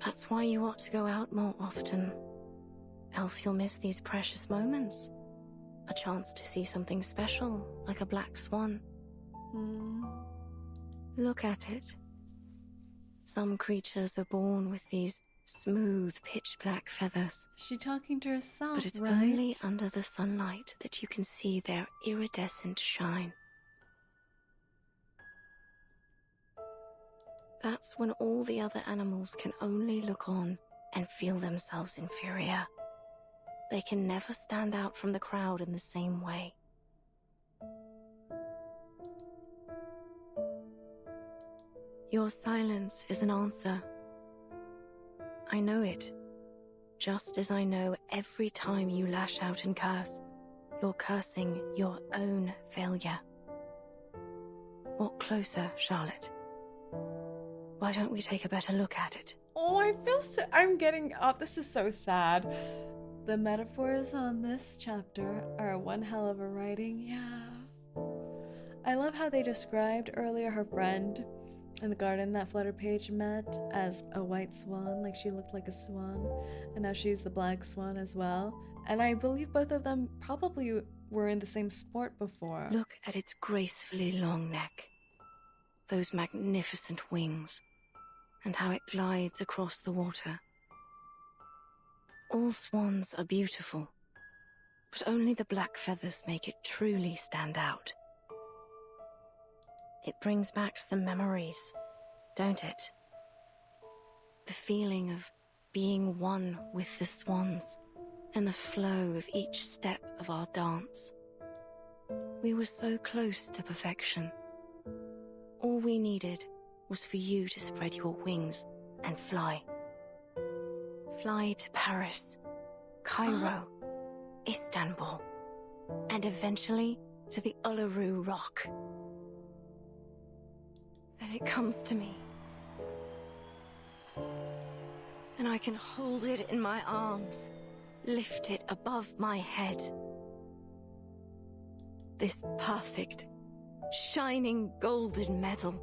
That's why you ought to go out more often. Else you'll miss these precious moments. A chance to see something special, like a black swan. Look at it. Some creatures are born with these smooth, pitch-black feathers. She talking to herself, but it's right? only under the sunlight that you can see their iridescent shine. That's when all the other animals can only look on and feel themselves inferior. They can never stand out from the crowd in the same way. Your silence is an answer. I know it. Just as I know every time you lash out and curse, you're cursing your own failure. Walk closer, Charlotte. Why don't we take a better look at it? Oh, I feel so... I'm getting... Oh, this is so sad. The metaphors on this chapter are one hell of a writing. Yeah. I love how they described earlier her friend in the garden that Flutterpage met as a white swan, like she looked like a swan, and now she's the black swan as well. And I believe both of them probably were in the same sport before. Look at its gracefully long neck, those magnificent wings, and how it glides across the water. All swans are beautiful, but only the black feathers make it truly stand out. It brings back some memories, don't it? The feeling of being one with the swans, and the flow of each step of our dance. We were so close to perfection. All we needed was for you to spread your wings and fly. Fly to Paris, Cairo, Istanbul, and eventually to the Uluru Rock. Then it comes to me, and I can hold it in my arms, lift it above my head. This perfect, shining golden medal,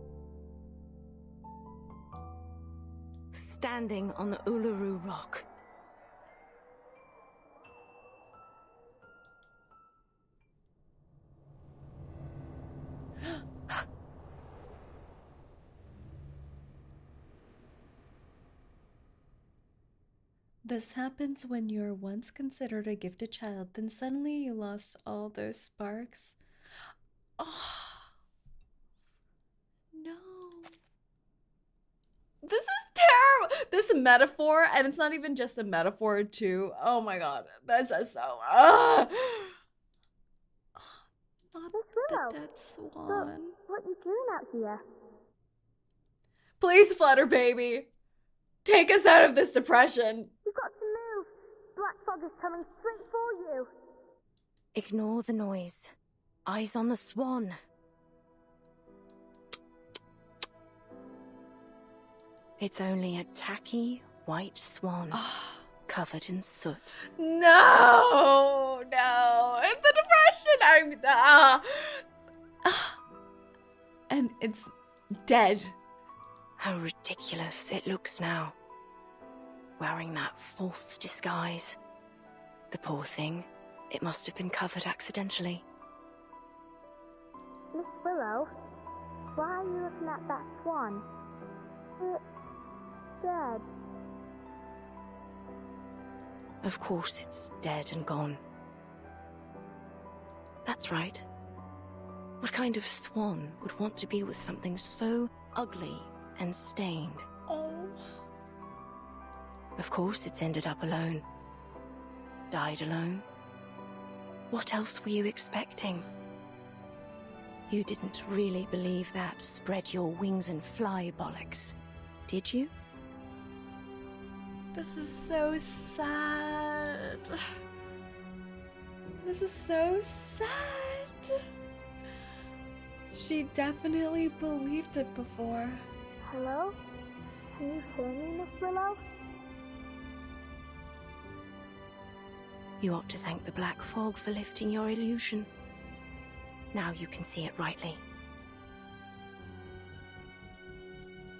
standing on the Uluru Rock. This happens when you're once considered a gifted child, then suddenly you lost all those sparks. Oh, no. This is terrible. This metaphor, and it's not even just a metaphor too. Oh my god, this is so... Not Willow, the dead swan. What are you doing out here? Please, Flutter baby. Take us out of this depression. You've got to move. Black fog is coming straight for you. Ignore the noise. Eyes on the swan. It's only a tacky white swan covered in soot. No, no. It's the depression. And it's dead. How ridiculous it looks now. Wearing that false disguise. The poor thing. It must have been covered accidentally. Miss Willow, why are you looking at that swan? It's dead. Of course it's dead and gone. That's right. What kind of swan would want to be with something so ugly and stained? Oh. Of course it's ended up alone. Died alone. What else were you expecting? You didn't really believe that spread your wings and fly bollocks, did you? This is so sad. This is so sad. She definitely believed it before. Hello? Can you hear me, Miss Willow? You ought to thank the black fog for lifting your illusion. Now you can see it rightly.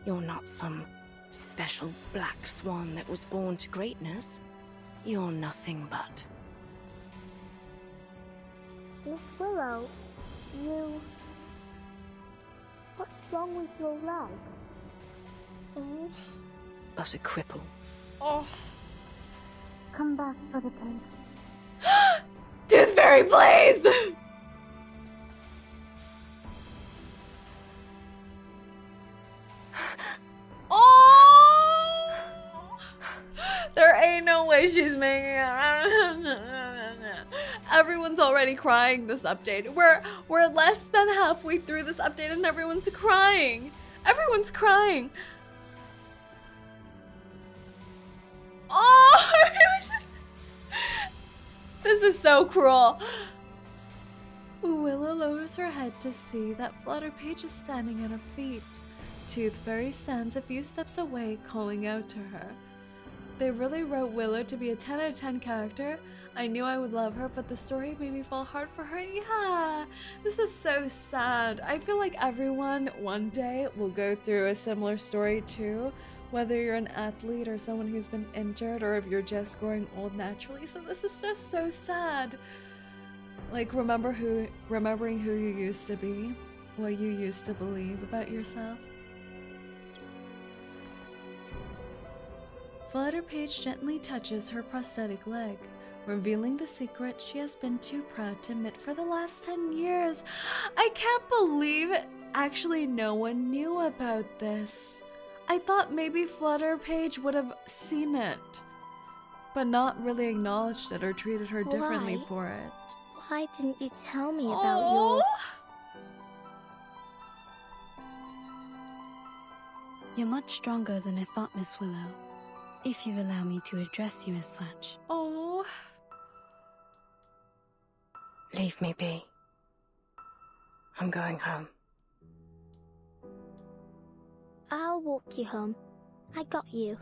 You're not some special black swan that was born to greatness. You're nothing but. Miss Willow, you... What's wrong with your leg? Oh. But a cripple. Oh. Come back for the tank. Tooth Fairy, please! Oh! There ain't no way she's making it. Everyone's already crying this update. We're less than halfway through this update and everyone's crying. Everyone's crying. Oh! This is so cruel. Willow lowers her head to see that Flutterpage is standing at her feet. Tooth Fairy stands a few steps away, calling out to her. They really wrote Willow to be a 10 out of 10 character. I knew I would love her, but the story made me fall hard for her. Yeah, this is so sad. I feel like everyone one day will go through a similar story too, whether you're an athlete or someone who's been injured or if you're just growing old naturally. So this is just so sad. Like remembering who you used to be, what you used to believe about yourself. Flutterpage gently touches her prosthetic leg, revealing the secret she has been too proud to admit for the last 10 years. I can't believe it. Actually, no one knew about this. I thought maybe Flutterpage would have seen it, but not really acknowledged it or treated her differently for it. Why didn't you tell me about your... You're much stronger than I thought, Miss Willow. If you allow me to address you as such. Oh. Leave me be. I'm going home. I'll walk you home. I got you.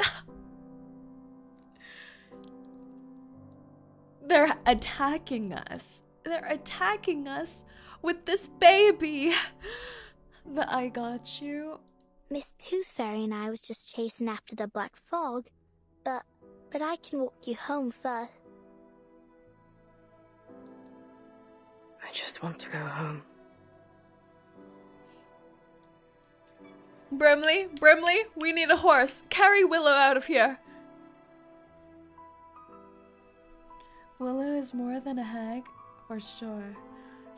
They're attacking us. They're attacking us with this baby. The I got you. Miss Tooth Fairy and I was just chasing after the black fog, but I can walk you home first. I just want to go home. Brimley, we need a horse. Carry Willow out of here. Willow is more than a hag, for sure.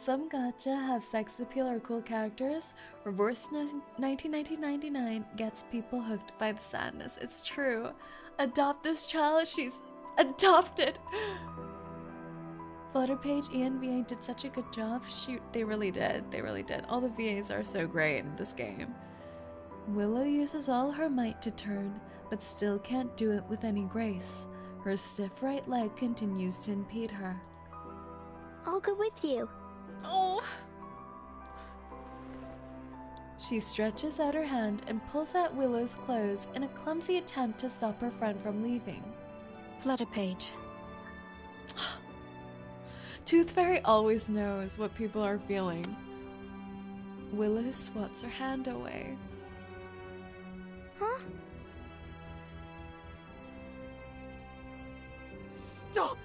Some gacha have sex appeal or cool characters. Reverse 1999 gets people hooked by the sadness. It's true. Adopt this child. She's adopted. Flutterpage and VA did such a good job. Shoot, they really did. They really did. All the VAs are so great in this game. Willow uses all her might to turn, but still can't do it with any grace. Her stiff right leg continues to impede her. I'll go with you. Oh. She stretches out her hand and pulls at Willow's clothes in a clumsy attempt to stop her friend from leaving. Flutterpage. Tooth Fairy always knows what people are feeling. Willow swats her hand away. Huh? Stop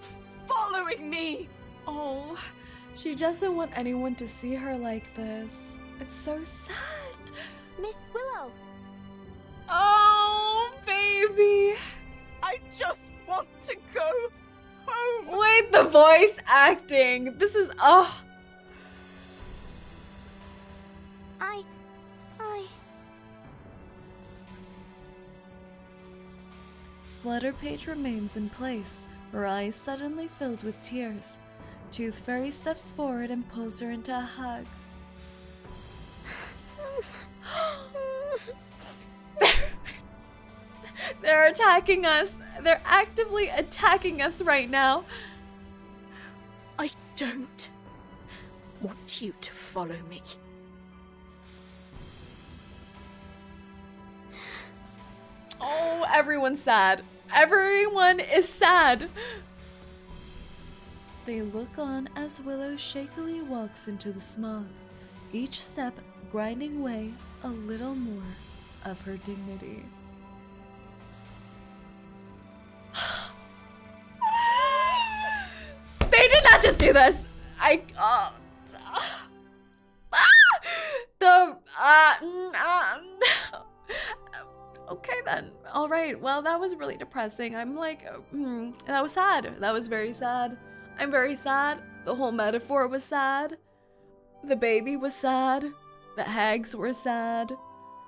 following me! Oh, she doesn't want anyone to see her like this. It's so sad. Miss Willow! Oh, baby! I just want to go home! Wait, the voice acting! This is, oh! Flutterpage remains in place, her eyes suddenly filled with tears. Tooth Fairy steps forward and pulls her into a hug. They're attacking us. They're actively attacking us right now. I don't want you to follow me. Oh, everyone's sad. Everyone is sad. They look on as Willow shakily walks into the smog, each step grinding away a little more of her dignity. They did not just do this! Okay then. Alright, well that was really depressing. I'm like, that was sad. That was very sad. I'm very sad. The whole metaphor was sad. The baby was sad. The hags were sad.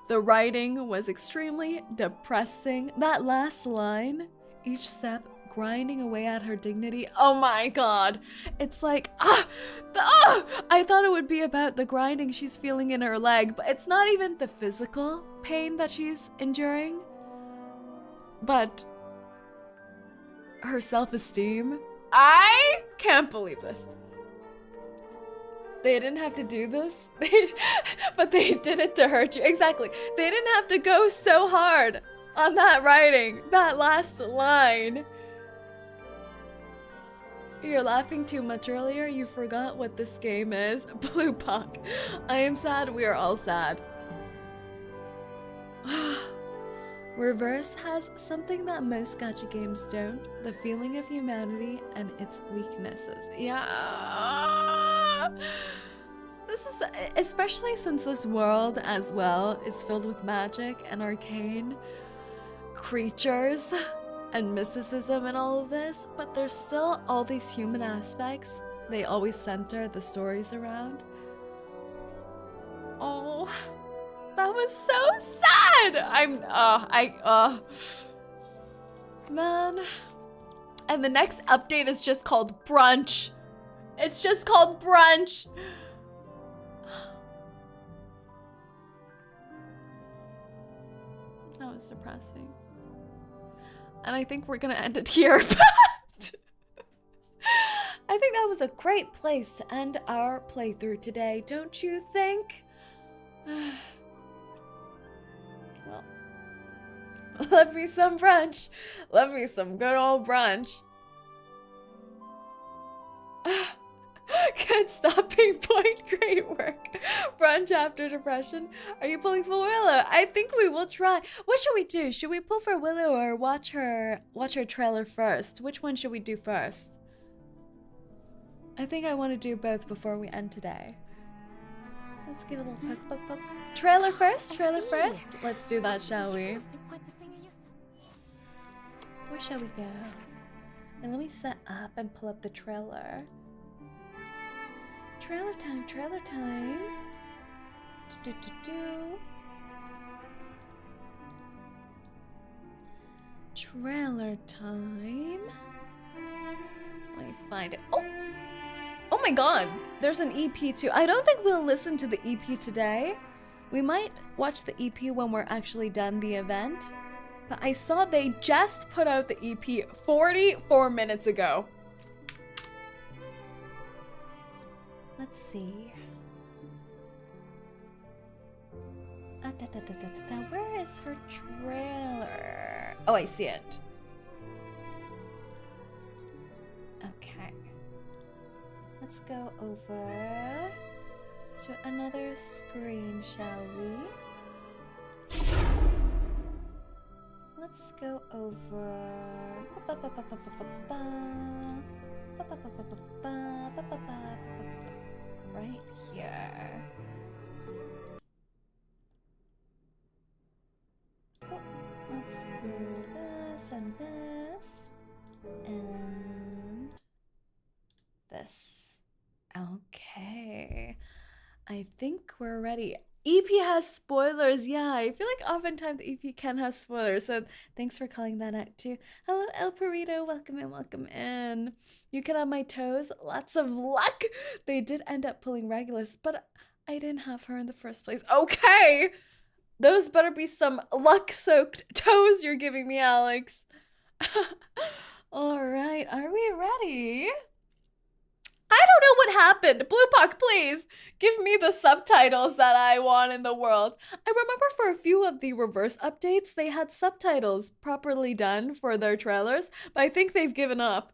The writing was extremely depressing. That last line, each step grinding away at her dignity. Oh my god. It's like, I thought it would be about the grinding she's feeling in her leg, but it's not even the physical pain that she's enduring, but her self-esteem. I can't believe this. They didn't have to do this, but they did it to hurt you. Exactly. They didn't have to go so hard on that writing, that last line. You're laughing too much earlier. You forgot what this game is. Blue Puck. I am sad. We are all sad. Reverse has something that most gacha games don't. The feeling of humanity and its weaknesses. Yeah. This is, especially since this world as well is filled with magic and arcane creatures and mysticism and all of this, but there's still all these human aspects they always center the stories around. Oh, that was so sad! Man. And the next update is just called Brunch. It's just called Brunch. That was depressing. And I think we're gonna end it here. I think that was a great place to end our playthrough today, don't you think? Well, love me some brunch. Love me some good old brunch. Good stopping point, great work. Brunch after depression. Are you pulling for Willow? I think we will try. What should we do? Should we pull for Willow or watch her trailer first? Which one should we do first? I think I want to do both before we end today. Let's give a little poke. Trailer first, trailer first. Let's do that, shall we? Where shall we go? And let me set up and pull up the trailer. Trailer time, trailer time. Trailer time. Let me find it. Oh my god, there's an EP too. I don't think we'll listen to the EP today. We might watch the EP when we're actually done the event. But I saw they just put out the EP 44 minutes ago. Let's see. Where is her trailer? Oh, I see it. Okay. Let's go over to another screen, shall we? Let's go over right here. Oh, let's do this and this and this. Okay, I think we're ready. EP has spoilers. Yeah, I feel like oftentimes the EP can have spoilers, so thanks for calling that out too. Hello, El Perito. Welcome in, welcome in. You can have my toes. Lots of luck. They did end up pulling Regulus, but I didn't have her in the first place. Okay, those better be some luck-soaked toes you're giving me, Alex. All right, are we ready? I don't know what happened. Blue Puck, please give me the subtitles that I want in the world. I remember for a few of the reverse updates, they had subtitles properly done for their trailers, but I think they've given up.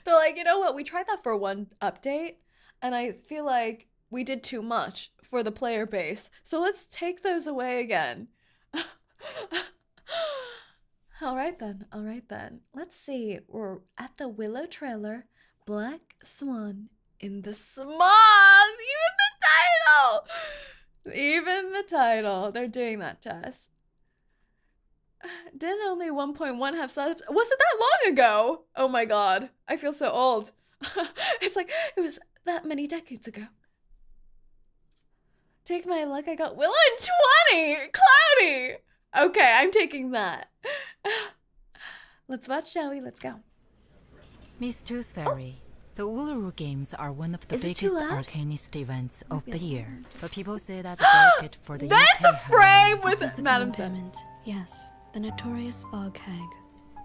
They're like, you know what? We tried that for one update, and I feel like we did too much for the player base. So let's take those away again. All right then. Let's see. We're at the Willow trailer. Black Swan in the smog. Even the title. They're doing that to us. Didn't only 1.1 have subs? Was it that long ago? Oh my god. I feel so old. It's like it was that many decades ago. Take my luck, I got Willow in 20! Cloudy! Okay, I'm taking that. Let's watch, shall we? Let's go. Miss Tooth Fairy, the Uluru Games are one of the biggest Arcanist events of the year. But people say that the bracket for the That's a frame with Madam Impairment. Yes, the notorious fog hag.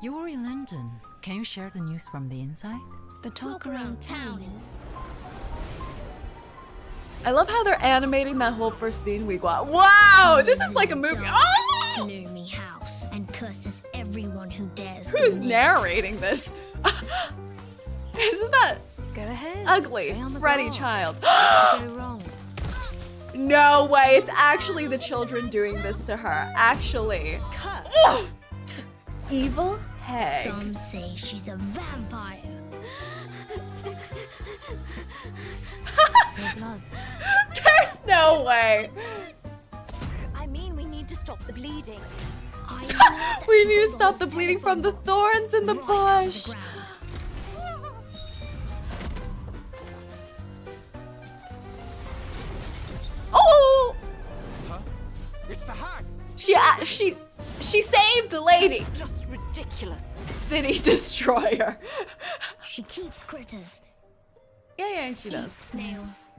You're in London. Can you share the news from the inside? The talk around town is... I love how they're animating that whole first scene we got. Wow, this is like a movie. Oh! Gloomy house and curses everyone who dares. Who's narrating this? Isn't that Go ahead. ugly? Freddy child. Go wrong. No way, it's actually the children doing this to her. Actually. Evil hag. Some say she's a vampire. Blood. There's no way. I mean, we need to stop the bleeding. We need to stop the bleeding from the thorns in the bush. Oh! Huh? It's the hag. She saved the lady. Just ridiculous. City destroyer. She keeps critters. Yeah, she does. Snails.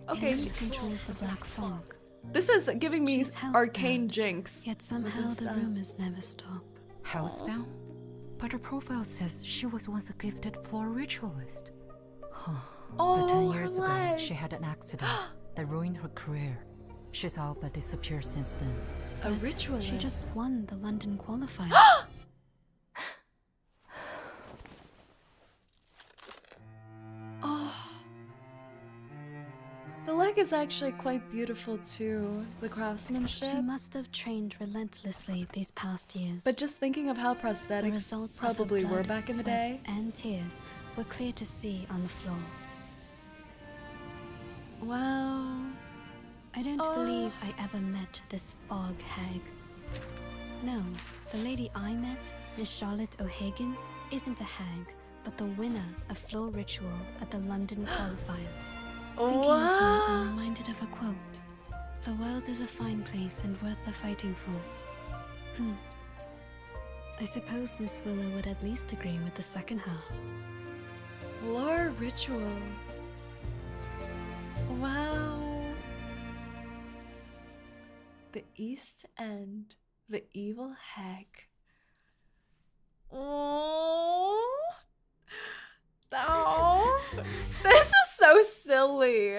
Okay, She controls the black fog. This is giving me She's housebound, arcane jinx. Yet somehow the rumors never stop. Housebound? But her profile says she was once a gifted floor ritualist. But 10 years ago, she had an accident that ruined her career. She's all but disappeared since then. A ritualist? She just won the London qualifiers. Oh. The leg is actually quite beautiful too, the craftsmanship. She must have trained relentlessly these past years. But just thinking of how The prosthetics results probably of her were blood, back in the sweat, day. and tears were clear to see on the floor. Wow. I don't believe I ever met this fog hag. No, the lady I met, Miss Charlotte O'Hagan, isn't a hag, but the winner of floor ritual at the London qualifiers. Thinking of her, I'm reminded of a quote. The world is a fine place and worth the fighting for. I suppose Miss Willow would at least agree with the second half. Floor ritual. Wow. The East End. The evil hag. Oh. This is so silly.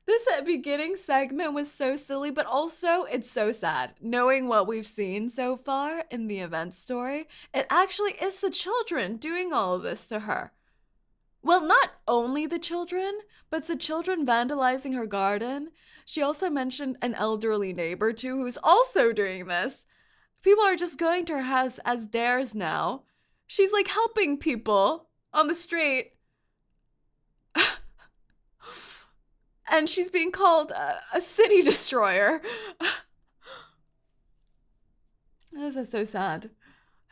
This beginning segment was so silly, but also it's so sad. Knowing what we've seen so far in the event story, it actually is the children doing all of this to her. Well, not only the children, but it's the children vandalizing her garden. She also mentioned an elderly neighbor too, who's also doing this. People are just going to her house as dares now. She's like helping people on the street. And she's being called a city destroyer. This is so sad.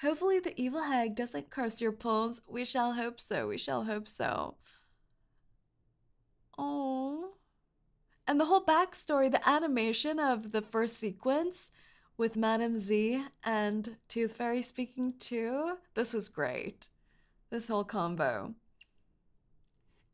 Hopefully the evil hag doesn't curse your pulls. We shall hope so. We shall hope so. Oh. And the whole backstory, the animation of the first sequence with Madame Z and Tooth Fairy speaking too. This was great. This whole combo.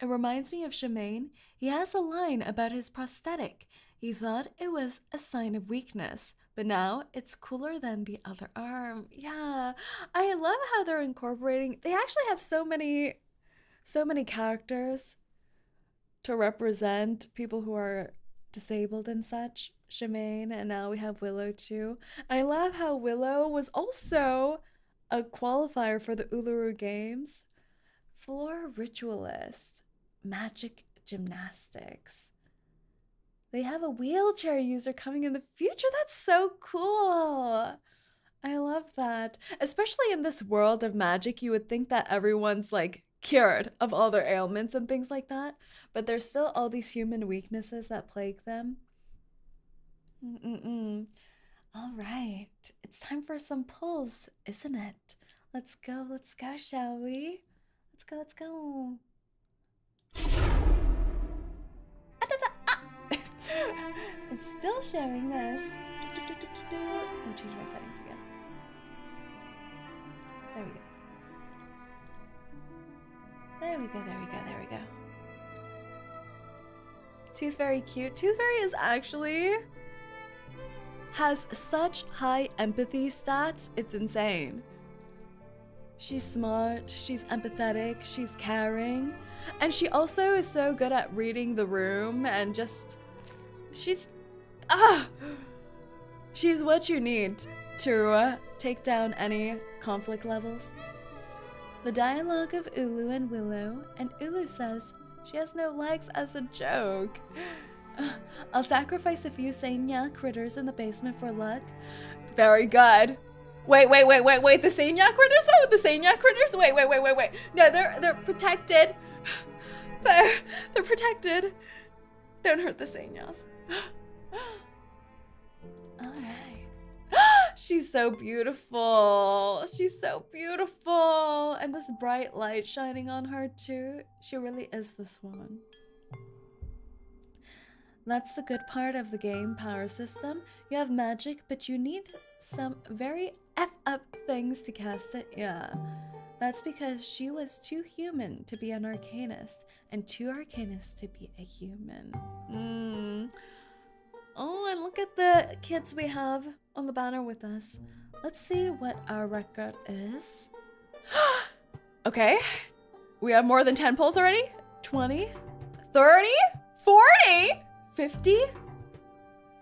It reminds me of 𝐒𝐚𝐭. He has a line about his prosthetic. He thought it was a sign of weakness, but now it's cooler than the other arm. Yeah, I love how they're incorporating. They actually have so many characters to represent people who are disabled and such. Shemaine, and now we have Willow too. And I love how Willow was also a qualifier for the Uluru Games. Floor ritualist, magic gymnastics. They have a wheelchair user coming in the future. That's so cool. I love that. Especially in this world of magic, you would think that everyone's like cured of all their ailments and things like that. But there's still all these human weaknesses that plague them. All right. It's time for some pulls, isn't it? Let's go, shall we? Let's go. It's still showing this. Let me change my settings again. There we go. Tooth Fairy cute. Tooth Fairy is actually has such high empathy stats, it's insane. She's smart, she's empathetic, she's caring, and she also is so good at reading the room and just she's what you need to take down any conflict levels. The dialogue of Ulu and Willow, and Ulu says she has no legs as a joke. I'll sacrifice a few 𝐒𝐚𝐭 critters in the basement for luck. Very good. Wait. The 𝐒𝐚𝐭 critters? Oh, the 𝐒𝐚𝐭 critters? Wait. No, they're protected. They're protected. Don't hurt the 𝐒𝐚𝐭s. Alright. She's so beautiful. And this bright light shining on her too. She really is the swan. That's the good part of the game power system. You have magic, but you need some very F-up things to cast it. Yeah. That's because she was too human to be an Arcanist, and too Arcanist to be a human. Oh, and look at the kids we have on the banner with us. Let's see what our record is. Okay. We have more than 10 pulls already? 20? 30? 40? 50?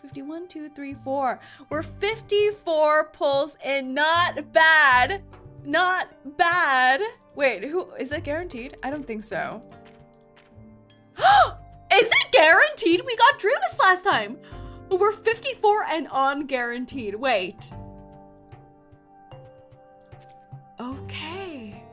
51, 2, 3, 4. We're 54 pulls in. Not bad. Wait, who is it guaranteed? I don't think so. Is it guaranteed? We got Druvis last time. We're 54 and on guaranteed. Wait. Okay.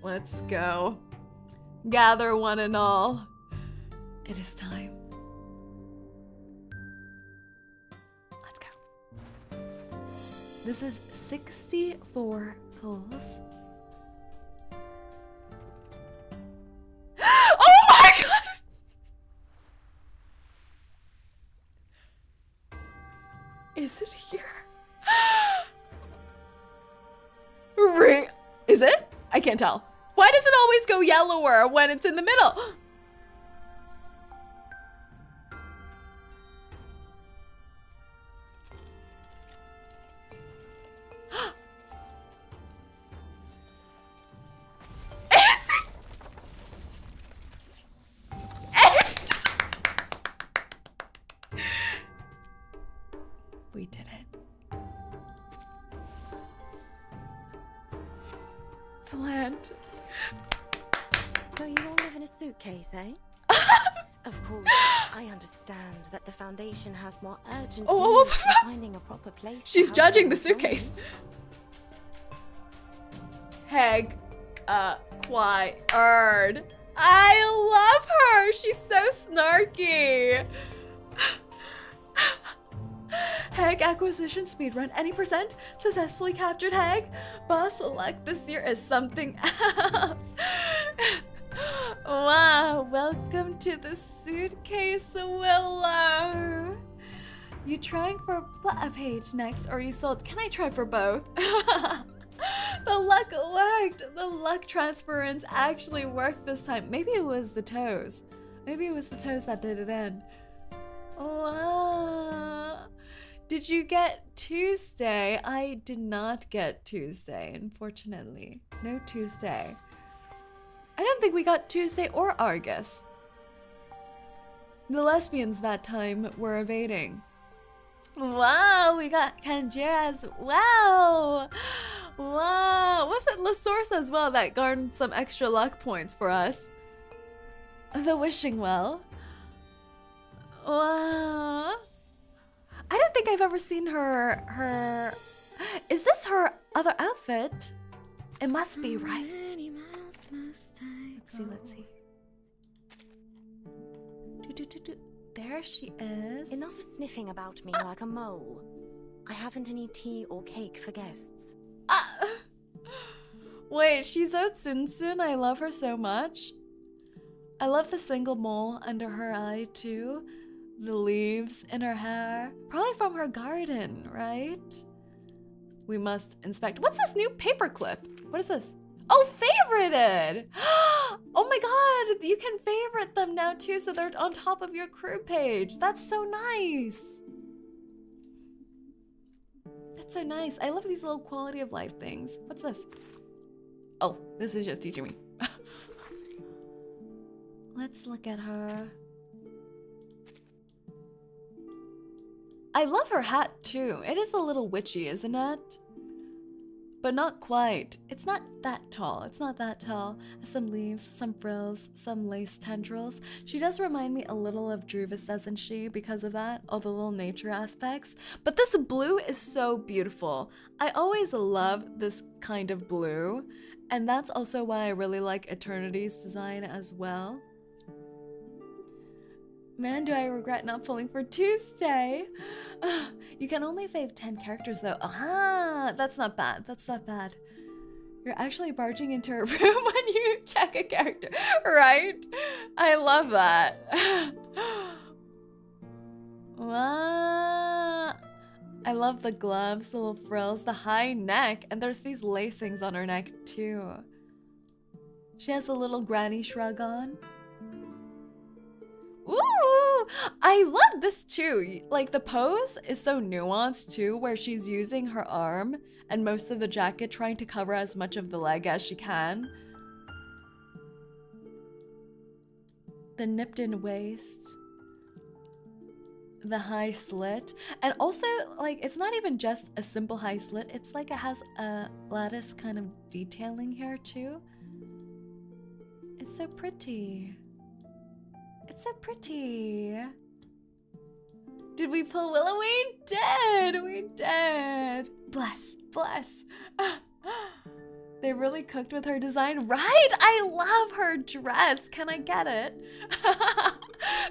Let's go. Gather one and all. It is time. Let's go. This is 64 pulls. Oh my god! Is it here? Is it? I can't tell. Why does it always go yellower when it's in the middle? We did it. Plant. So you all live in a suitcase, eh? Of course, I understand that the Foundation has more urgent needs than finding a proper place. She's judging the suitcase. 𝐒𝐿𝐴𝐻 I love her. She's so snarky. 𝐒𝐿𝐴𝐻 acquisition speedrun. Any percent successfully captured 𝐒𝐿𝐴𝐻. Boss select this year is something else. Wow, welcome to the suitcase, Willow. You trying for Flutterpage next, or you sold? Can I try for both? The luck worked. The luck transference actually worked this time. Maybe it was the toes. Maybe it was the toes that did it in. Wow. Did you get Tuesday? I did not get Tuesday, unfortunately. No Tuesday. I don't think we got Tuesday or Argus. The lesbians that time were evading. Wow, we got Kanjira as well. Wow, was it La Source as well that garnered some extra luck points for us? The wishing well. Wow. I don't think I've ever seen her. Is this her other outfit? It must be, right? Let's see. There she is. Enough sniffing about me like a mole. I haven't any tea or cake for guests. Wait, she's 𝐂𝐡𝐚𝐭. I love her so much. I love the single mole under her eye too. The leaves in her hair. Probably from her garden, right? We must inspect. What's this new paperclip? What is this? Oh, favorited! Oh my god, you can favorite them now too, so they're on top of your crew page. That's so nice. That's so nice. I love these little quality of life things. What's this? Oh, this is just teaching me. Let's look at her. I love her hat too. It is a little witchy, isn't it? But not quite. It's not that tall. It's not that tall. Some leaves, some frills, some lace tendrils. She does remind me a little of Druvis, doesn't she? Because of that, all the little nature aspects. But this blue is so beautiful. I always love this kind of blue. And that's also why I really like Eternity's design as well. Man, do I regret not pulling for Tuesday. You can only fave 10 characters though. Aha! That's not bad. That's not bad. You're actually barging into a room when you check a character, right? I love that. Wow. I love the gloves, the little frills, the high neck, and there's these lacings on her neck too. She has a little granny shrug on. Ooh, I love this too. Like the pose is so nuanced too, where she's using her arm and most of the jacket trying to cover as much of the leg as she can. The nipped in waist. The high slit. And also, like, it's not even just a simple high slit. It's like it has a lattice kind of detailing here too. It's so pretty. It's so pretty. Did we pull Willow? We did! We did! Bless, bless. They really cooked with her design, right? I love her dress. Can I get it?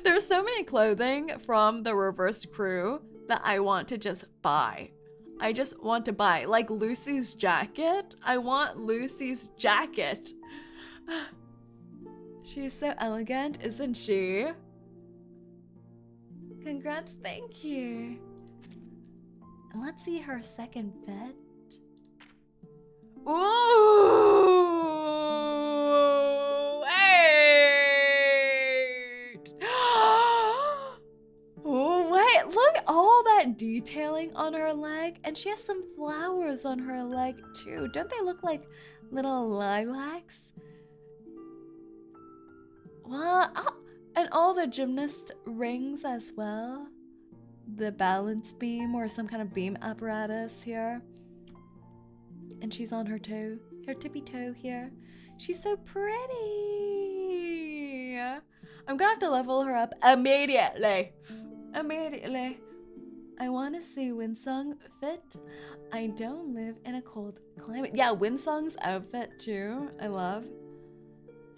There's so many clothing from the reversed crew that I want to just buy. I just want to buy. Like Lucy's jacket. I want Lucy's jacket. She's so elegant, isn't she? Congrats, thank you. And let's see her second fit. Ooh! Wait! Oh, wait, look at all that detailing on her leg. And she has some flowers on her leg too. Don't they look like little lilacs? Wow, oh, and all the gymnast rings as well. The balance beam or some kind of beam apparatus here. And she's on her toe, her tippy toe here. She's so pretty. I'm gonna have to level her up immediately. Immediately. I want to see Winsong fit. I don't live in a cold climate. Yeah, Winsong's outfit too, I love.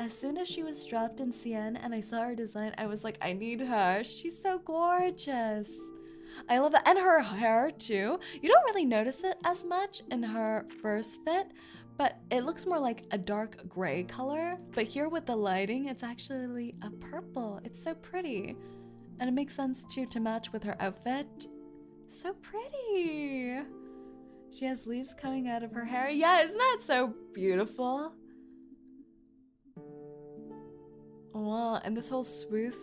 As soon as she was dropped in CN and I saw her design, I was like, I need her. She's so gorgeous. I love that. And her hair too. You don't really notice it as much in her first fit, but it looks more like a dark gray color. But here with the lighting, it's actually a purple. It's so pretty. And it makes sense too to match with her outfit. So pretty. She has leaves coming out of her hair. Yeah, isn't that so beautiful? Wow, and this whole swoosh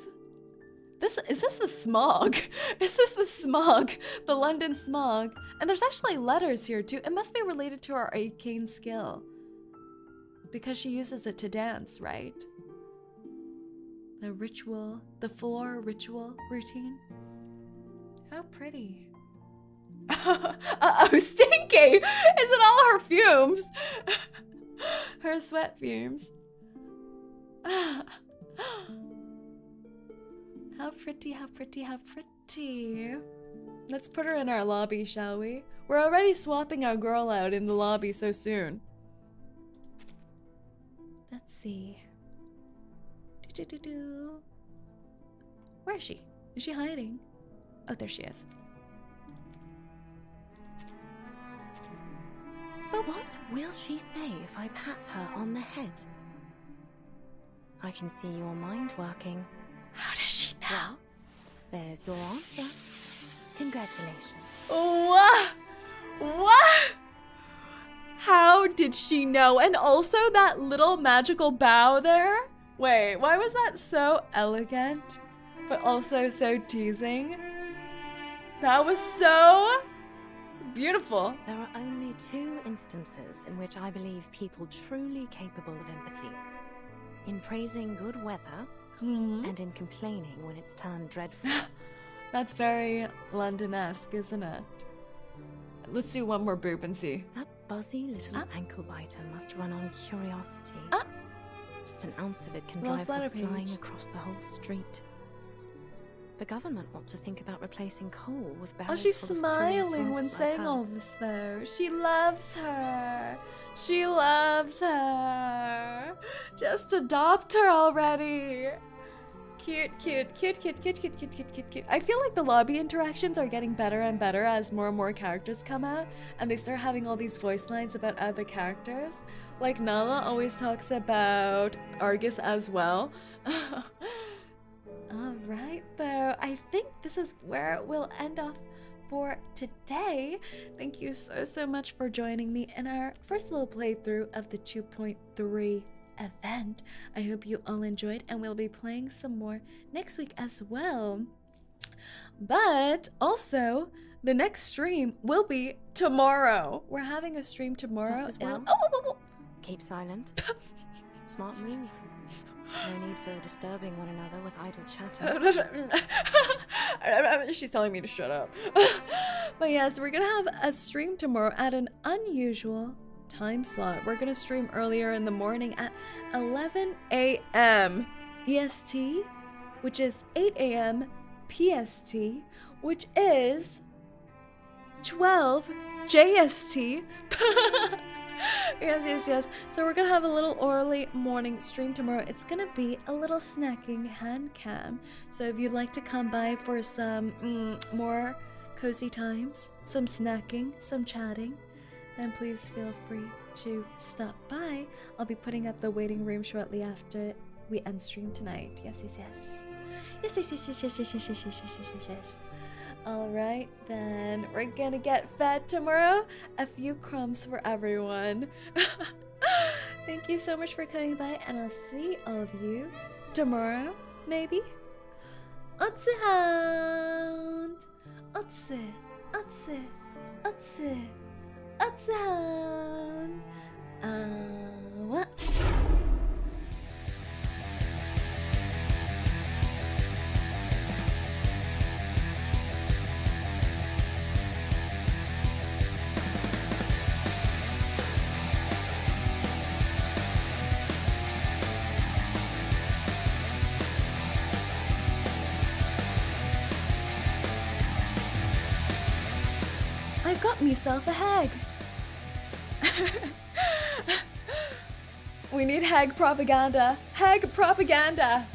Is this the smog? Is this the smog? The London smog? And there's actually letters here too. It must be related to our arcane skill. Because she uses it to dance, right? The ritual, the floor ritual routine. How pretty. Uh-oh, stinky! Is it all her fumes? Her sweat fumes. How pretty, how pretty, how pretty. Let's put her in our lobby, shall we? We're already swapping our girl out in the lobby so soon. Let's see. Where is she? Is she hiding? Oh, there she is. But what will she say if I pat her on the head? I can see your mind working. How does she know? Well, there's your answer. Congratulations. What? What? How did she know? And also that little magical bow there? Wait, why was that so elegant, but also so teasing? That was so beautiful. There are only 2 instances in which I believe people truly capable of empathy. In praising good weather, and in complaining when it's turned dreadful. That's very London-esque, isn't it? Let's do one more boob and see. That buzzy little ankle biter must run on curiosity. Just an ounce of it can drive her flying across the whole street. The government ought to think about replacing coal with barrels. Oh, she's full of smiling when like saying her. all this, though. She loves her. She loves her. Just adopt her already. Cute, cute, cute, cute, cute, cute, cute, cute, cute, cute. I feel like the lobby interactions are getting better and better as more and more characters come out and they start having all these voice lines about other characters. Like Nala always talks about Argus as well. Alright though, I think this is where we'll end off for today. Thank you so much for joining me in our first little playthrough of the 2.3 event. I hope you all enjoyed, and we'll be playing some more next week as well. But also, the next stream will be tomorrow. We're having a stream tomorrow. Just as well. Keep silent. Smart move. No need for disturbing one another with idle chatter. She's telling me to shut up. But yes, we're gonna have a stream tomorrow at an unusual time slot. We're gonna stream earlier in the morning at 11 a.m. EST, which is 8 a.m. PST, which is 12 JST. Yes. So we're gonna have a little early morning stream tomorrow. It's gonna be a little snacking hand cam. So if you'd like to come by for some more cozy times, some snacking, some chatting, then please feel free to stop by. I'll be putting up the waiting room shortly after we end stream tonight. Yes. Alright, then we're gonna get fed tomorrow. A few crumbs for everyone. Thank you so much for coming by, and I'll see all of you tomorrow, maybe? 𝐒𝐴𝐚𝐭 what? I got myself a hag. We need hag propaganda. Hag propaganda.